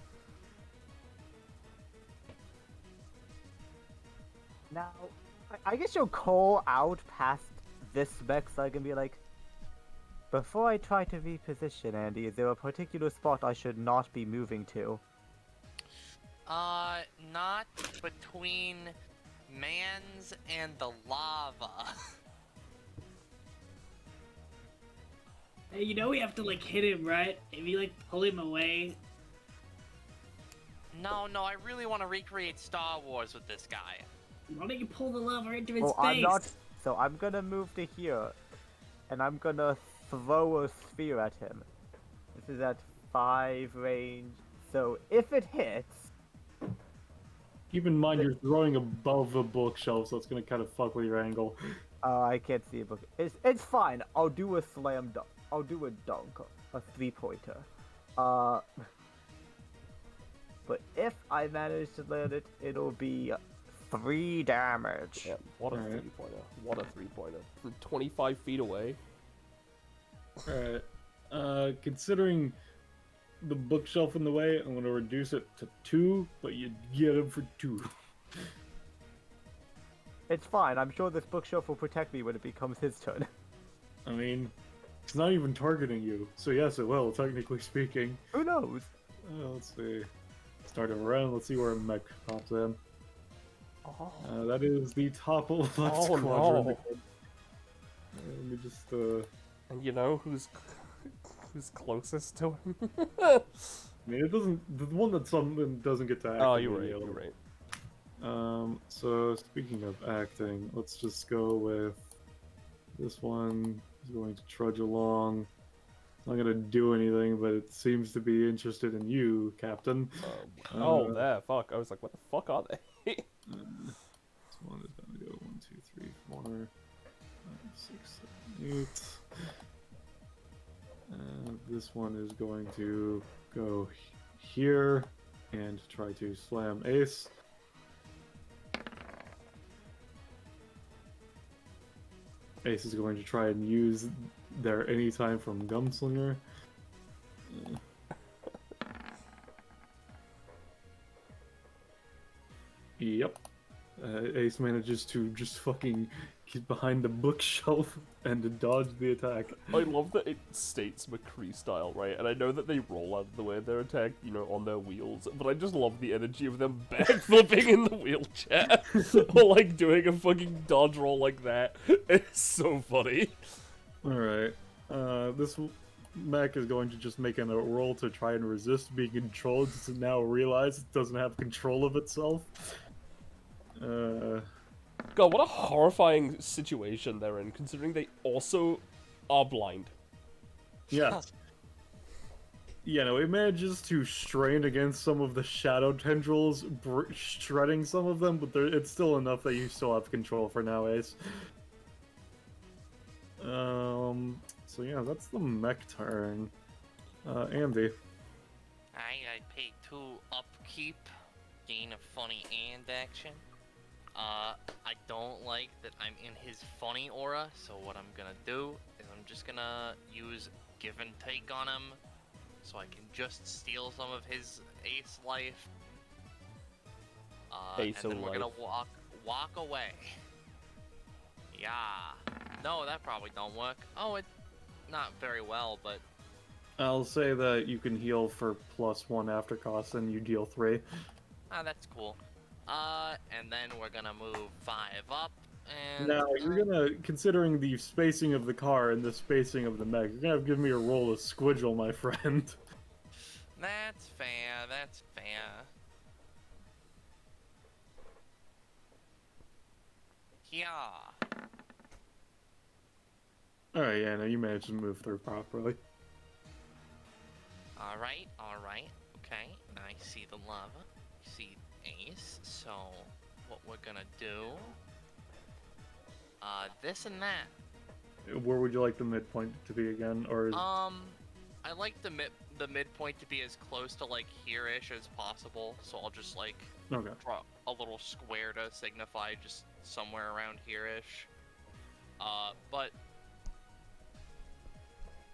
Now, I guess you'll call out past this spec so I can be like, before I try to reposition, Andy, is there a particular spot I should not be moving to? Not between Mans and the lava. Hey, you know we have to like hit him, right? If you like pull him away. No, I really want to recreate Star Wars with this guy. Why don't you pull the lava into his Well, face? I'm not. So I'm gonna move to here, and I'm gonna throw a sphere at him. This is at 5 range. So if it hits, Keep in mind you're throwing above a bookshelf, so it's gonna kind of fuck with your angle. I can't see a book. It's fine. I'll do a slam dunk. I'll do a dunk, a 3-pointer. But if I manage to land it, it'll be 3 damage. Yeah, what a Alright. 3-pointer. What a 3-pointer. From 25 feet away. Alright. Considering the bookshelf in the way, I'm gonna reduce it to 2, but you get him for 2. It's fine. I'm sure this bookshelf will protect me when it becomes his turn. I mean, it's not even targeting you, so yes, it will, technically speaking. Who knows? Let's see. Start him around, let's see where a mech pops in. Oh, That is the top left Oh, quadrant. no. Let me just, and you know who's closest to him? I mean, it doesn't. The one that something doesn't get to act. Oh, you're right. You're right. So speaking of acting, let's just go with this one. Is going to trudge along. It's not gonna do anything, but it seems to be interested in you, Captain. Oh, there. Fuck. I was like, what the fuck are they? This one is gonna go 1, 2, 3, 4, 5, 6, 7, 8. This one is going to go here and try to slam Ace. Ace is going to try and use their anytime from Gunslinger. Yep. Ace manages to just fucking get behind the bookshelf and to dodge the attack. I love that it states McCree style, right? And I know that they roll out of the way they're attacked, you know, on their wheels. But I just love the energy of them backflipping in the wheelchair. Or like doing a fucking dodge roll like that. It's so funny. Alright. This mech is going to just make a roll to try and resist being controlled since it now realizes it doesn't have control of itself. God, what a horrifying situation they're in, considering they also are blind. Yeah. Yeah, no, it manages to strain against some of the shadow tendrils, shredding some of them, but it's still enough that you still have control for now, Ace. So yeah, that's the mech turn. Andy. I pay 2 upkeep, gain a funny and action. I don't like that I'm in his funny aura, so what I'm gonna do is I'm just gonna use give and take on him, so I can just steal some of his ace life. And then we're gonna walk away. Yeah. No, that probably don't work. Oh, it not very well, but I'll say that you can heal for +1 after cost, and you deal 3. that's cool. And then we're gonna move 5 up, and Now, you're gonna, considering the spacing of the car and the spacing of the mech, you're gonna have to give me a roll of Squidgel, my friend. That's fair. That's fair. Yeah. Alright, yeah, no, you managed to move through properly. Alright, alright. Okay, I see the lava. I see ace. So, what we're gonna do... this and that. Where would you like the midpoint to be again, or is... I like the midpoint to be as close to, like, here-ish as possible. So I'll just, like, Okay. draw a little square to signify just somewhere around here-ish. But...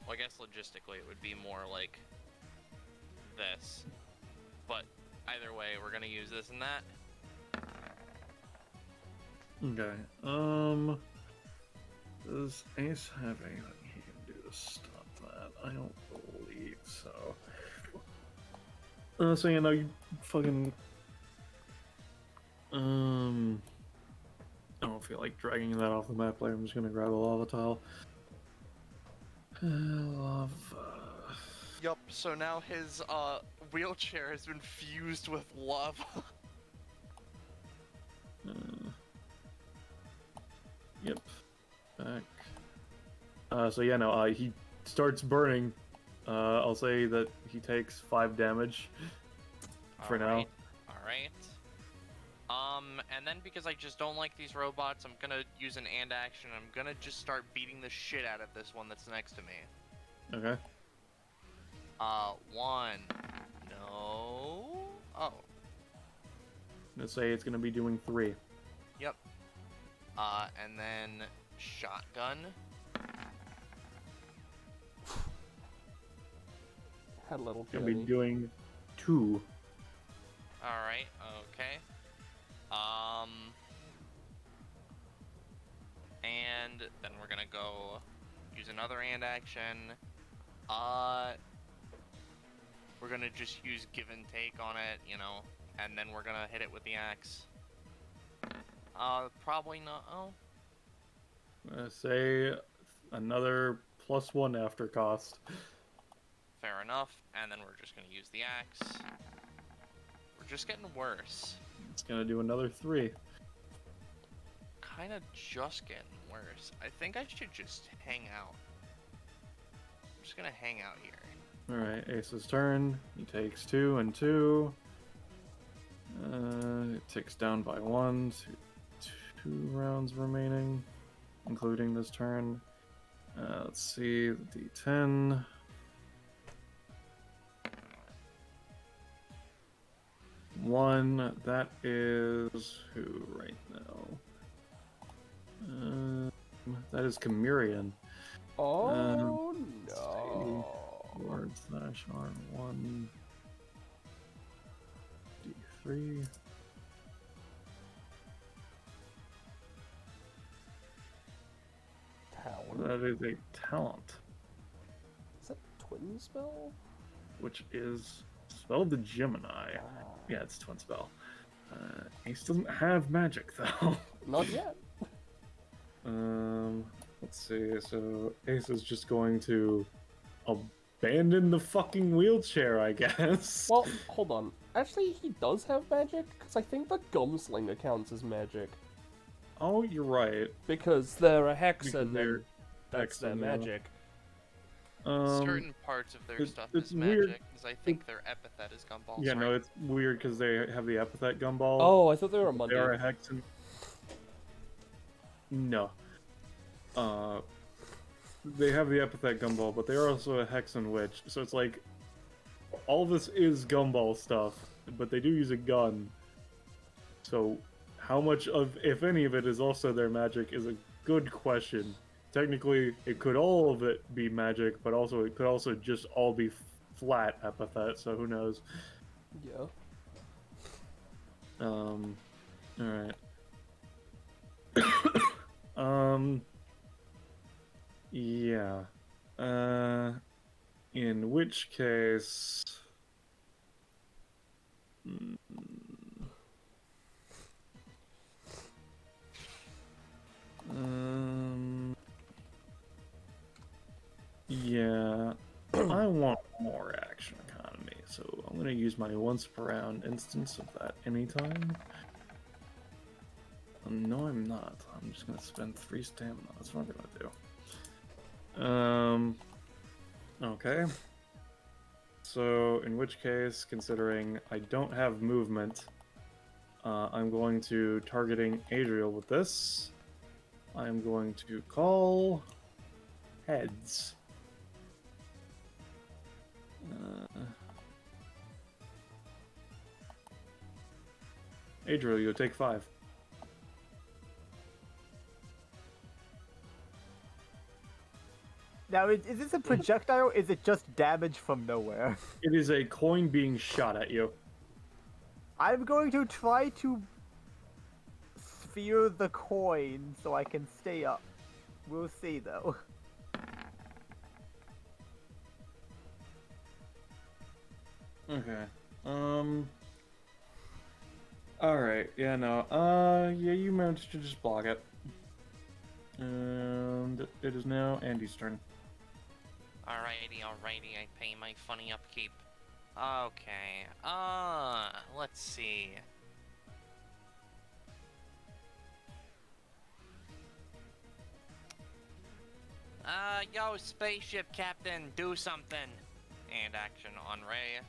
Well, I guess logistically it would be more like this. But either way, we're gonna use this and that. Okay, does Ace have anything he can do to stop that? I don't believe so. So, you know, you fucking... I don't feel like dragging that off the map later. I'm just gonna grab a lava tile. Lava... Yup, so now his, wheelchair has been fused with lava. Yep. Back. So yeah, no, he starts burning. I'll say that he takes 5 damage for now. Alright. And then because I just don't like these robots, I'm gonna use an and action. I'm gonna just start beating the shit out of this one that's next to me. Okay. 1. No. Oh. Let's say it's gonna be doing 3. Yep. And then shotgun. Had a little Gonna be journey. doing 2. Alright, okay. And then we're gonna go use another and action. We're gonna just use give and take on it, you know, and then we're gonna hit it with the axe. Probably not. Oh. Say another +1 after cost. Fair enough. And then we're just gonna use the axe. We're just getting worse. It's gonna do another 3. Kinda just getting worse. I think I should just hang out. I'm just gonna hang out here. Alright, Ace's turn. He takes 2 and 2. It ticks down by 1. 2 rounds remaining, including this turn. Let's see, the D10. One, that is who right now? That is Chimerian. Oh Let's no. see. /R1 D3. Talon. That is a talent, Is that twin spell? which is Spell of the Gemini. Yeah, it's twin spell. Ace doesn't have magic though. Not yet. Let's see. So Ace is just going to abandon the fucking wheelchair, I guess. Well, hold on. Actually, he does have magic, because I think the Gumslinger counts as magic. Oh, you're right. Because they're a Because hexen, they're and that's their hexen, yeah. magic. Certain parts of their stuff it's is weird. magic, because I think their epithet is gumballs. Yeah, no, right? it's weird because they have the epithet gumball. Oh, I thought they were a They Monday. are a hexen. No. They have the epithet gumball, but they are also a hexen witch. So it's like, all this is gumball stuff, but they do use a gun. So, how much of, if any of it, is also their magic is a good question. Technically, it could all of it be magic, but also it could also just all be flat epithet. So who knows? Yeah. All right. Yeah. In which case, yeah, I want more action economy, so I'm gonna use my once per round instance of that anytime. No, I'm not. I'm just gonna spend 3 stamina. That's what I'm gonna do. Okay. So, in which case, considering I don't have movement, I'm going to targeting Adriel with this. I'm going to call heads. Adriel, you'll take 5. Now, is this a projectile or is it just damage from nowhere? It is a coin being shot at you. I'm going to try to sphere the coin so I can stay up. We'll see, though. Okay. Alright, yeah, no. Yeah, you managed to just block it. And it is now Andy's turn. Alrighty, I pay my funny upkeep. Okay, let's see. Yo, spaceship captain, do something! And action on Ray.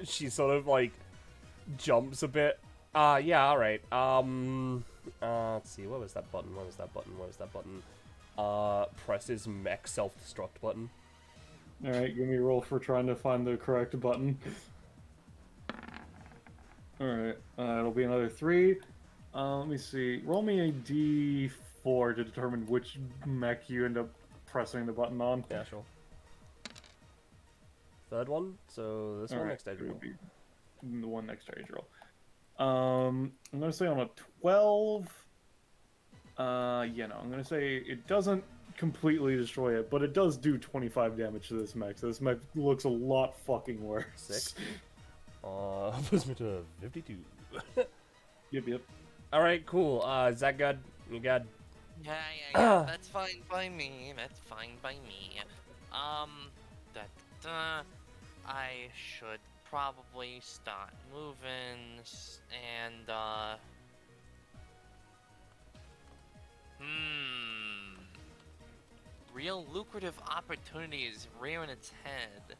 She sort of like jumps a bit. Yeah, alright. Let's see, what was that button? What was that button? What was that button? Presses mech self-destruct button. Alright, give me a roll for trying to find the correct button. Alright, it'll be another 3. Let me see. Roll me a d4 to determine which mech you end up pressing the button on. Yeah, sure. Third one, so this one next to Adriel. The one next to Adriel. I'm gonna say on a 12. Yeah, no, I'm gonna say it doesn't completely destroy it, but it does do 25 damage to this mech. So this mech looks a lot fucking worse. Sick. Puts me to 52. Yep. Alright, cool. Is that good? You good? Yeah, that's fine by me. That's fine by me. I should probably start moving, and, real lucrative opportunities rearing its head,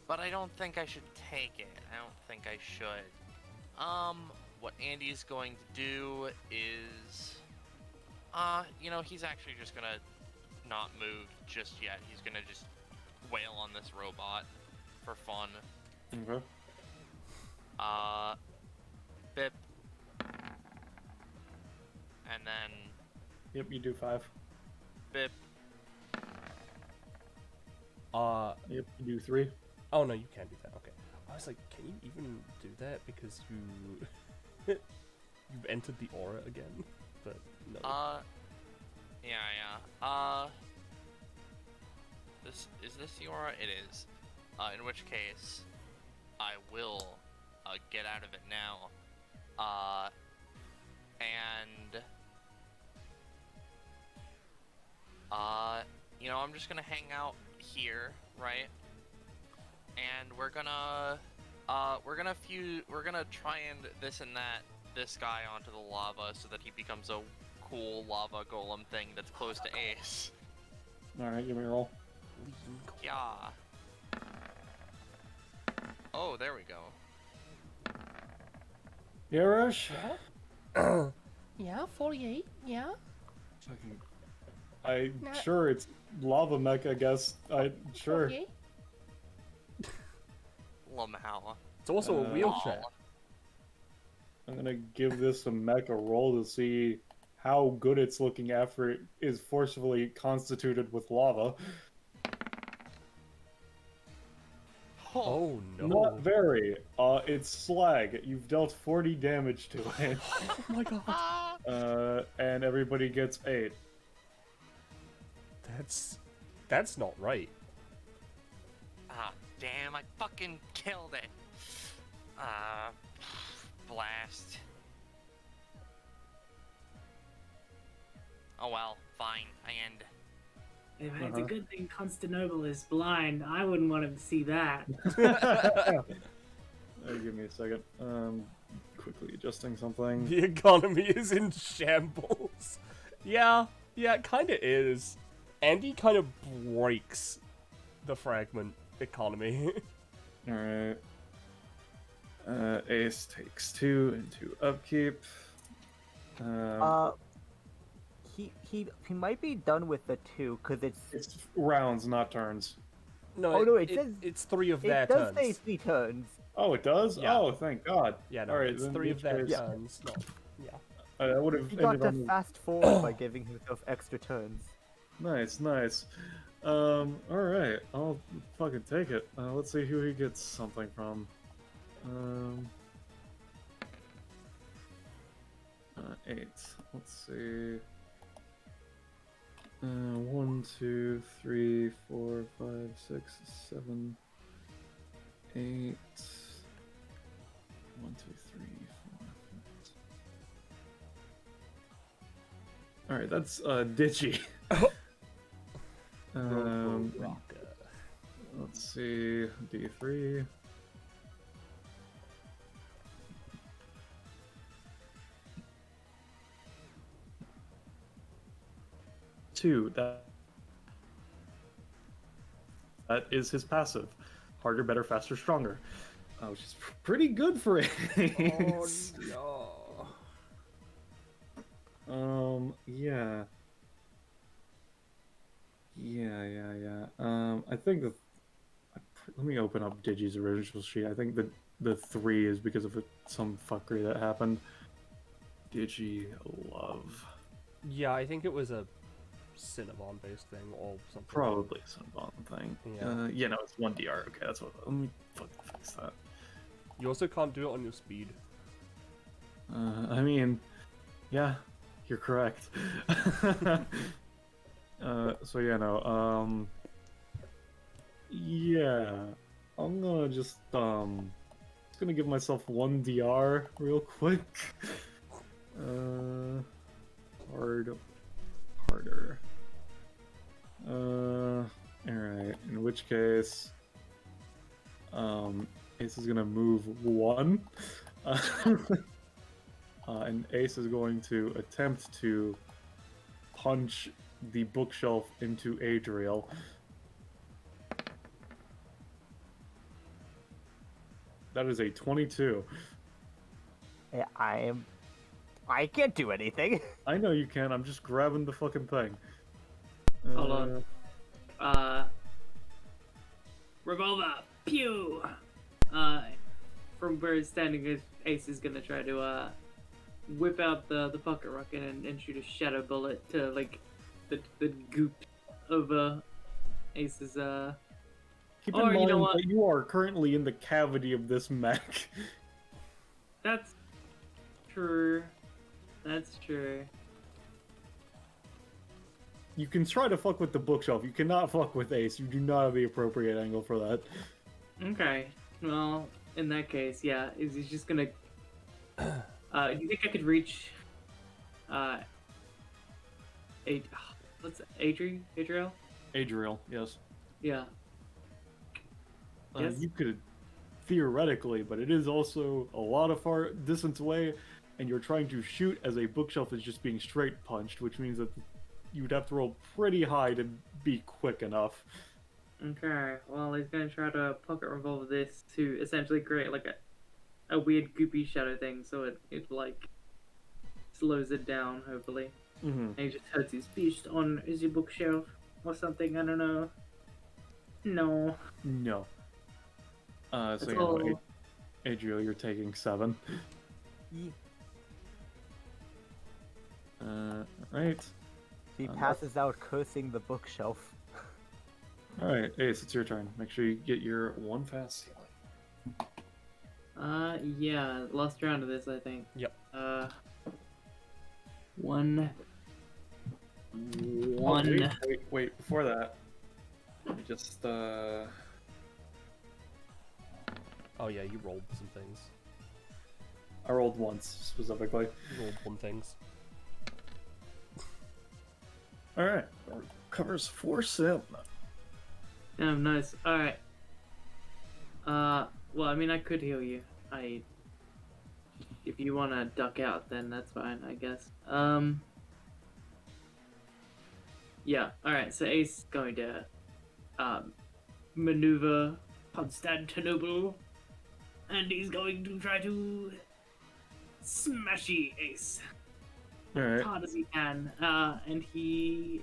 but I don't think I should take it. I don't think I should. What Andy's going to do is, you know, he's actually just gonna not move just yet. He's gonna just wail on this robot for fun. Okay. Bip. And then Yep, you do 5. bip. Yep, you do 3. Oh no, you can't do that. Okay. I was like, can you even do that because you you've entered the aura again? But no. Yeah. Is this the aura? It is. In which case, I will get out of it now. You know, I'm just gonna hang out here, right? And we're gonna try and this and that this guy onto the lava so that he becomes a cool lava golem thing that's close to Ace. Alright, give me a roll. Yeah. Oh, there we go. Yeah, Rush? Yeah, 48, yeah. Sure, it's lava mech, I guess. Sure. 48? Lamau. It's also a wheelchair. I'm gonna give this a mecha roll to see how good it's looking after it is forcefully constituted with lava. Oh no. Not very. It's slag. You've dealt 40 damage to it. Oh my god. And everybody gets 8. That's not right. Ah, damn, I fucking killed it. Blast. Oh well, fine, I end. Hey, man, it's a good thing Constantinople is blind. I wouldn't want him to see that. Give me a second. Quickly adjusting something. The economy is in shambles. Yeah, it kind of is. Andy kind of breaks the fragment economy. Alright. Ace takes 2 into upkeep. He might be done with the 2 because It's rounds, not turns. No, Oh, no, it says- it's 3 of their it does turns. say 3 turns. Oh, it does? Yeah. Oh, thank God. Yeah, no, Alright, it's then 3 in of their which case- turns. Not, yeah. I would have He got ended to on... fast forward by giving himself extra turns. Nice, nice. Alright, I'll fucking take it. Let's see who he gets something from. 8. Let's see. 1, 2, 3, 4, 5, 6, 7, 8. 1, 2, 3, 4. Alright, that's Digi. Rocker. Let's see, D3. Two. That is his passive. Harder, better, faster, stronger. Which is pretty good for it. Oh no. Yeah. Yeah. I think let me open up Digi's original sheet. I think the 3 is because of some fuckery that happened. Digi love. Yeah, I think it was a Cinnabon based thing or something. Probably some bomb thing. Yeah. No, it's 1 DR. Okay, that's what. Let me fucking fix that. You also can't do it on your speed. I mean, yeah, you're correct. So yeah, no. Yeah, I'm gonna just gonna give myself 1 DR real quick. Harder. Alright, in which case, Ace is gonna move 1. And Ace is going to attempt to punch the bookshelf into Adriel. That is a 22. Yeah, I can't do anything. I know you can, I'm just grabbing the fucking thing. Hold on. Revolver, pew! From where he's standing, Ace is gonna try to, whip out the pocket rocket and shoot a shadow bullet to, like, the goop of, Ace's, Keep in Or, you mind know what? that you are currently in the cavity of this mech. That's true. That's true. You can try to fuck with the bookshelf, you cannot fuck with Ace, you do not have the appropriate angle for that. Okay. Well, in that case, yeah, he's just gonna. Do you think I could reach? What's Adriel? Adriel, yes. Yeah. Yes. You could theoretically, but it is also a lot of far distance away, and you're trying to shoot as a bookshelf is just being straight punched, which means that you would have to roll pretty high to be quick enough. Okay. Well, he's gonna try to pocket revolve this to essentially create like a weird goopy shadow thing, so it like slows it down. Hopefully, Mm-hmm. and he just hurts his fist on his bookshelf or something. I don't know. No. No. So That's you know, all. Adriel, you're taking 7. Ye- Right. She Um, passes out cursing the bookshelf. Alright, Ace, it's your turn. Make sure you get your one fast healing. Yeah, last round of this, I think. Yep. One. Oh, wait, before that. Let me just, Oh yeah, you rolled some things. I rolled once, specifically. You rolled one things. Alright. Covers 4 sim. Damn, nice. Alright. Well, I mean, I could heal you. If you want to duck out, then that's fine, I guess. Yeah, alright, so Ace is going to, maneuver Constantinople, and he's going to try to smashy Ace as Alright. hard as he can, and he...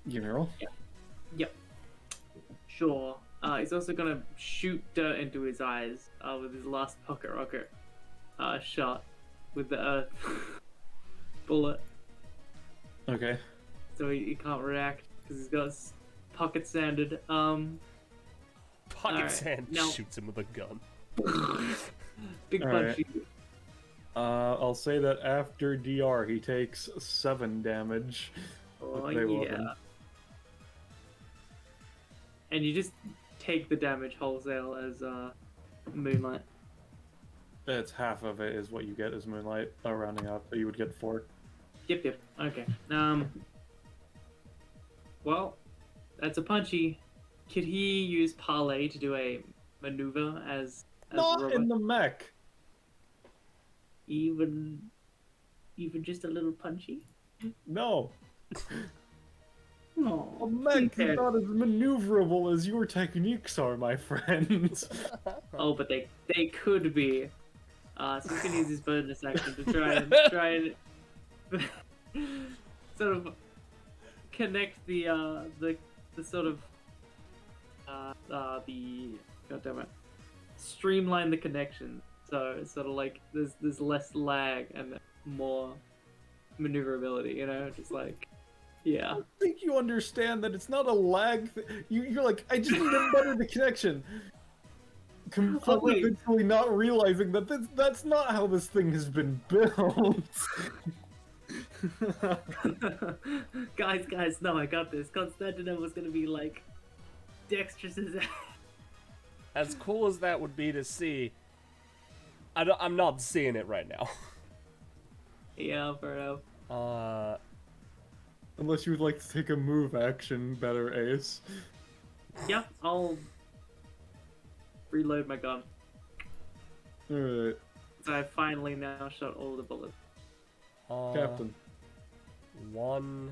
You can roll. Yep. Sure. He's also gonna shoot dirt into his eyes with his last pocket rocket shot with the earth bullet. Okay. So he can't react because he's got his pocket sanded. Pocket Alright, sand now- shoots him with a gun. Big Alright. punchy. I'll say that after DR, he takes 7 damage. Oh They will yeah. then. And you just take the damage wholesale as Moonlight. That's half of it is what you get as Moonlight, rounding up. So you would get 4. Yep. Okay. Well, that's a punchy. Could he use Parlay to do a maneuver as a Not robot? in the mech! Even just a little punchy? No! A Oh, mech is not as maneuverable as your techniques are, my friend. Oh, but they could be. So he's gonna use his bonus action to try and sort of connect the sort of the goddammit, streamline the connection. So it's sort of like there's less lag and more maneuverability. You know, just like yeah. I think you understand that it's not a lag. You're like, I just need to better the connection. Fundamentally not realizing that that's not how this thing has been built. guys, no, I got this. Constantinople's gonna be like dexterous as As cool as that would be to see, I'm not seeing it right now. yeah, fair enough. Unless you would like to take a move action, better Ace. Yeah, I'll reload my gun. Alright, So I finally now shot all the bullets. Captain. One.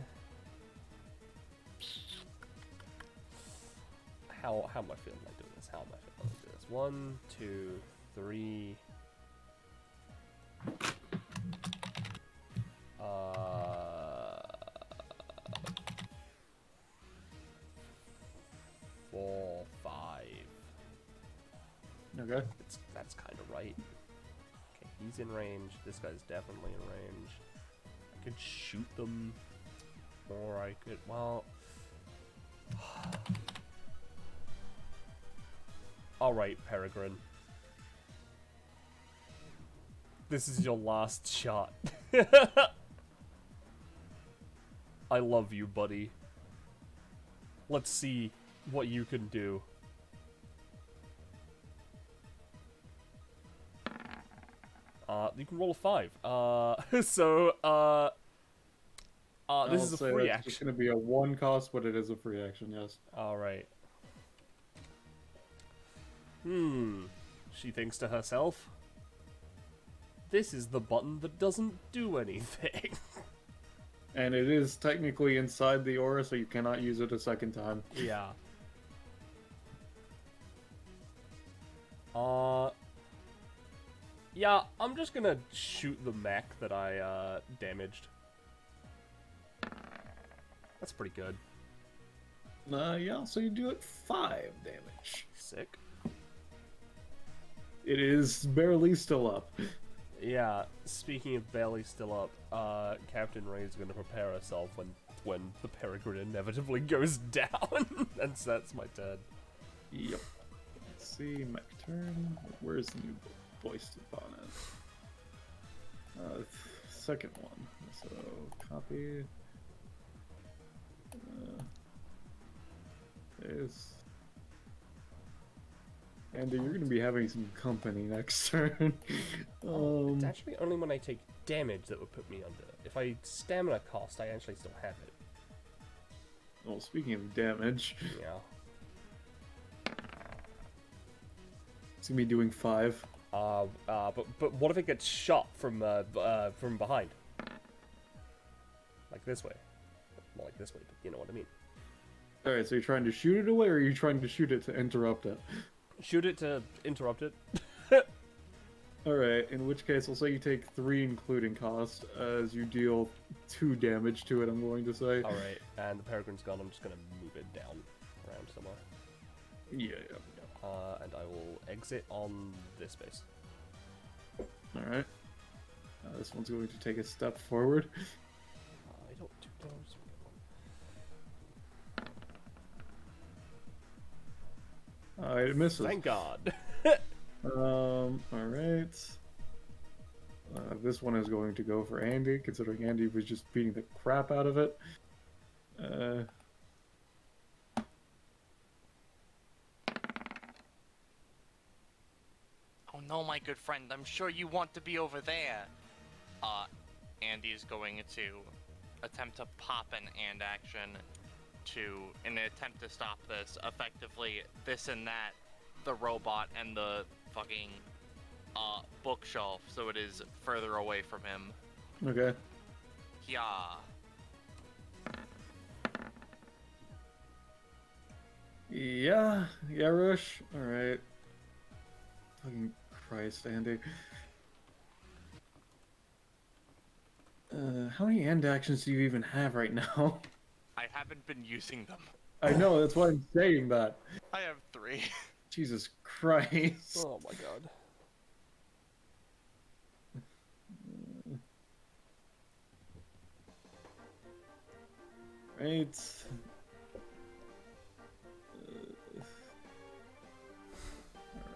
How am I feeling like doing this? How am I feeling like doing this? 1, 2, 3. 4, 5. Okay. That's kind of right. Okay, he's in range. This guy's definitely in range. I could shoot them, or I could. Well. All right, Peregrine. This is your last shot. I love you, buddy. Let's see what you can do. You can roll a 5. This is a free It's action. going to be a 1 cost, but it is a free action, yes. Alright. She thinks to herself, this is the button that doesn't do anything. And it is technically inside the aura, so you cannot use it a second time. Yeah. Yeah, I'm just gonna shoot the mech that I, damaged. That's pretty good. Yeah, so you do it 5 damage. Sick. It is barely still up. Yeah, speaking of barely still up, Captain Ray's gonna prepare herself when the Peregrine inevitably goes down, and so that's my turn. Yep. Let's see, my turn. Where's the new voice opponent? Second one. So copy. There's. Andy, you're gonna be having some company next turn. It's actually only when I take damage that would put me under. If I stamina cost, I actually still have it. Well, speaking of damage, Yeah. it's gonna be doing 5. But what if it gets shot from behind? Like this way. More like this way, but you know what I mean. Alright, so you're trying to shoot it away, or are you trying to shoot it to interrupt it? Shoot it to interrupt it. Alright, in which case I'll say you take 3 including cost, as you deal 2 damage to it, I'm going to say. Alright, and the Peregrine's gone, I'm just gonna move it down around somewhere. Yeah. And I will exit on this base. Alright. This one's going to take a step forward. I don't do those. It misses. Thank God. Alright. This one is going to go for Andy, considering Andy was just beating the crap out of it. Oh no, my good friend, I'm sure you want to be over there. Andy's going to attempt to pop an and action in an attempt to stop this. Effectively, this and that, the robot and the fucking bookshelf, so it is further away from him. Okay. Yeah. Yeah, Rush. Alright. Fucking Christ, Andy. How many end actions do you even have right now? I haven't been using them. I know, that's why I'm saying that. I have 3. Jesus Christ. Oh my God. Right.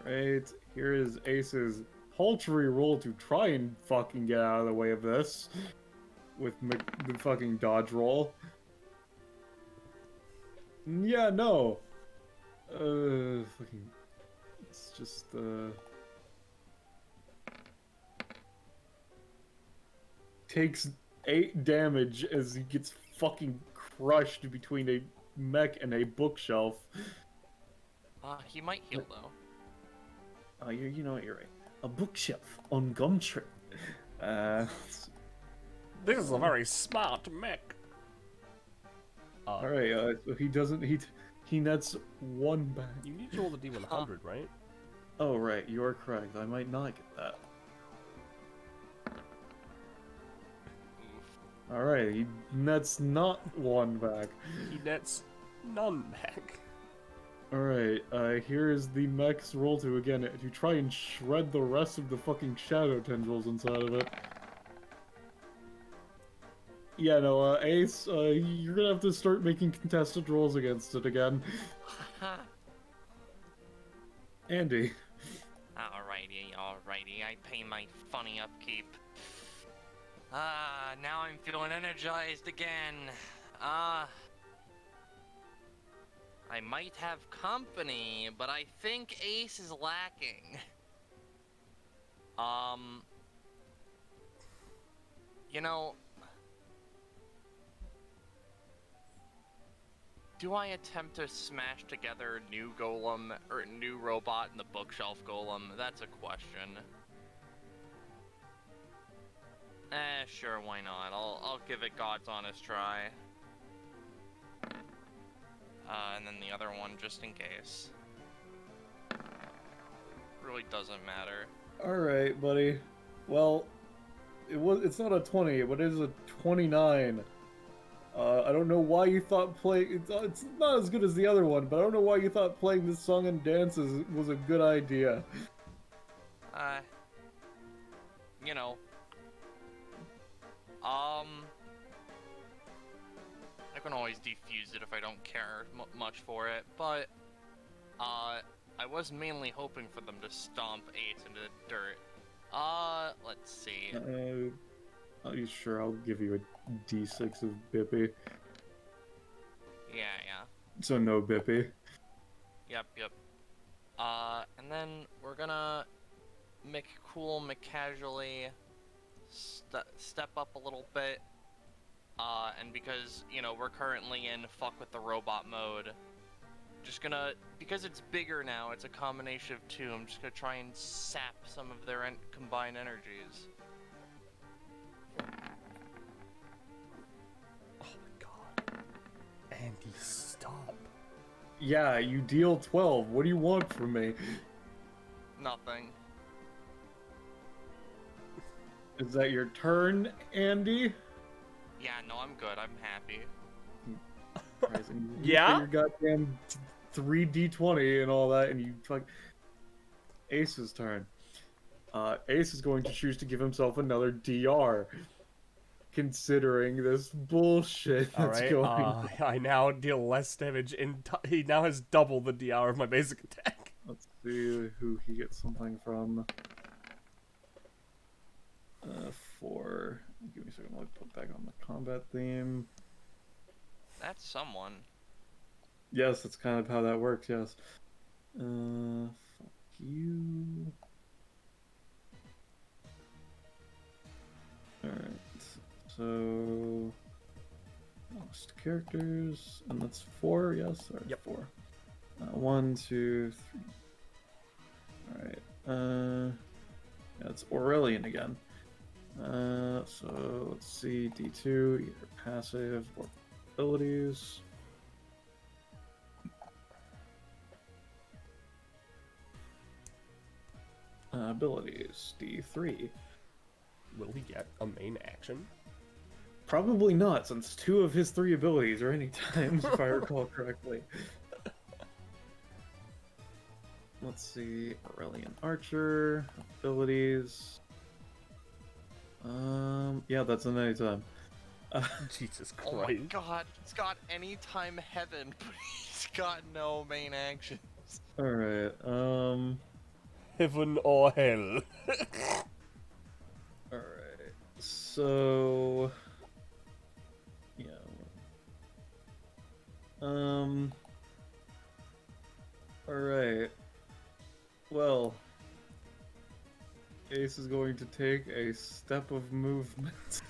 Alright, here is Ace's paltry roll to try and fucking get out of the way of this. With the fucking dodge roll. Yeah, no. Fucking. It's just, takes 8 damage as he gets fucking crushed between a mech and a bookshelf. He might heal though. You know what, you're right. A bookshelf on Gumtree. This is a very smart mech. Alright, so he doesn't, he nets 1 back. You need to roll the D100, right? Oh, right, you're correct. I might not get that. Alright, he nets not 1 back. He nets none back. Alright, here is the mech's roll to again to try and shred the rest of the fucking shadow tendrils inside of it. Yeah, no, Ace, you're gonna have to start making contested rolls against it again. Andy. Alrighty, I pay my funny upkeep. Now I'm feeling energized again. I might have company, but I think Ace is lacking. You know, do I attempt to smash together new golem or new robot and the bookshelf golem? That's a question. Sure, why not? I'll give it God's honest try. And then the other one just in case. Really doesn't matter. Alright, buddy. Well, it's not a 20, but it is a 29. I don't know why you thought it's not as good as the other one, but I don't know why you thought playing this song and dance was a good idea. you know, I can always defuse it if I don't care much for it, but, I was mainly hoping for them to stomp 8 into the dirt. Let's see. Are you sure? I'll give you a D6 of Bippy. Yeah. So no Bippy. Yep. And then we're gonna casually step up a little bit. And because, you know, we're currently in fuck with the robot mode, just gonna, because it's bigger now, it's a combination of 2, I'm just gonna try and sap some of their combined energies. Oh my god. Andy, stop. Yeah, you deal 12. What do you want from me? Nothing. Is that your turn, Andy? Yeah, no, I'm good, I'm happy. Yeah? Your goddamn 3d20 and all that, and you like Ace's turn. Ace is going to choose to give himself another DR, considering this bullshit that's Alright, going on. I now deal less damage, he now has double the DR of my basic attack. Let's see who he gets something from. 4. Give me a second, let me put back on the combat theme. That's someone. Yes, that's kind of how that works, yes. Fuck you. Alright, so... Lost characters, and that's 4, yes? Alright, Yep. 4. 1, 2, 3. Alright, yeah, it's Aurelian again. So let's see, D2, either passive or abilities. Abilities, D3. Will he get a main action? Probably not, since 2 of his 3 abilities are any times, if I recall correctly. Let's see, Aurelian Archer, abilities. Yeah, that's an anytime. Jesus Christ. Oh my god, it's got anytime heaven, but he's got no main actions. Alright, Heaven or hell. Alright, so... Yeah. Alright. Well... Ace is going to take a step of movement.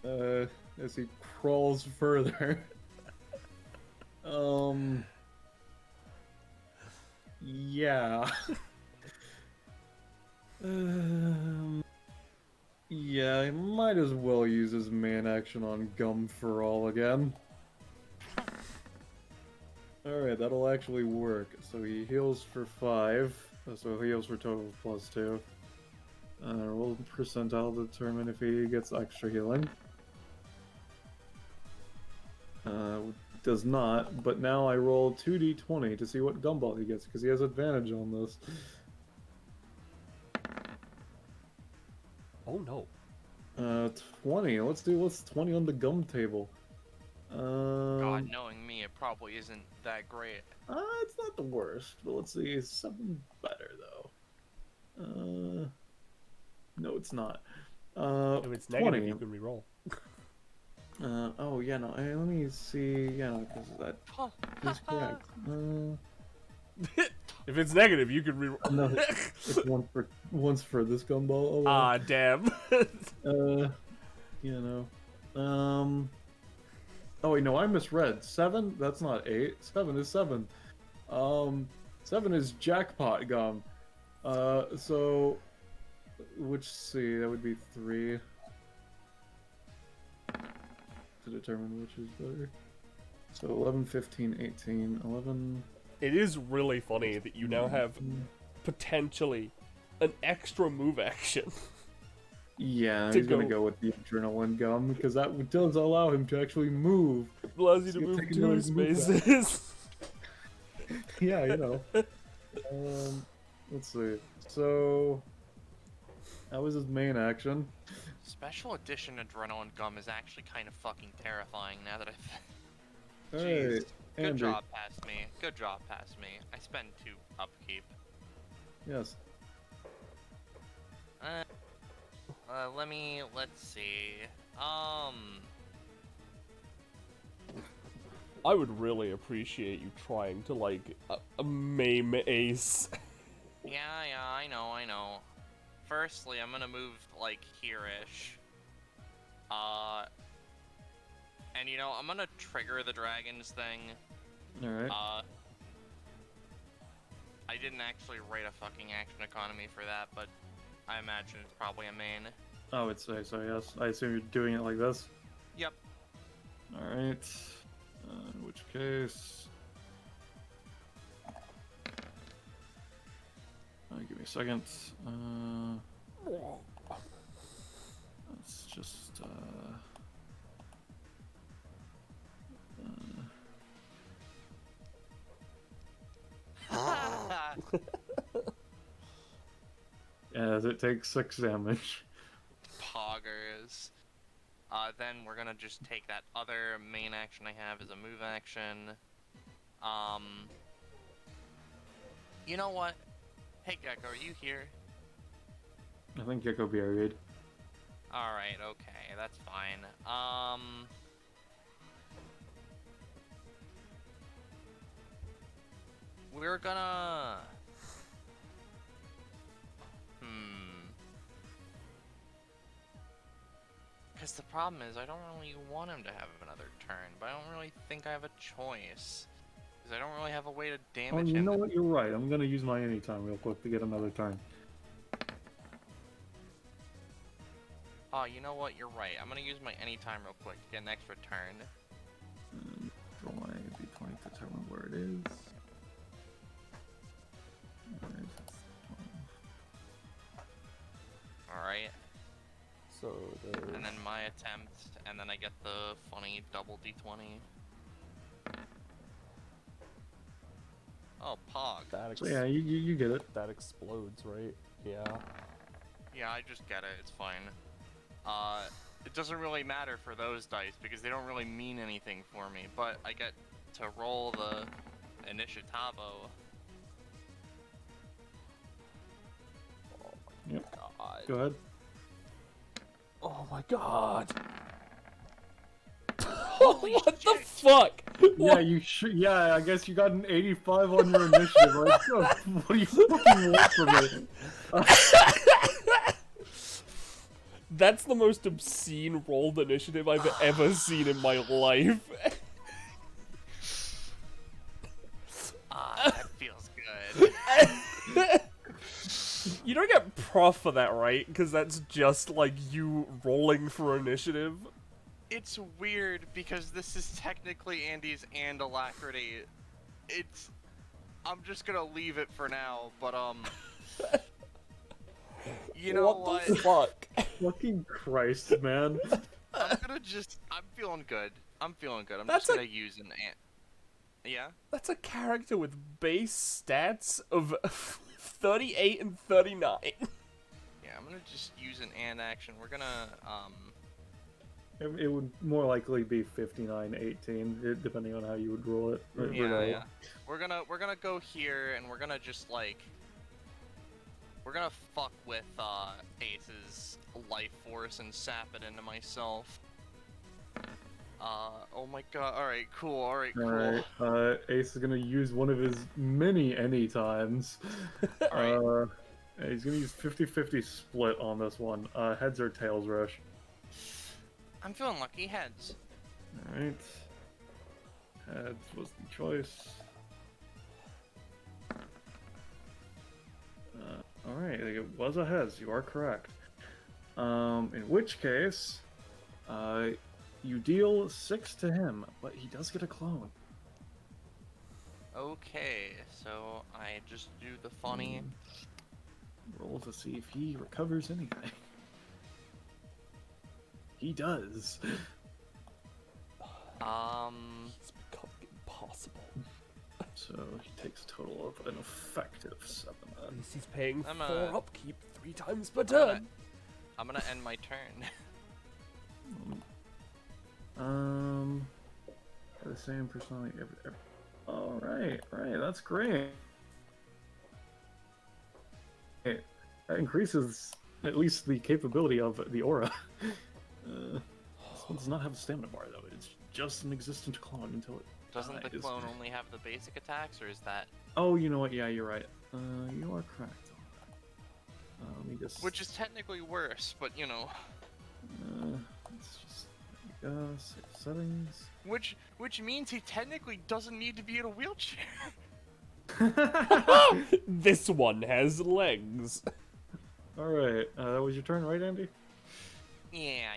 As he crawls further. Yeah. Yeah, I might as well use his main action on Gum for All again. Alright, that'll actually work. So he heals for 5. So he heals for a total of +2. Roll percentile to determine if he gets extra healing. Does not, but now I roll 2d20 to see what gumball he gets, because he has advantage on this. Oh no. 20. Let's do 20 on the gum table. God, knowing me, it probably isn't that great. It's not the worst, but let's see, something better though. No, it's not. If it's 20. negative, you can reroll. Oh yeah, no. Let me see. Yeah, because that is correct. If it's negative, you can reroll. No, it's once for this gumball. Oh, well. Ah, damn. You know. Oh wait, no, I misread. 7? That's not 8. 7 is 7. 7 is jackpot gum. So, see, that would be 3. To determine which is better. So 11, 15, 18, 11... It is really funny that you now have potentially an extra move action. Yeah, to he's gonna go with the adrenaline gum, because that does allow him to actually move. Allows you to He's gonna move take 2 another move back. spaces. Yeah, you know. let's see. So, that was his main action. Special edition adrenaline gum is actually kind of fucking terrifying now that I. All Jeez. right, Good Andy. job, past me. Good job, past me. I spend 2 upkeep. Yes. Let's see. I would really appreciate you trying to, like, maim Ace. Yeah, I know. Firstly, I'm gonna move, like, here-ish. And you know, I'm gonna trigger the dragons thing. Alright. I didn't actually write a fucking action economy for that, but I imagine it's probably a main. Oh, it's so yes. I assume you're doing it like this? Yep. Alright. In which case... give me a second. Let's just... As it takes 6 damage. Poggers. Then we're gonna just take that other main action I have as a move action. You know what? Hey Gecko, are you here? I think Gecko buried. Alright, okay, that's fine. We're gonna... Because the problem is, I don't really want him to have another turn, but I don't really think I have a choice. Because I don't really have a way to Oh, damage you him. know what? You're right. I'm gonna use my anytime real quick to get another turn. Oh, you know what? You're right. I'm gonna use my anytime real quick to get an extra turn. Roll my d20 to determine where it is. Alright. So there's... And then my attempt, and then I get the funny double d20. Oh, Pog. That So yeah, you get it. that explodes, right? Yeah. Yeah, I just get it. It's fine. It doesn't really matter for those dice because they don't really mean anything for me, but I get to roll the initiatavo. Yep. God. Go ahead. Oh my god. Holy What shit. the fuck? Yeah, you should. Yeah, I guess you got an 85 on your initiative. Right? What do you fucking want from me? That's the most obscene rolled initiative I've ever seen in my life. That feels good. You don't get prof for that, right? Because that's just like you rolling for initiative. It's weird because this is technically Andy's and Alacrity. I'm just gonna leave it for now, but you know what the fuck? Fucking Christ, man. I'm feeling good. I'm That's just gonna use an ant. Yeah? That's a character with base stats of 38 and 39. Yeah, I'm gonna just use an and action. We're gonna, It would more likely be 59-18, depending on how you would roll it. yeah. We're gonna go here, and we're gonna just, like... We're gonna fuck with, Ace's life force and sap it into myself. Oh my god, alright, cool, alright, cool. Alright, Ace is gonna use one of his many anytimes. Alright. He's gonna use 50-50 split on this one. Heads or tails, Rush? I'm feeling lucky, heads. Alright. Heads was the choice. Alright, it was a heads, you are correct. In which case, you deal 6 to him, but he does get a clone. Okay, so I just do the funny. Roll to see if he recovers anything. He does. It's becoming impossible. So he takes a total of an effective 7. At least he's paying I'm for upkeep 3 times per I'm gonna- turn. I'm gonna end my turn. The same personality. All right, that's great. That increases at least the capability of the aura. This one does not have a stamina bar though. It's just an existent clone until it. Doesn't the dies. clone only have the basic attacks, or is that? Oh, you know what? Yeah, you're right. You are correct. Let me just. Which is technically worse, but you know. Let's just. There we go. Save settings. Which means he technically doesn't need to be in a wheelchair. This one has legs. All right. That was your turn, right, Andy? Yeah.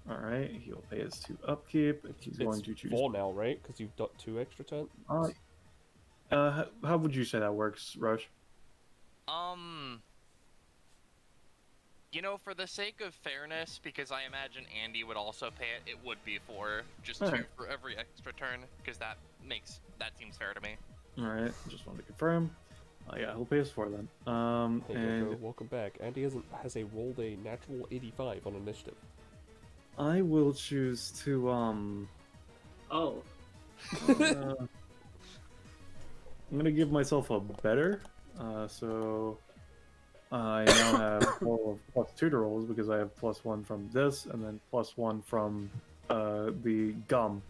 All right. He'll pay his 2 upkeep. He's going to choose. 4 now, right? Because you've got 2 extra turns. How would you say that works, Roche? You know, for the sake of fairness, because I imagine Andy would also pay it, it would be 4, just 2 Alright. for every extra turn, because that seems fair to me. All right. Just wanted to confirm. Yeah, he'll pay us 4 then. Hey, And Gecko, welcome back. Andy has a rolled a natural 85 on initiative. I will choose to Oh, I'm gonna give myself a better. So I now have 4 of +2 to rolls because I have +1 from this and then +1 from the gum.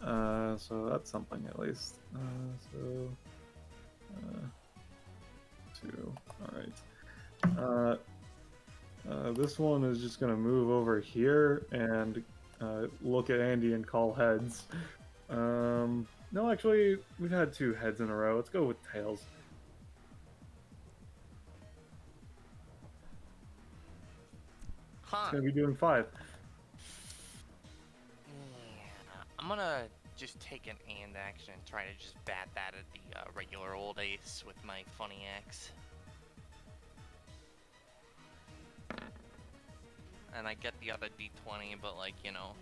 So that's something at least. 2. All right. This one is just gonna move over here and look at Andy and call heads. No, actually, we've had 2 heads in a row. Let's go with tails. Huh. It's gonna be doing 5. Yeah. I'm gonna just take an and action and try to just bat that at the regular old ace with my funny axe. And I get the other d20, but like, you know,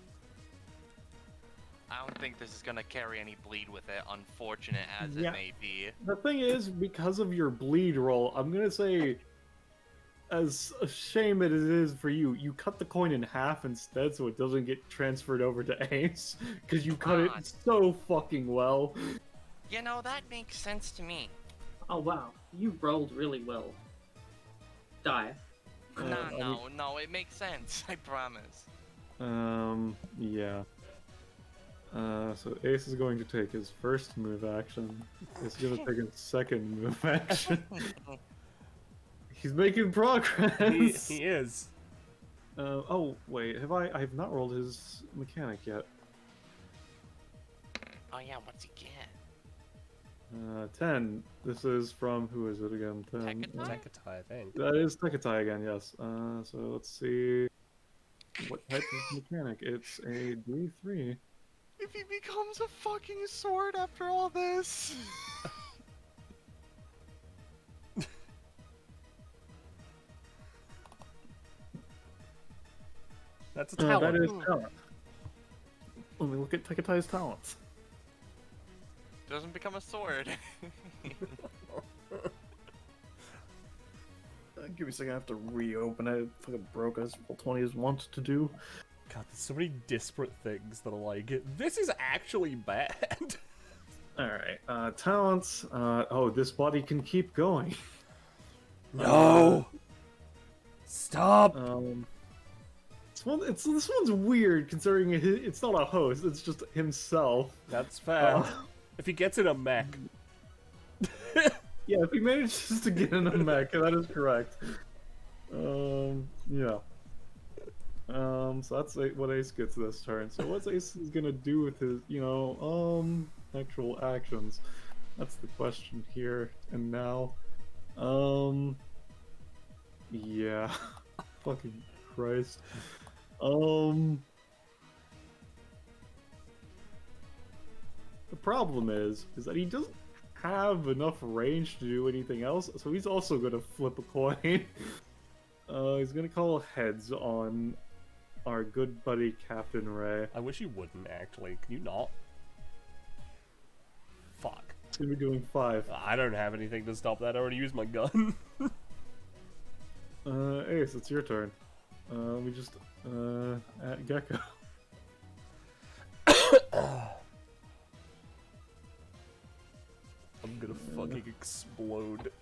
I don't think this is gonna carry any bleed with it, unfortunate as Yeah. it may be. The thing is, because of your bleed roll, I'm gonna say, as a shame as it is for you, you cut the coin in half instead, so it doesn't get transferred over to Ace, because you cut Ah. it so fucking well. You know, that makes sense to me. oh wow, you rolled really well. Die. No, it makes sense, I promise. Yeah. So Ace is going to take his first move action. He's gonna take his second move action. He's making progress. He is. Oh wait, I have not rolled his mechanic yet. Oh yeah, what's he get? 10. This is from, who is it again? 10. Teketai? Teketai, I think. That is Teketai again, yes. So let's see. What type of mechanic? It's a D3. If he becomes a fucking sword after all this. That's a That talent. is talent. Let me look at Teketai's talents. Doesn't become a sword. Give me a second, I have to reopen it. Fucking broke as Roll20 is wont to do. God, there's so many disparate things that are like, this is actually bad. Alright, talents. Oh, this body can keep going. No! Stop! This one's weird considering it's not a host, it's just himself. That's fair. If he gets in a mech. Yeah, if he manages to get in a mech, that is correct. Yeah. So that's what Ace gets this turn. So what's Ace is gonna do with his, actual actions? That's the question here and now. Yeah. Fucking Christ. The problem is that he doesn't have enough range to do anything else, so he's also gonna flip a coin. He's gonna call heads on our good buddy Captain Ray. I wish you wouldn't, actually. Can you not? Fuck. It's gonna be doing 5. I don't have anything to stop that. I already used my gun. Ace, it's your turn. Let me just at Gecko. I'm gonna fucking explode.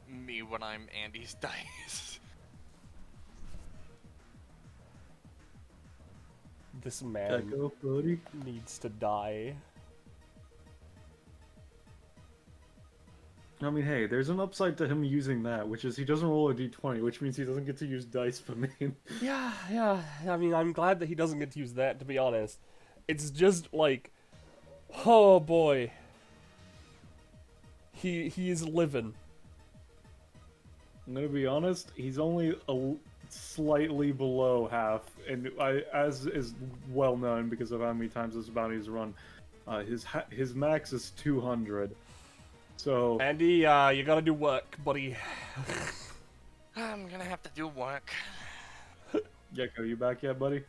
Me when I'm Andy's dice. This man Gecko, buddy. needs to die. I mean, hey, there's an upside to him using that, which is he doesn't roll a d20, which means he doesn't get to use dice for me. Yeah. I mean, I'm glad that he doesn't get to use that, to be honest. It's just like, oh boy. He is living. I'm gonna be honest, he's only slightly below half, and as is well known because of how many times this bounty's run, his max is 200. So Andy, you gotta do work, buddy. I'm gonna have to do work. Gecko, you back yet, buddy?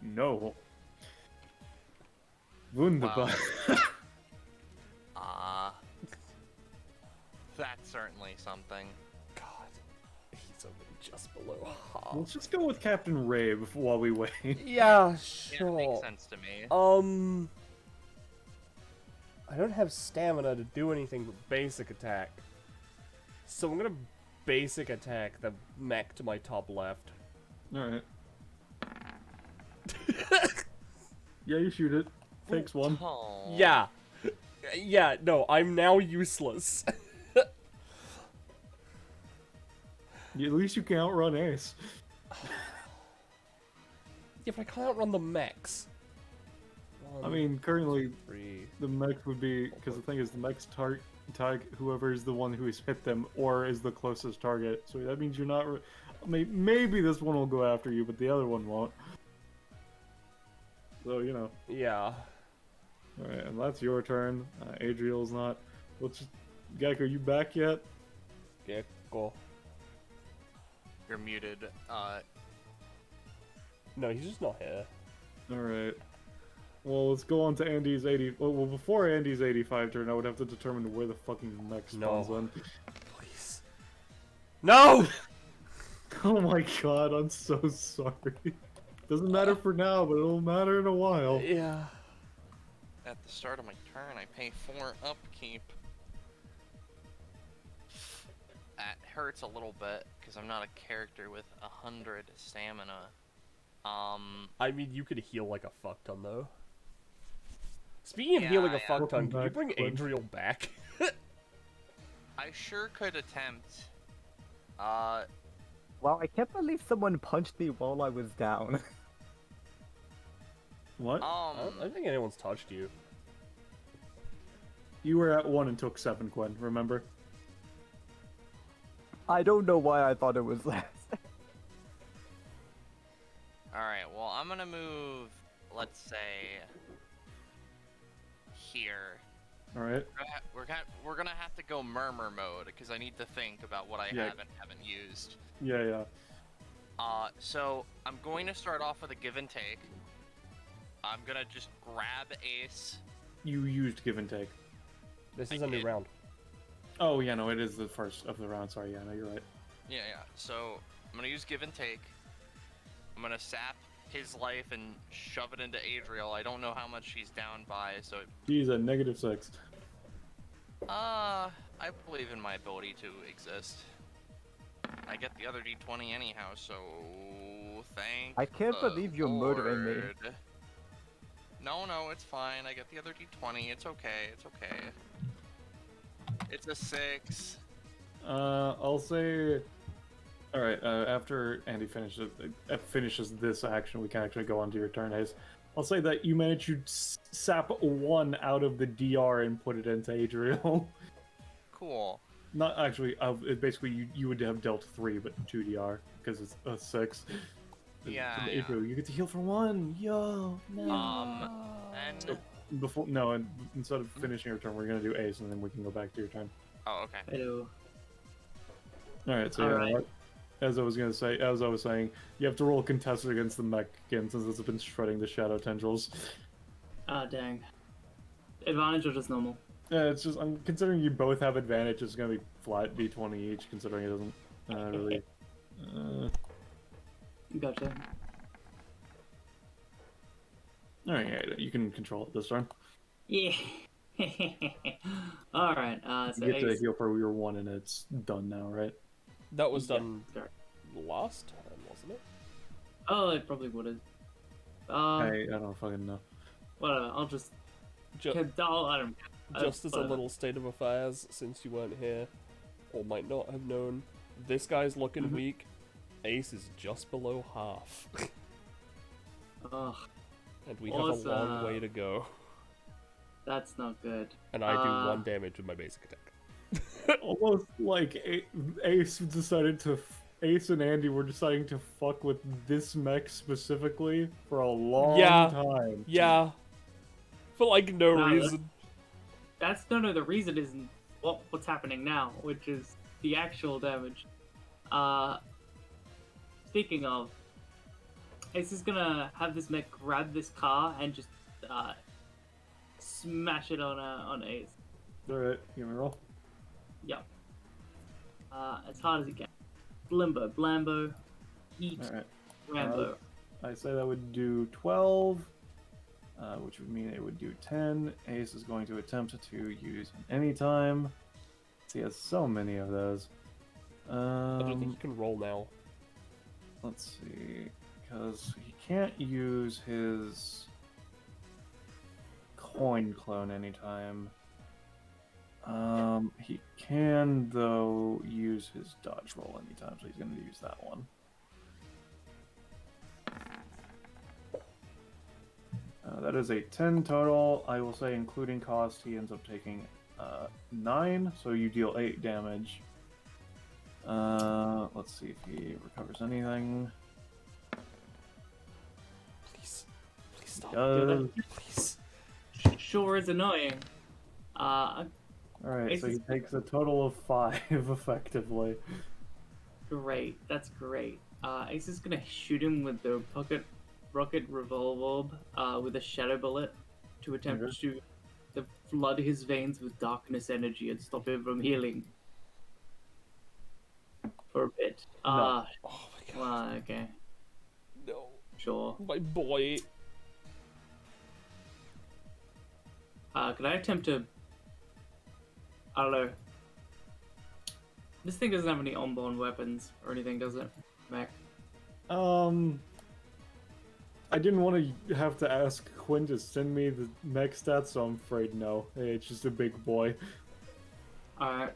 No. Wunderbar. That's certainly something. God, he's only just below half. Let's just go with Captain Ray while we wait. Yeah, Yeah, sure. it makes sense to me. I don't have stamina to do anything but basic attack. So I'm gonna basic attack the mech to my top left. Alright. Yeah, you shoot it. Takes 1. Oh. Yeah. Yeah, no, I'm now useless. At least you can outrun Ace. Yeah, but I can't outrun the mechs. I mean, currently, 3. the mech would be... Because the thing is, the mech's tag whoever is the one who has hit them, or is the closest target. So that means you're not... Maybe this one will go after you, but the other one won't. So, you know. Yeah. Alright, and that's your turn. Adriel's not. Let's just... Gecko, you back yet? Gecko. You're muted. No, he's just not here. Alright. Well, let's go on to Andy's 80... Well, before Andy's 85 turn, I would have to determine where the fucking mech spawns No. in. Please. No! Oh my god, I'm so sorry. Doesn't matter for now, but it'll matter in a while. Yeah. At the start of my turn, I pay 4 upkeep. That hurts a little bit because I'm not a character with 100 stamina. I mean, you could heal like a fuck ton, though. Speaking of Yeah, healing a yeah. fuck ton, Welcome can you back, bring Quinn. Adriel back? I sure could attempt. Well, I can't believe someone punched me while I was down. What? I don't think anyone's touched you. You were at 1 and took 7, Quinn, remember? I don't know why I thought it was less. Alright, well, I'm gonna move, let's say, here. Alright. We're gonna have to go murmur mode, because I need to think about what I Yeah. haven't used. Yeah. So, I'm going to start off with a give and take. I'm gonna just grab Ace. You used give and take. This I is a new did. round. Oh, yeah, no, it is the first of the round. Sorry, yeah, no, you're right. Yeah. So, I'm gonna use give and take. I'm gonna sap his life and shove it into Adriel. I don't know how much she's down by, so... He's at -6. I believe in my ability to exist. I get the other d20 anyhow, so... Thank I can't the believe you're murdering me. Lord. No, it's fine. I get the other d20. It's okay. It's a 6. I'll say... Alright, after Andy finishes this action, we can actually go on to your turn, Ace. I'll say that you managed to sap 1 out of the DR and put it into Adriel. Cool. Not actually, basically you would have dealt 3, but 2 DR, because it's a 6. Yeah, So yeah. Adriel, you get to heal for 1! Yo! No! And... Instead of finishing your turn, we're gonna do Ace, and then we can go back to your turn. Oh, okay. Hello. Alright, so Alright. as I was saying, you have to roll contested against the mech again since it's been shredding the shadow tendrils. Ah, dang. Advantage or just normal? Yeah, it's just I'm considering you both have advantage. It's gonna be flat d20 each, considering it doesn't really. Gotcha. All right, yeah, you can control it this turn. Yeah. Alright, so You get to Ace. heal for your 1, and it's done now, right? That was Yeah, done correct. last time, wasn't it? Oh, it probably would have. I don't fucking know. Whatever, I'll just. Ju- I don't. Just as a whatever. little state of affairs, since you weren't here, or might not have known, this guy's looking weak. Ace is just below half, Ugh, and we have a long way to go. that's not good. And I do 1 damage with my basic attack. Almost like Ace decided to. Ace and Andy were deciding to fuck with this mech specifically for a long time. Yeah. For like no Wow, reason. That's no, the reason isn't what's happening now, which is the actual damage. Speaking of, Ace is gonna have this mech grab this car and just smash it on Ace. Alright, give me a roll. Yep. As hard as it can. Blimbo, Blambo, Eat, Alright. Rambo. I say that would do 12, which would mean it would do 10. Ace is going to attempt to use an anytime. He has so many of those. I don't think you can roll now. Let's see, because he can't use his coin clone anytime. He can though use his dodge roll anytime, so he's going to use that one. That is a 10 total. I will say, including cost, he ends up taking 9, so you deal 8 damage. Let's see if he recovers anything. Please. Please stop. Does. Please. Sure is annoying. Alright, Ace so he is- takes a total of 5 effectively. Great, that's great. Ace is gonna shoot him with the rocket revolver with a shadow bullet to attempt to flood his veins with darkness energy and stop him from healing for a bit. No. Oh my god. Well, okay, No. sure. My boy. Can I attempt to? I don't know. This thing doesn't have any onboard weapons or anything, does it, Mac? I didn't want to have to ask Quinn to send me the mech stats, so I'm afraid no. Hey, it's just a big boy. Alright.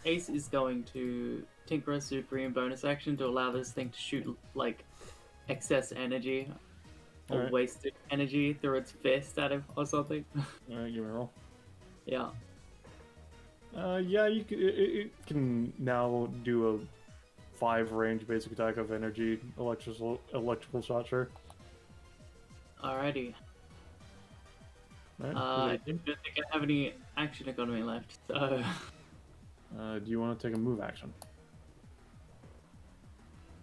Ace is going to Tinker a Supreme bonus action to allow this thing to shoot, like, excess energy or Alright. wasted energy through its fist at him or something. Alright, give me a roll. Yeah. Yeah, it can now do a 5 range basic attack of energy electrical shot, sure. Alrighty. Alright, I don't think I have any action economy left, so. do you want to take a move action?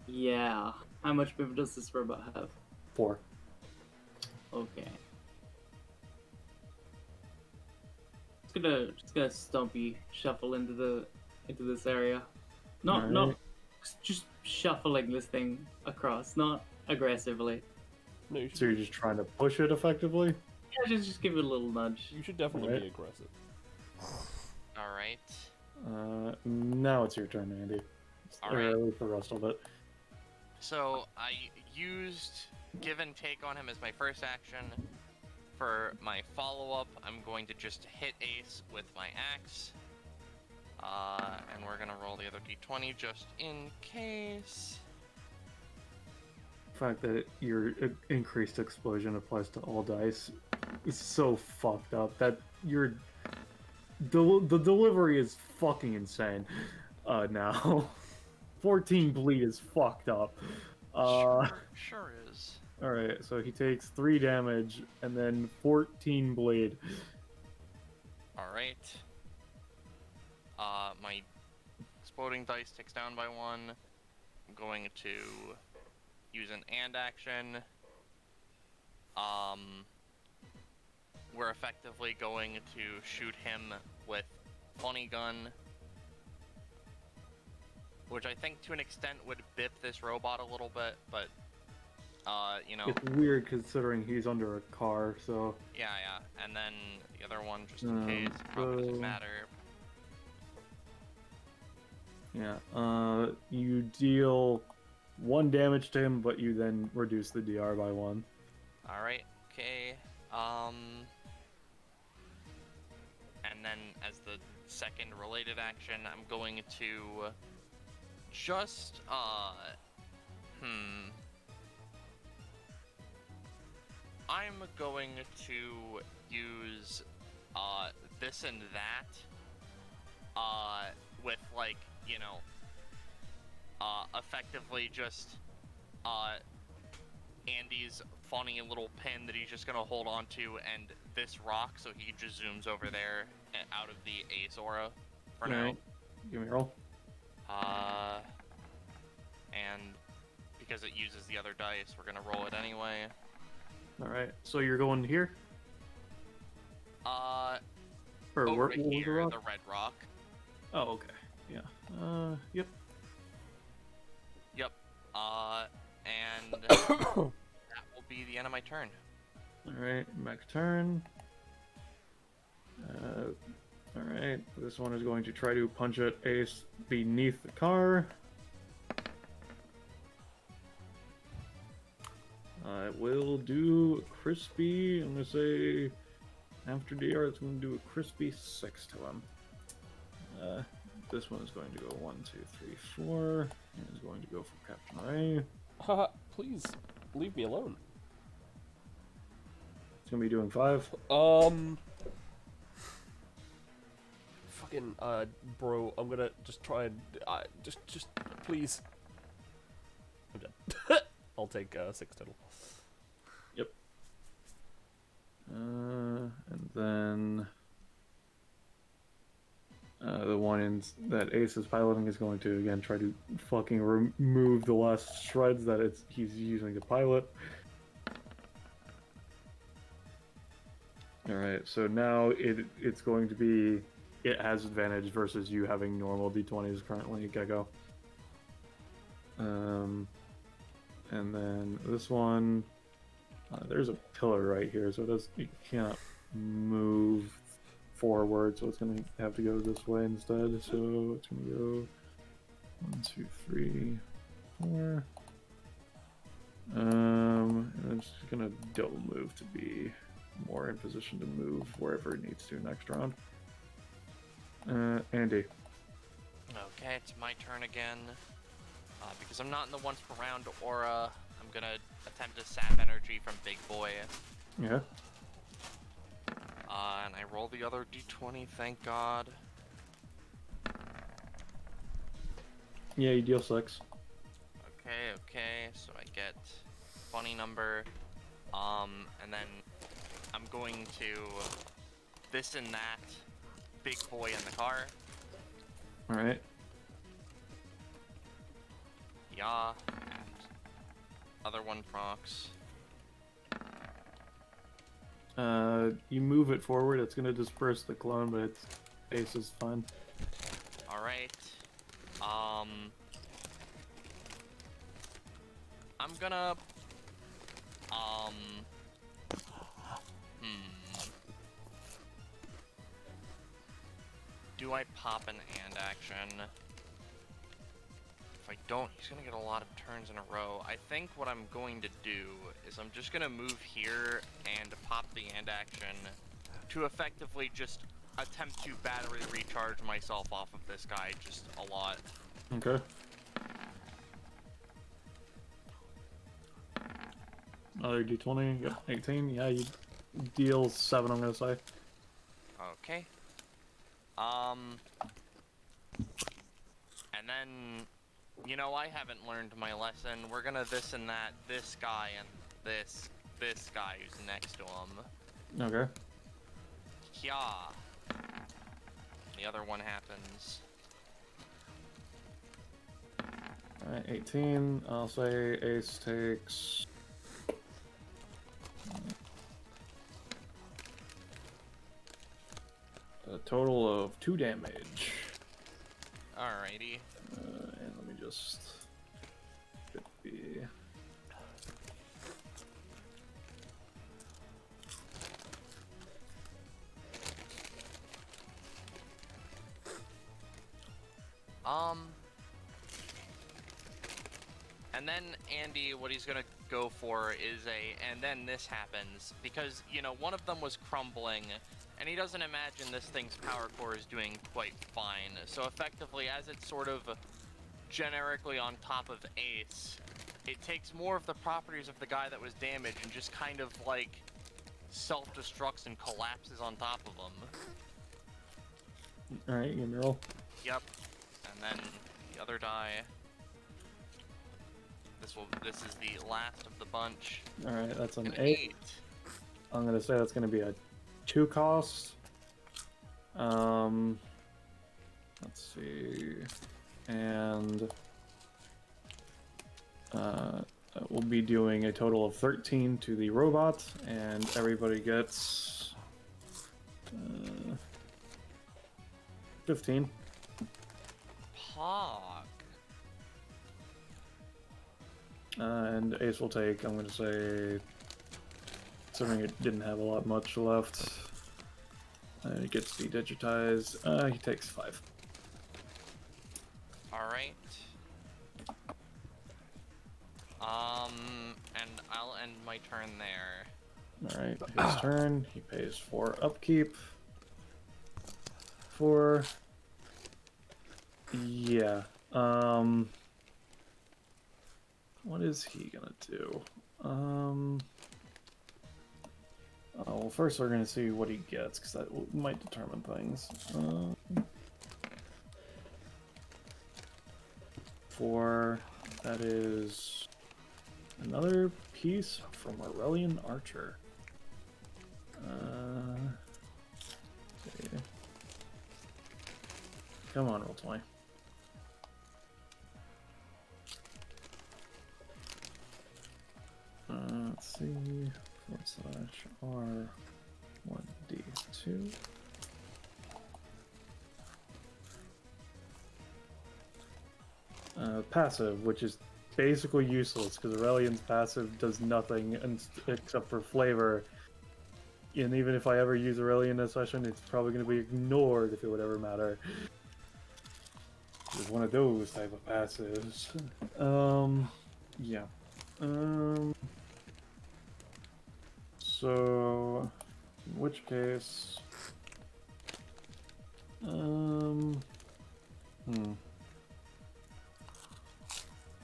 Yeah. How much move does this robot have? 4. Okay. Just gonna stompy shuffle into this area. Not Alright. just shuffling this thing across, not aggressively. No, So you're just trying to push it effectively? Yeah, just give it a little nudge. you should definitely Alright. be aggressive. Alright. Now it's your turn, Andy. All Or right. at least the rest of it. So I used give and take on him as my first action. For my follow-up, I'm going to just hit Ace with my axe. And we're gonna roll the other d20 just in case. The fact that your increased explosion applies to all dice is so fucked up. That your the delivery is fucking insane. Now 14 bleed is fucked up. Sure is. All right, so he takes 3 damage and then 14 bleed. All right. My exploding dice ticks down by 1. I'm going to use an and action. We're effectively going to shoot him with funny gun, which I think to an extent would bip this robot a little bit, but you know. It's weird considering he's under a car, so... Yeah, and then the other one, just in case, probably doesn't matter. Yeah, you deal 1 damage to him, but you then reduce the DR by 1. Alright, okay, and then as the second related action, I'm going to just, I'm going to use, this and that, with, like, you know, effectively just, Andy's funny little pin that he's just gonna hold on to, and this rock, so he just zooms over there out of the Ace aura for now. Alright, give me a roll. And because it uses the other dice, we're gonna roll it anyway. Alright, so you're going here? Or Over where was the here, rock? the red rock. Oh, okay. Yeah. Yep. Yep. And that will be the end of my turn. Alright, back turn. Alright, this one is going to try to punch at Ace beneath the car. I will do crispy. I'm gonna say after DR, it's gonna do a crispy 6 to him. This one is going to go 1, 2, 3, 4. And is going to go for Captain Ray. Haha, please leave me alone. It's gonna be doing 5. Fucking, bro, I'm gonna just try and, just, please. I'm dead. I'll take, 6 total. Yep. And then the one that Ace is piloting is going to again try to fucking remove the last shreds that he's using to pilot. All right, so now it's going to be it has advantage versus you having normal d20s currently, Gecko. And then this one, there's a pillar right here, so you can't move forward, so it's gonna have to go this way instead. So it's gonna go 1, 2, 3, 4. And I'm just gonna double move to be more in position to move wherever it needs to next round. Andy. Okay, it's my turn again. Because I'm not in the once per round aura, I'm gonna attempt to sap energy from Big Boy. Yeah. And I roll the other d20, thank God. Yeah, you deal 6. Okay, so I get funny number. And then I'm going to this and that Big Boy in the car. Alright. Yeah, and other one procs. You move it forward, it's gonna disperse the clone, but its Ace is fine. Alright. I'm gonna do I pop an and action? If I don't, he's gonna get a lot of turns in a row. I think what I'm going to do is I'm just gonna move here and pop the and action to effectively just attempt to battery recharge myself off of this guy just a lot. Okay. Another d20, yep, 18. Yeah, you deal 7, I'm gonna say. Okay. And then, you know, I haven't learned my lesson. We're gonna this and that, this guy and this guy who's next to him. Okay. Yeah. The other one happens. Alright, 18. I'll say Ace takes... a total of 2 damage. Alrighty. And let me just... Should be... And then Andy, what he's gonna go for is and then this happens, because, you know, one of them was crumbling, and he doesn't imagine this thing's power core is doing quite fine. So effectively, as it's sort of generically on top of Ace, it takes more of the properties of the guy that was damaged and just kind of, like, self-destructs and collapses on top of him. Alright, give me a roll. Yep. And then the other die. This is the last of the bunch. Alright, that's an An 8. I'm gonna say that's gonna be a 2 cost. Let's see. And we'll be doing a total of 13 to the robot, and everybody gets 15. Pog. And Ace will take, I'm gonna say, assuming it didn't have a lot much left, it gets dedigitized. He takes 5. Alright. And I'll end my turn there. Alright, his turn. He pays 4 upkeep. 4. Yeah. What is he gonna do? Well, first we're gonna see what he gets, because that might determine things. 4. That is another piece from Aurelian Archer. See. Come on, roll 20. Let's see. /R1D2. Passive, which is basically useless because Aurelian's passive does nothing except for flavor. And even if I ever use Aurelian in a session, it's probably going to be ignored if it would ever matter. It's one of those type of passives. Yeah. So, in which case,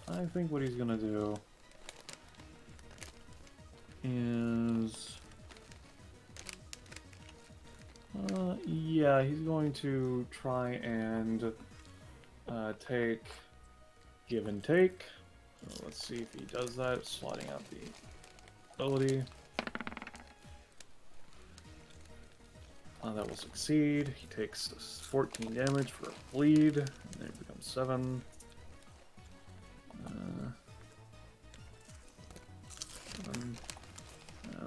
I think what he's gonna do is, yeah, he's going to try and take give and take. So let's see if he does that, sliding out the ability. That will succeed. He takes 14 damage for a bleed, and then it becomes 7.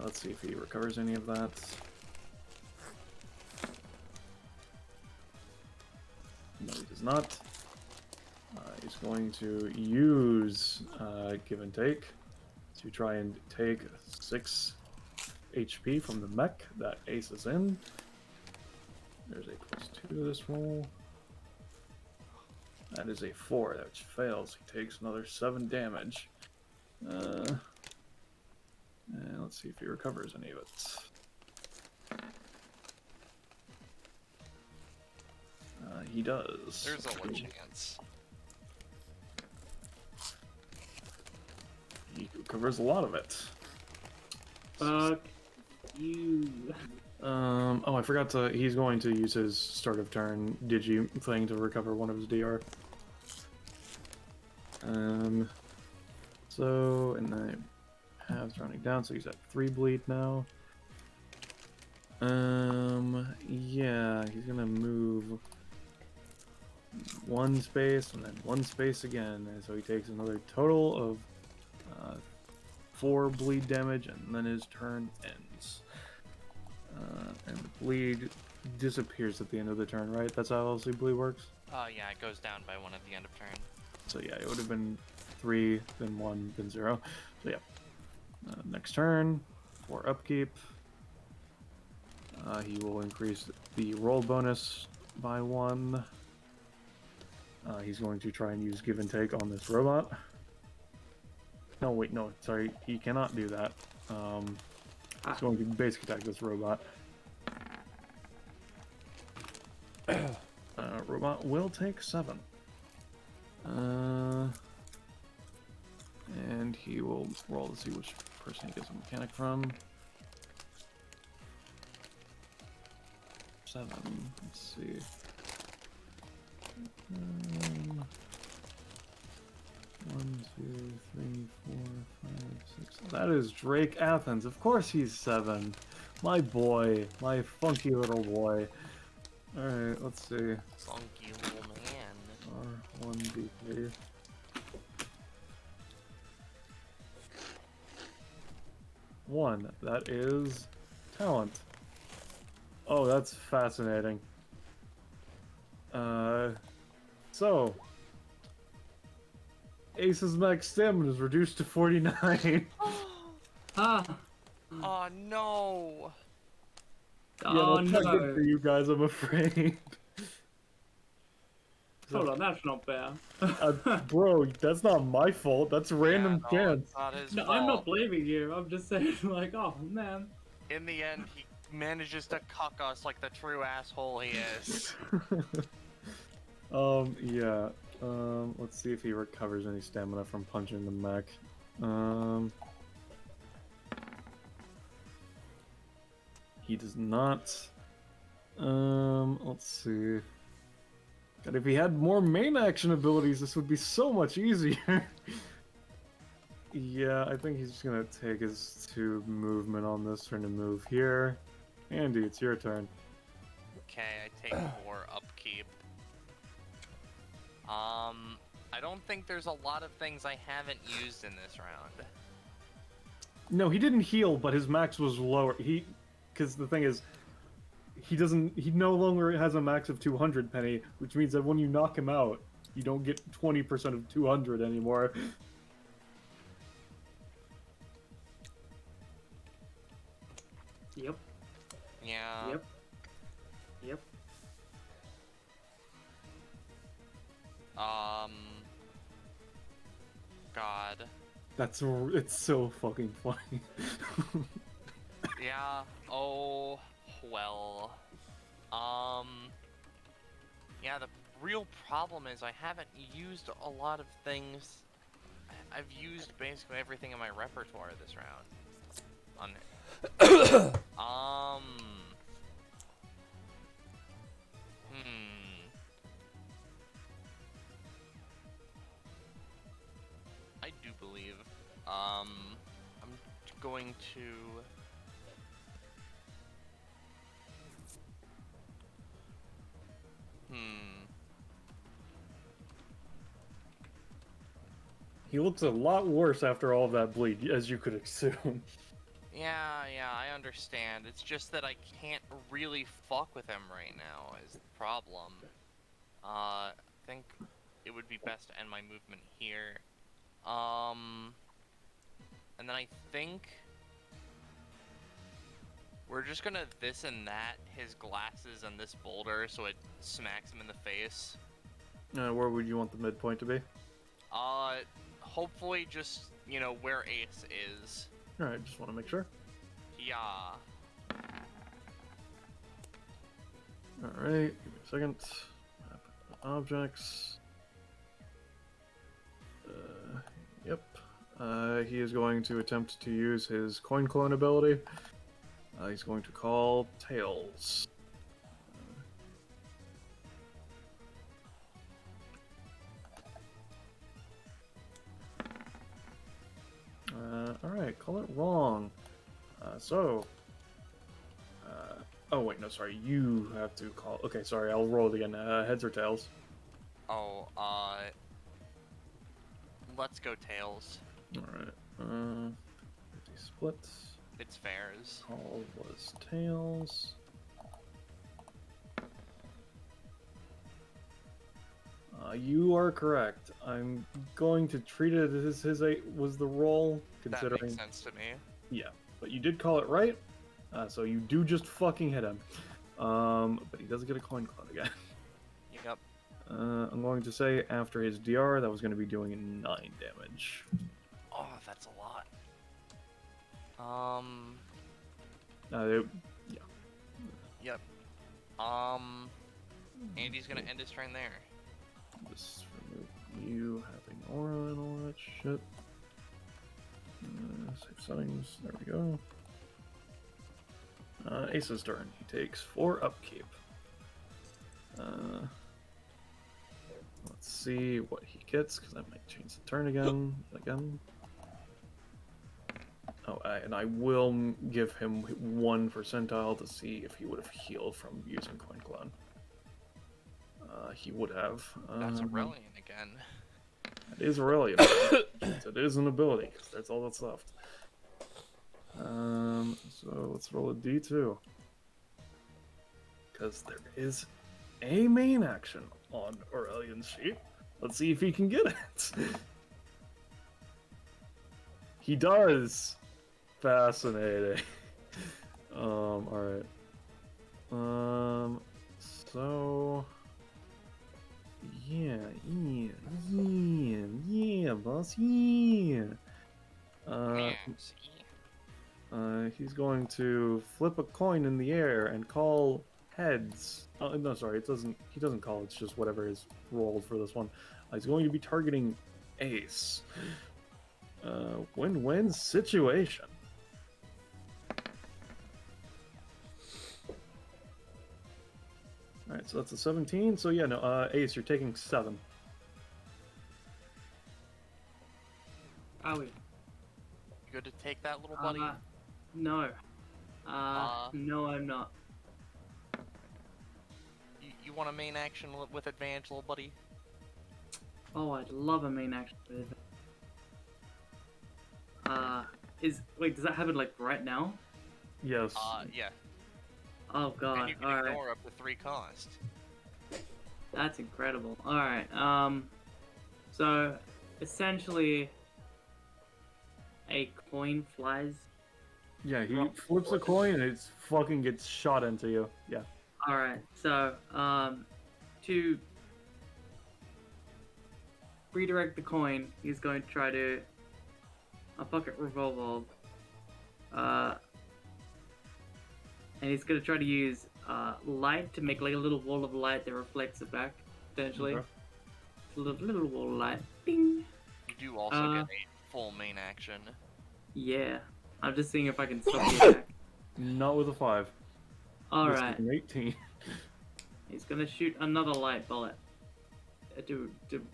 Let's see if he recovers any of that. No, he does not. He's going to use give and take to try and take 6 HP from the mech that Ace is in. There's a +2 to this roll. That is a 4, which fails. He takes another 7 damage. And let's see if he recovers any of it. He does. There's a one chance. He recovers a lot of it. Fuck you. Oh, I forgot to. He's going to use his start of turn digi thing to recover one of his DR. So, and then halves rounding down, so he's at 3 bleed now. Yeah, he's gonna move 1 space, and then 1 space again. And so he takes another total of 4 bleed damage, and then his turn ends. And the bleed disappears at the end of the turn, right? That's how LC bleed works? Yeah, it goes down by 1 at the end of turn. So yeah, it would have been 3, then 1, then 0. So yeah. Next turn, for upkeep, he will increase the roll bonus by 1. He's going to try and use give and take on this robot. No, wait, no, sorry, he cannot do that. He's going to basic attack this robot. Robot will take 7. And he will roll to see which person he gets a mechanic from. 7. Let's see. 1, 2, 3, 4, 5, 6. That is Drake Athens. Of course he's 7. My boy. My funky little boy. Alright, let's see. Funky little man. R1D3. One. That is talent. Oh, that's fascinating. So Ace's max stamina is reduced to 49. Ah. Oh no! Oh that's not good no. for you guys, I'm afraid. Hold on, that's not fair. Bro, that's not my fault. That's random Yeah, no, chance. it's not his No, fault. I'm not blaming you. I'm just saying, like, oh man. In the end, he manages to cuck us like the true asshole he is. Yeah. Let's see if he recovers any stamina from punching the mech. He does not. Let's see. God, if he had more main action abilities, this would be so much easier. Yeah, I think he's just gonna take his 2 movement on this turn to move here. Andy, it's your turn. Okay, I take 4 upkeep. I don't think there's a lot of things I haven't used in this round. No, he didn't heal, but his max was lower. Because the thing is, he no longer has a max of 200 penny, which means that when you knock him out, you don't get 20% of 200 anymore. Yep. Yeah. Yep. Yep. God. It's so fucking funny. Yeah. Oh, well. Yeah, the real problem is I haven't used a lot of things. I've used basically everything in my repertoire this round. On it. I do believe, I'm going to... He looks a lot worse after all of that bleed, as you could assume. Yeah, I understand. It's just that I can't really fuck with him right now is the problem. I think it would be best to end my movement here. And then I think we're just gonna this and that his glasses and this boulder so it smacks him in the face. Where would you want the midpoint to be? Hopefully just, you know, where Ace is. Alright, just want to make sure. Yeah. Alright, give me a second. Objects. Yep. He is going to attempt to use his coin clone ability. He's going to call Tails. Alright, call it wrong. Oh wait, no, sorry, you have to call. Okay, sorry, I'll roll it again. Heads or tails? Oh, let's go tails. Alright. 50 splits. It's fairs. All was tails. You are correct. I'm going to treat it as his 8 was the roll, That considering. makes sense to me. Yeah, but you did call it right, so you do just fucking hit him. But he does get a coin cloud again. Yep. I'm going to say after his DR, that was going to be doing 9 damage. Oh, that's a lot. Yeah. Yep. Andy's gonna end his turn there. Just remove you having aura and all that shit. Save settings. There we go. Ace's turn. He takes 4 upkeep. Let's see what he gets, because I might change the turn again. Oh, and I will give him 1 percentile to see if he would have healed from using Coin Cloud. He would have. That's Aurelian again. It is Aurelian. It is an ability, because that's all that's left. So let's roll a d2. Because there is a main action on Aurelian's sheet. Let's see if he can get it. He does. Fascinating. Alright. So... Yeah, boss, yeah. He's going to flip a coin in the air and call heads. Oh, no, sorry, he doesn't call, it's just whatever is rolled for this one. He's going to be targeting Ace. Win-win situation. Alright, so that's a 17. So yeah, no, Ace, you're taking 7. Are we? You good to take that, little buddy? No. Uh, No, I'm not. You want a main action with advantage, little buddy? Oh, I'd love a main action with it. Wait, does that happen like right now? Yes. Yeah. Oh god, And you can alright. ignore up to 3 cost. That's incredible. Alright, so essentially a coin flies. Yeah, he flips a coin and it fucking gets shot into you. Yeah. Alright, so to redirect the coin, he's going to try to a pocket revolve. And he's going to try to use light to make like a little wall of light that reflects it back, potentially. Okay. A little wall of light. Bing! You do also get a full main action. Yeah. I'm just seeing if I can stop the attack. Not with a 5. Alright. An 18. He's going to shoot another light bullet to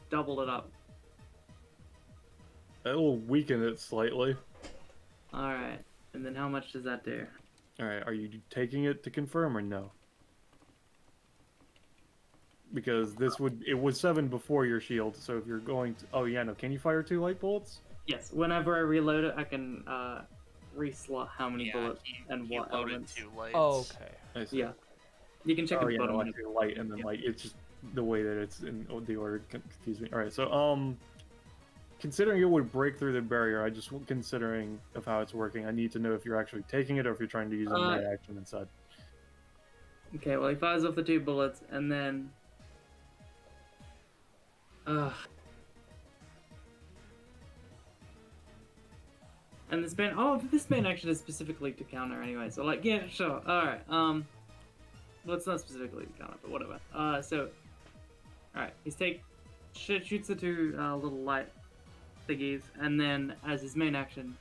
double it up. It'll weaken it slightly. Alright. And then how much does that do? Alright, are you taking it to confirm or no? Because it was 7 before your shield, so if you're going to... Oh yeah, no, can you fire 2 light bullets? Yes, whenever I reload it, I can reslot how many bullets and he what loaded elements. 2 lights. Oh, okay. I see. Yeah. You can check Oh at the yeah, bottom. no, I see light and then light. It's just the way that it's in the order confused me. Alright, so considering it would break through the barrier, I just considering of how it's working, I need to know if you're actually taking it or if you're trying to use a main action inside. Okay, well he fires off the 2 bullets and then and this main action is specifically to counter anyway, so like yeah, sure. Alright, well it's not specifically to counter, but whatever. So alright, shoots the 2 little light thingies, and then as his main action,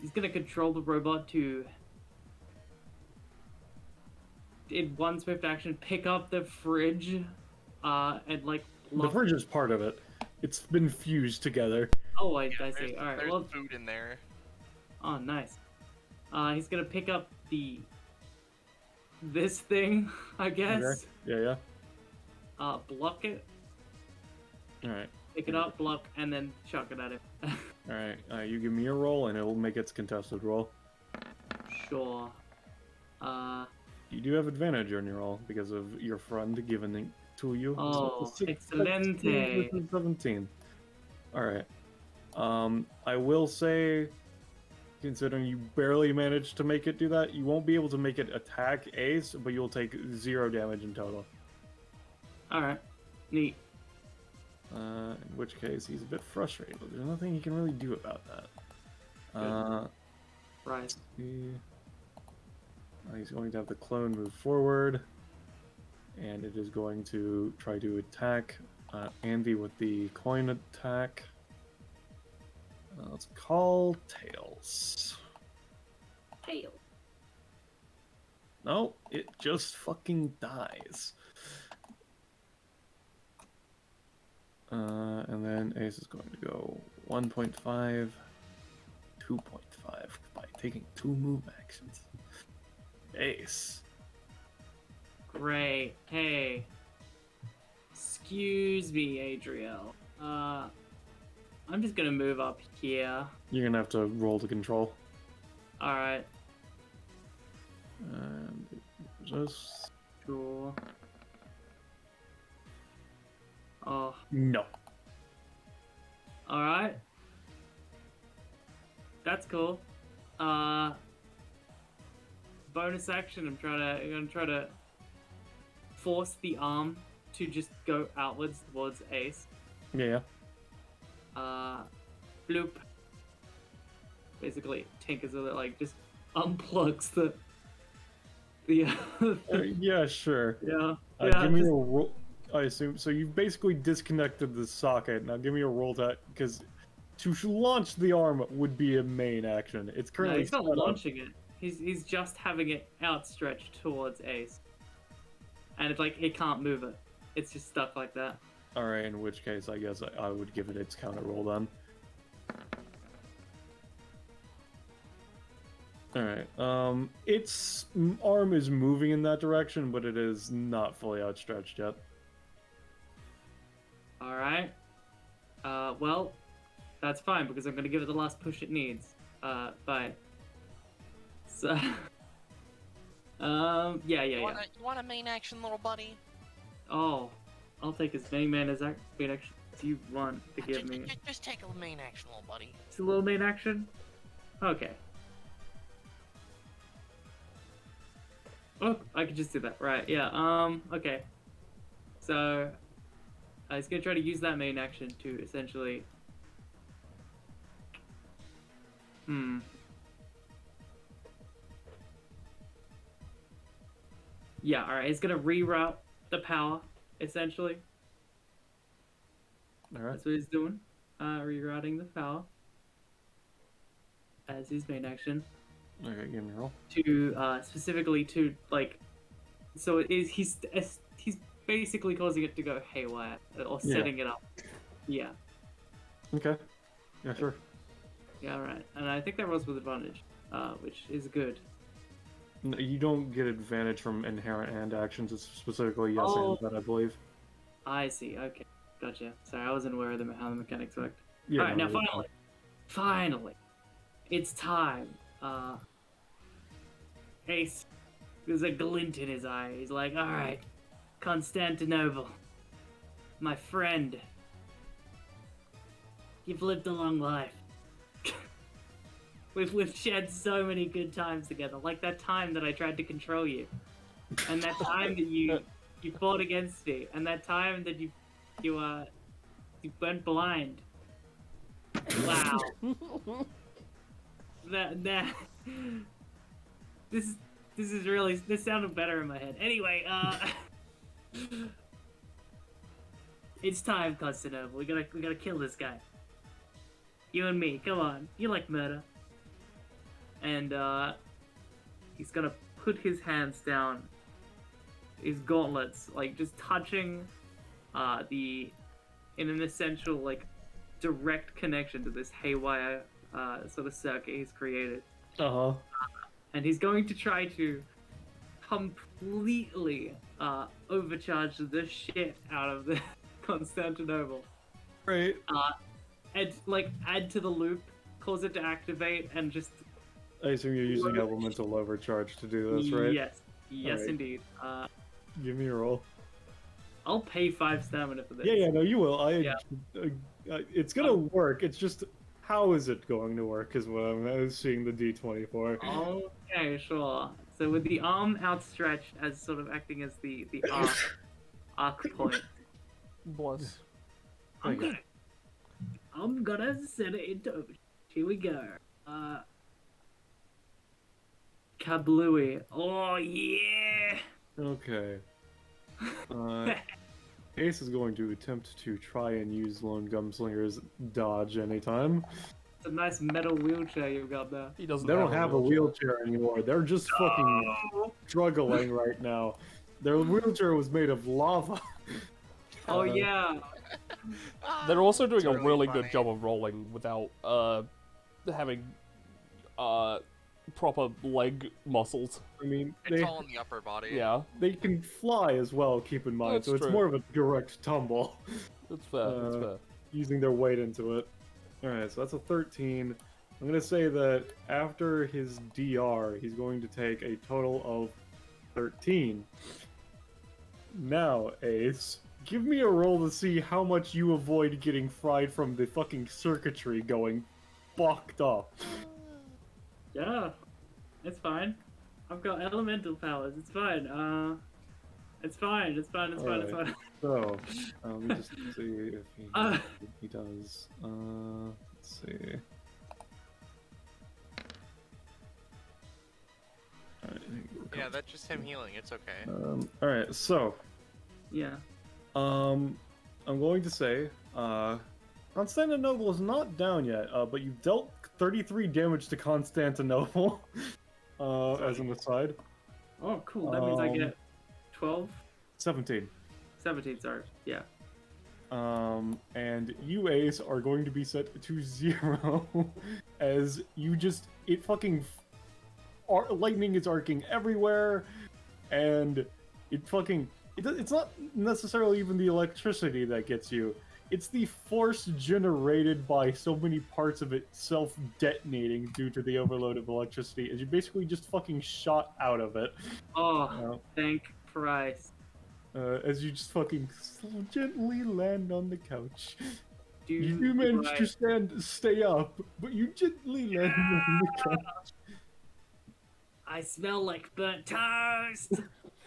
he's gonna control the robot to in one swift action pick up the fridge and like The fridge is part of it. It's been fused together. Oh, I see. Alright, There's well, food in there. oh nice. He's gonna pick up this thing, I guess. Okay. Yeah. block it, All right. pick it up, block, and then chuck it at him. All right. You give me a roll, and it'll make its contested roll. Sure. You do have advantage on your roll because of your friend giving it to you. Oh, So it's a excelente. 16 versus 17. All right. I will say, considering you barely managed to make it do that, you won't be able to make it attack Ace, but you'll take 0 damage in total. Alright. Neat. In which case, he's a bit frustrated, but there's nothing he can really do about that. Right. He's going to have the clone move forward, and it is going to try to attack Andy with the coin attack. Let's call Tails. Tail. No, it just fucking dies. And then Ace is going to go 1.5, 2.5 by taking 2 move actions. Ace. Great. Hey. Excuse me, Adriel. I'm just gonna move up here. You're gonna have to roll to control. Alright. And just Sure. Oh. no. Alright. That's cool. Bonus action, I'm gonna try to force the arm to just go outwards towards Ace. Yeah. Bloop. Basically tinkers with it, like just unplugs the Yeah, sure. yeah. Give me just- a roll. I assume so. You've basically disconnected the socket. Now give me a roll to because to launch the arm would be a main action. It's No, currently he's not set up. launching it. He's just having it outstretched towards Ace. And it's like it can't move it. It's just stuck like that. All right. In which case, I guess I would give it its counter roll then. All right. Its arm is moving in that direction, but it is not fully outstretched yet. Alright. Well, that's fine because I'm gonna give it the last push it needs. Bye. So yeah. You want a main action, little buddy? Oh, I'll take as many main action as you want to give me. Just take a main action, little buddy. It's a little main action? Okay. Oh, I could just do that. Right, yeah, okay. So, he's gonna try to use that main action to essentially... Yeah, alright, he's gonna reroute the power, essentially. All right. That's what he's doing. Rerouting the power. As his main action. Okay, give me a roll. To specifically to like, so it is he's basically causing it to go haywire or Yeah. setting it up. Yeah. Okay. Yeah, sure. Yeah. Right. And I think that rolls with advantage, which is good. No, you don't get advantage from inherent and actions. It's specifically yes Oh. and that, I believe. I see. Okay. Gotcha. Sorry, I wasn't aware of how the mechanics worked. Yeah. All right. no, Now you're finally, it's time. Ace, there's a glint in his eye. He's like, all right, Constantinople, my friend, you've lived a long life. We've shared so many good times together, like that time that I tried to control you, and that time that you fought against me, and that time that you went blind. Wow. that this sounded better in my head. Anyway, it's time, Constantinople. We gotta kill this guy. You and me, come on. You like murder. And he's gonna put his hands down, his gauntlets, like just touching in an essential like direct connection to this haywire sort of circuit he's created. Uh-huh. And he's going to try to completely overcharge the shit out of the Constantinople. Right. And like add to the loop, cause it to activate, and just I assume you're using elemental overcharge to do this, right? yes, Alright. indeed. Give me a roll. I'll pay 5 stamina for this. Yeah, no, you will. Yeah. It's gonna work. It's just how is it going to work is what I'm seeing the D20 for. Okay, sure. So with the arm outstretched as sort of acting as the arc point, Bless. I'm gonna set it into overdrive. Here we go. Kablooey. Oh yeah. Okay. Ace is going to attempt to try and use Lone Gunslinger's dodge anytime. It's a nice metal wheelchair you've got there. He doesn't. They don't have a wheelchair anymore. They're just fucking struggling right now. Their wheelchair was made of lava. Oh yeah. They're also doing It's a really funny. good job of rolling without having proper leg muscles. I mean, It's all in the upper body. Yeah, they can fly as well, keep in mind, That's so it's true. more of a direct tumble, that's fair. That's fair. using their weight into it. Alright, so that's a 13. I'm going to say that after his DR, he's going to take a total of 13. Now, Ace, give me a roll to see how much you avoid getting fried from the fucking circuitry going fucked up. Yeah. It's fine. I've got elemental powers. It's fine. It's fine. It's fine. It's fine. It's Alright. fine. So, let me just see if he does. Let's see. Alright, Yeah, that's just him healing. It's okay. Alright, so, Yeah. I'm going to say, Constantinople is not down yet, but you've dealt 33 damage to Constantinople, as an aside. Oh, cool. That means I get 12, 17. 17. Sorry. Yeah. And you, Ace, are going to be set to 0, as you just, lightning is arcing everywhere, and it's not necessarily even the electricity that gets you, it's the force generated by so many parts of it self-detonating due to the overload of electricity, as you basically just fucking shot out of it. Oh, thank Christ. As you just fucking gently land on the couch. Dude, You do manage to stay up, but you gently land on the couch. I smell like burnt toast.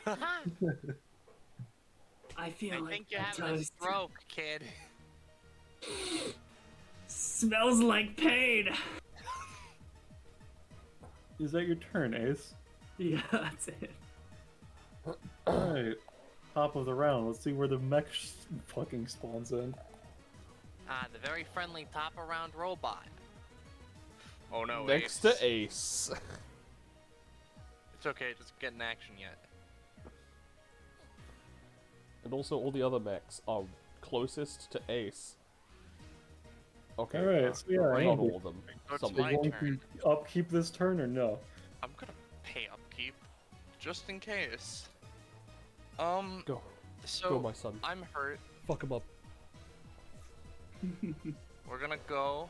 I feel I like think you're burnt having a toast. stroke, kid. Smells like pain. Is that your turn, Ace? Yeah, that's it. Alright. Top of the round. Let's see where the mech fucking spawns in. The very friendly top-around robot. Oh no, Next Ace. to Ace. It's okay, it doesn't get in action yet. And also all the other mechs are closest to Ace. Okay. Alright, so yeah, not Andy. all of them. So it's Some. my Are you going turn. to upkeep this turn or no? I'm gonna pay upkeep, just in case. Go. So Go, my son. I'm hurt. Fuck him up. We're gonna go.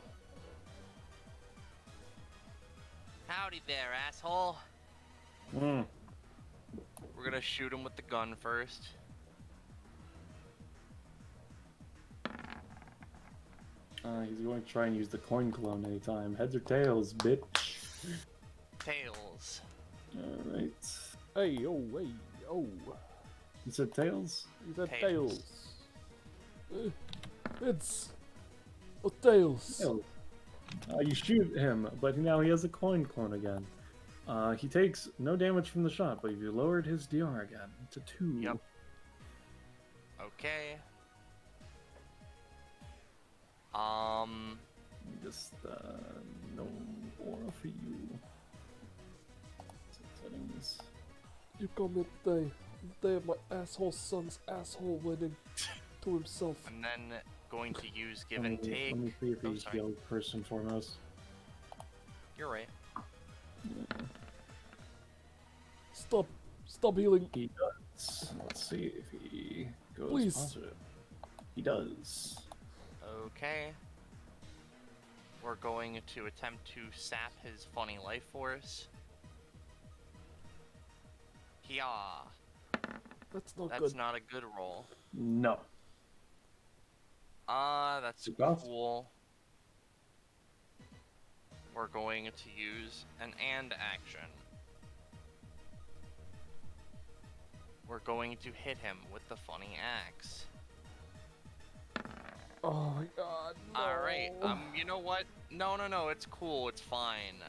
Howdy there, asshole. Mm. We're gonna shoot him with the gun first. He's going to try and use the coin clone anytime. Heads or tails, bitch? Tails. Alright. Hey, oh, hey, oh. You said tails? He's a Tails. tails. It's a tails. Tails. You shoot him, but now he has a coin clone again. He takes no damage from the shot, but you lowered his DR again to 2. Yep. Okay. Just, no more for you. Settings. You come the day of my asshole son's asshole winning to himself. I'm then going to use give and take. Let me see if Oh, he's sorry. yellow first and foremost. You're right. Stop Stop healing. He does. Let's see if he goes Please. positive. He does. Okay. We're going to attempt to sap his funny life force. Yeah. That's not That's good. not a good roll. No. That's Good boss. cool. We're going to use an and action. We're going to hit him with the funny axe. Oh my god. No. Alright, you know what? No, it's cool, it's fine.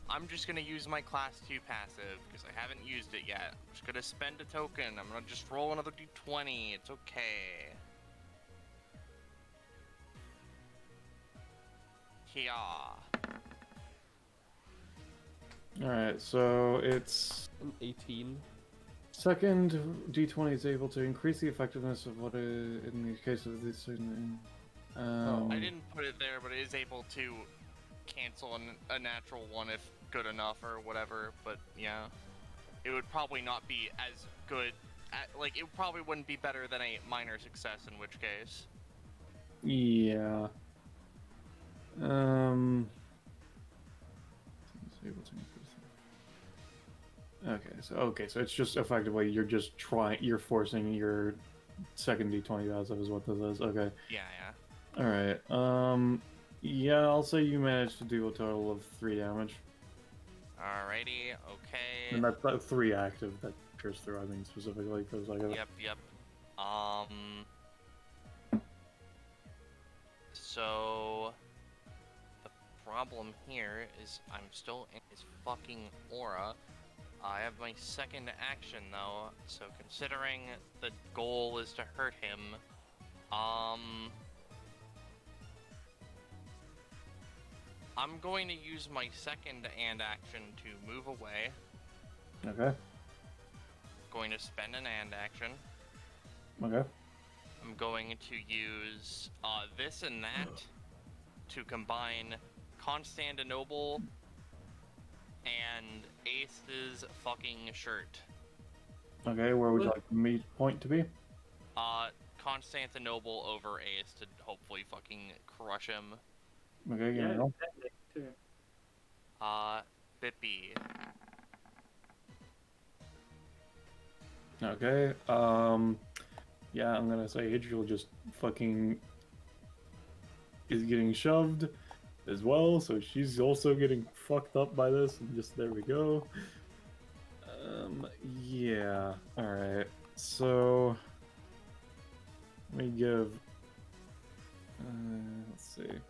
I'm just gonna use my class 2 passive, because I haven't used it yet. I'm just gonna spend a token, I'm gonna just roll another d20, it's okay. Yeah. Alright, so it's An 18. second D20 is able to increase the effectiveness of what in the case of this. I didn't put it there, but it is able to cancel a natural one if good enough or whatever, but yeah. It would probably not be as good, like, it probably wouldn't be better than a minor success in which case. Yeah. It's able to increase it. Okay, so it's just effectively you're forcing your second D20 passive is what this is. Okay. Yeah. All right. Yeah, I'll say you managed to do a total of 3 damage, Alrighty, okay. and that's 3 active that pierced through. I mean specifically because I got. Yep. So the problem here is I'm still in his fucking aura. I have my second action though, so considering the goal is to hurt him, I'm going to use my second and action to move away. Okay. Going to spend an and action. Okay. I'm going to use this and that to combine Constantinople and Ace's fucking shirt. Okay, where would you like the meet point to be? Constantinople over Ace to hopefully fucking crush him. Okay, Yeah, know. exactly. Sure. Bippy. Okay, yeah, I'm gonna say Idril just fucking is getting shoved as well, so she's also getting fucked up by this, and just there we go. Yeah, alright, so let me give, let's see,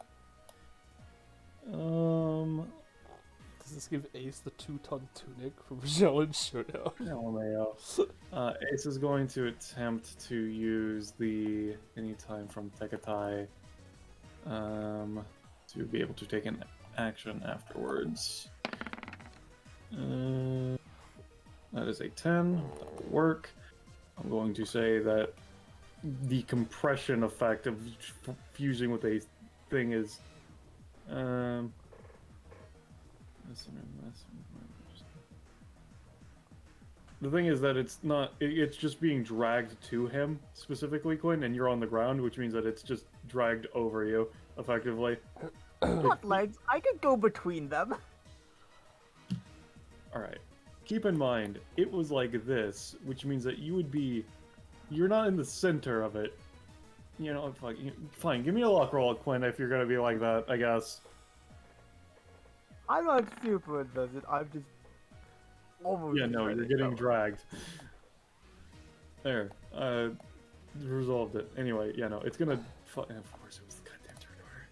Does this give Ace the 2-ton tunic from shonen Showdown? LMAO. Ace is going to attempt to use the anytime from Tekatai to be able to take an action afterwards. That is a 10. That will work. I'm going to say that the compression effect of fusing with a thing is the thing is that it's not, it's just being dragged to him specifically, Quinn, and you're on the ground, which means that it's just dragged over you, effectively. What legs? I could go between them. Alright. Keep in mind, it was like this, which means that you would be, you're not in the center of it. You know, fine, give me a luck roll, Quinn, if you're gonna be like that, I guess. I'm not super invested. I'm just almost. Yeah, no, you're getting dragged. There. Resolved it. Anyway, yeah, no, it's gonna. Of course, it was the goddamn turn order.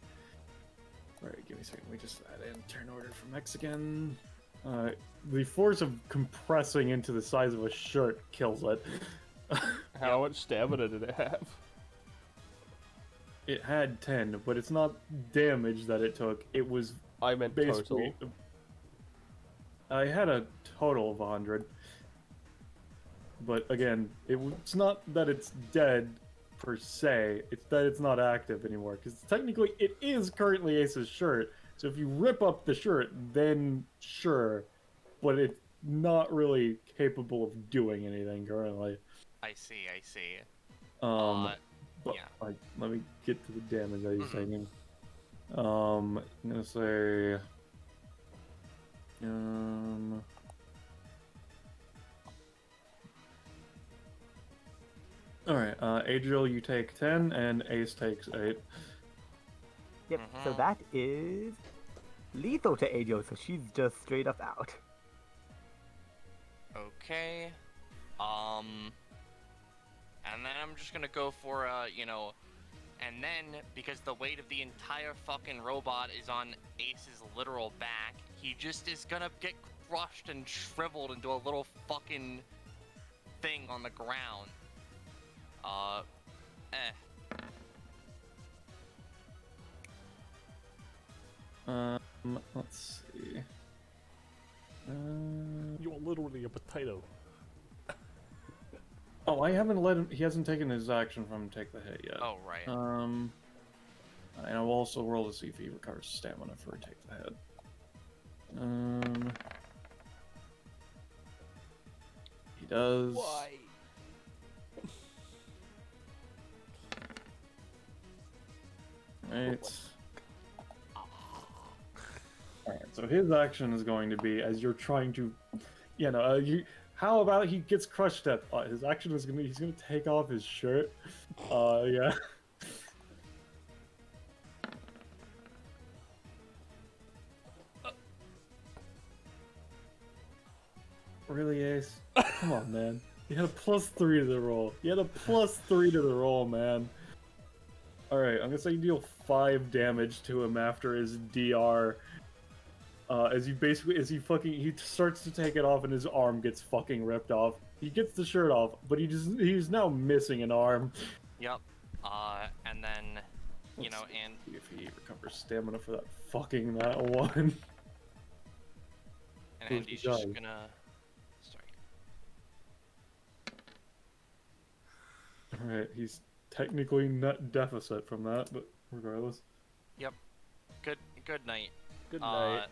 Alright, give me a second. We just add in turn order for Mexican. The force of compressing into the size of a shirt kills it. How much stamina did it have? It had 10, but it's not damage that it took. It was I meant basically. total. I had a total of 100. But again, it's not that it's dead per se, it's that it's not active anymore. Because technically it is currently Ace's shirt. So if you rip up the shirt, then sure. But not really capable of doing anything currently. I see. But yeah. like, let me get to the damage that he's Mhm. taking. I'm gonna say, all right, Adriel, you take 10, and Ace takes 8. Yep, so Mhm. that is lethal to Adriel, so she's just straight up out. Okay. And then I'm just gonna go for and then because the weight of the entire fucking robot is on Ace's literal back, he just is gonna get crushed and shriveled into a little fucking thing on the ground. Let's see. You are literally a potato. Oh, I haven't let him. He hasn't taken his action from him take the hit yet. Oh right. And I'll also roll to see if he recovers stamina for take the hit. He does. Why? Right. Alright, so his action is going to be as you're trying to, how about he gets crushed at, his action is he's gonna take off his shirt. Yeah. Really, Ace? Come on, man. You had a +3 to the roll. Man. Alright, I'm gonna say you deal 5 damage to him after his DR. He starts to take it off and his arm gets fucking ripped off. He gets the shirt off, but he's now missing an arm. Yep. And then Let's and see if he recovers stamina for that fucking that one. and Andy's just gonna. Sorry. Alright, he's technically net deficit from that, but regardless. Yep. Good night. Good night.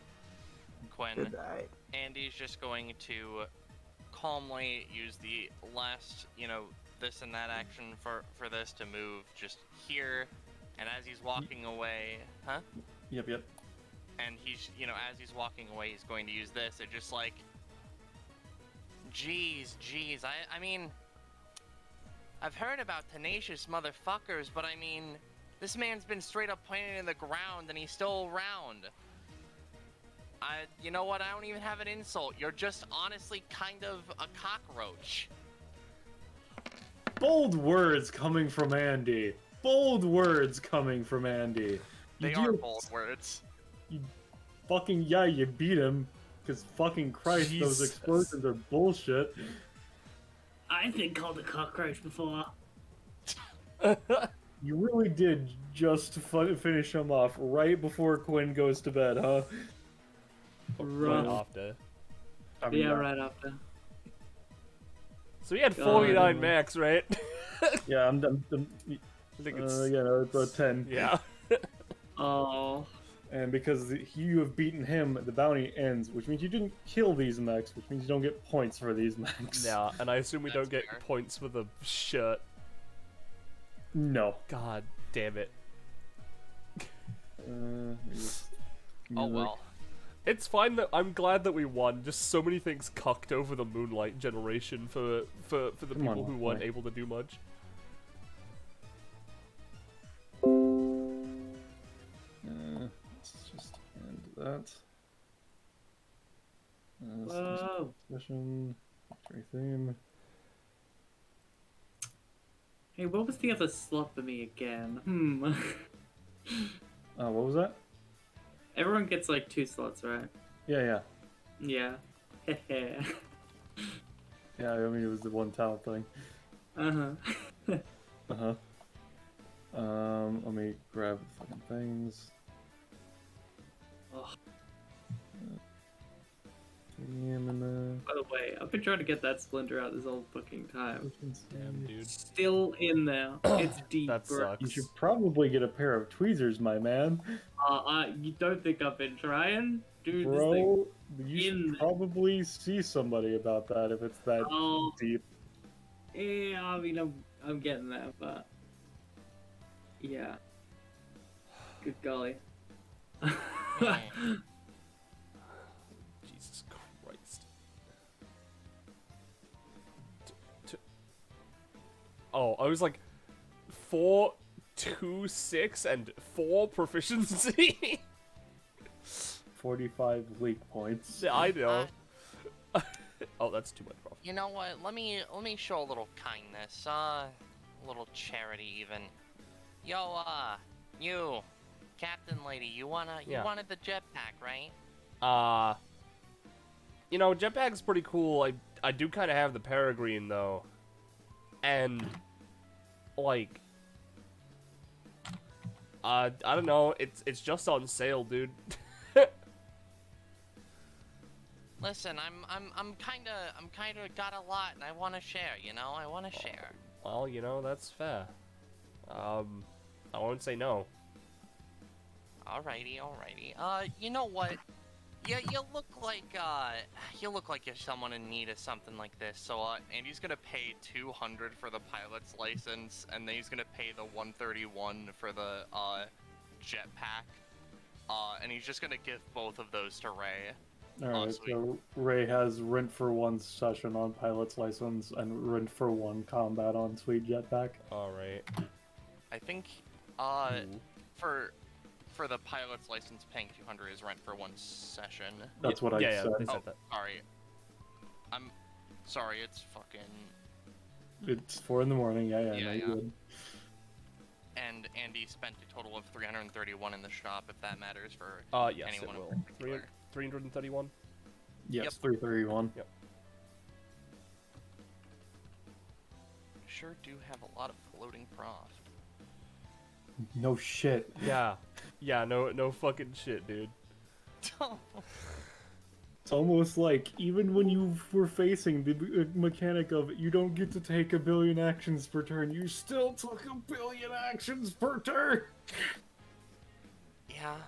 Quinn. Good night. Andy's just going to calmly use the last, this and that action for this to move just here, and as he's walking away, Yep. and he's, as he's walking away, he's going to use this. It just like, jeez, I mean, I've heard about tenacious motherfuckers, but I mean, this man's been straight up planted in the ground and he's still around. You know what? I don't even have an insult. You're just honestly kind of a cockroach. Bold words coming from Andy. They are bold words. You beat him. Because fucking Christ, those Jesus. explosions are bullshit. I've been called a cockroach before. You really did just finish him off right before Quinn goes to bed, huh? Right Rough. after. I mean, Yeah, right after. So he had God, 49 no. max, right? Yeah, I'm I think it's no, it's 10. yeah. Oh. And because you have beaten him, the bounty ends, which means you didn't kill these mechs, which means you don't get points for these mechs. Yeah, and I assume we That's don't get fair. points for the shirt. No. God damn it. Oh well. It's fine that I'm glad that we won. Just so many things cucked over the Moonlight generation for the Come people on, who weren't Mike. able to do much. Let's just end that. Whoa. Session, victory theme. Hey, what was the other slot for me again? What was that? Everyone gets like 2 slots, right? Yeah. Yeah. Yeah, I mean, it was the one talent thing. Uh-huh. Let me grab the fucking things. Oh. Stamina. By the way, I've been trying to get that splinter out this whole fucking time. Damn, dude. Still in there. It's deep. That bro. sucks. You should probably get a pair of tweezers, my man. You don't think I've been trying? Dude, this thing. Bro, You In- should probably see somebody about that if it's that Oh. deep. Yeah, I mean, I'm getting there, but yeah. Good golly. Jesus Christ. Oh, I was like 4, 2, 6, and 4 proficiency. 45 leak points. Yeah, I know. Oh, that's too much, bro. You know what? Let me show a little kindness. A little charity even. Yo, you, Captain Lady, you Yeah. wanted the jetpack, right? You know, jetpack's pretty cool. I do kind of have the peregrine though, and like, I don't know. It's just on sale, dude. Listen, I'm kinda got a lot, and I want to share. You know, I want to share. Well, you know, that's fair. I won't say no. Alrighty. You know what? Yeah, you look like you're someone in need of something like this. So, Andy's gonna pay 200 for the pilot's license, and then he's gonna pay the 131 for the jetpack. And he's just gonna give both of those to Ray. Alright, sweet. so Ray has rent for 1 session on pilot's license and rent for 1 combat on Sweet Jetpack. All right. I think, Ooh. for the pilot's license, paying 200 is rent for 1 session. That's what I Yeah, said. they Oh, said that. sorry. I'm sorry. It's fucking. It's 4 in the morning. Yeah, Yeah, no, yeah. you're good. And Andy spent a total of 331 in the shop, if that matters for Yes, anyone it in will. particular. 331. Yes, Yep. 331. Sure do have a lot of floating prof. No shit. Yeah. Yeah. No fucking shit, dude. It's almost like even when you were facing the mechanic of you don't get to take a billion actions per turn, you still took a billion actions per turn. Yeah.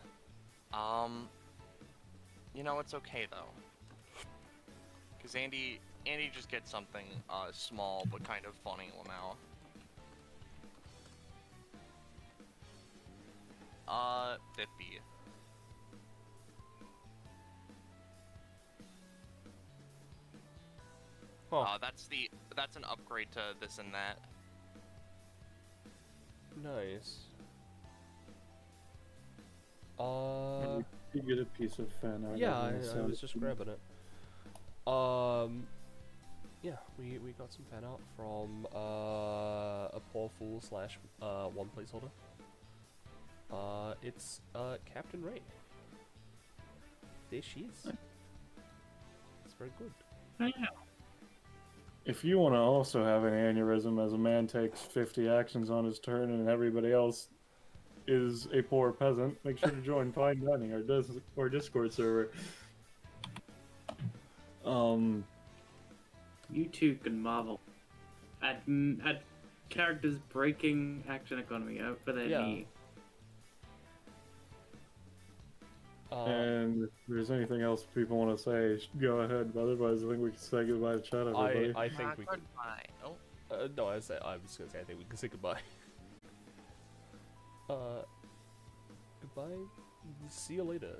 You know, it's okay though. Cause Andy just gets something small but kind of funny now. 50. Huh. That's an upgrade to this and that. Nice. You get a piece of fan art. Yeah, every I so was just grabbing it. Yeah, we got some fan art from a poor fool / one placeholder. It's Captain Ray. There she is. It's very good. If you want to also have an aneurysm as a man takes 50 actions on his turn and everybody else is a poor peasant, make sure to join Fine Dining or Discord server. You two can marvel at characters breaking action economy out for their Yeah. knee. And if there's anything else people want to say, go ahead. But otherwise, I think we can say goodbye to chat, everybody. I think we could. Goodbye. Oh. No, I was gonna say I think we can say goodbye. Goodbye. See you later.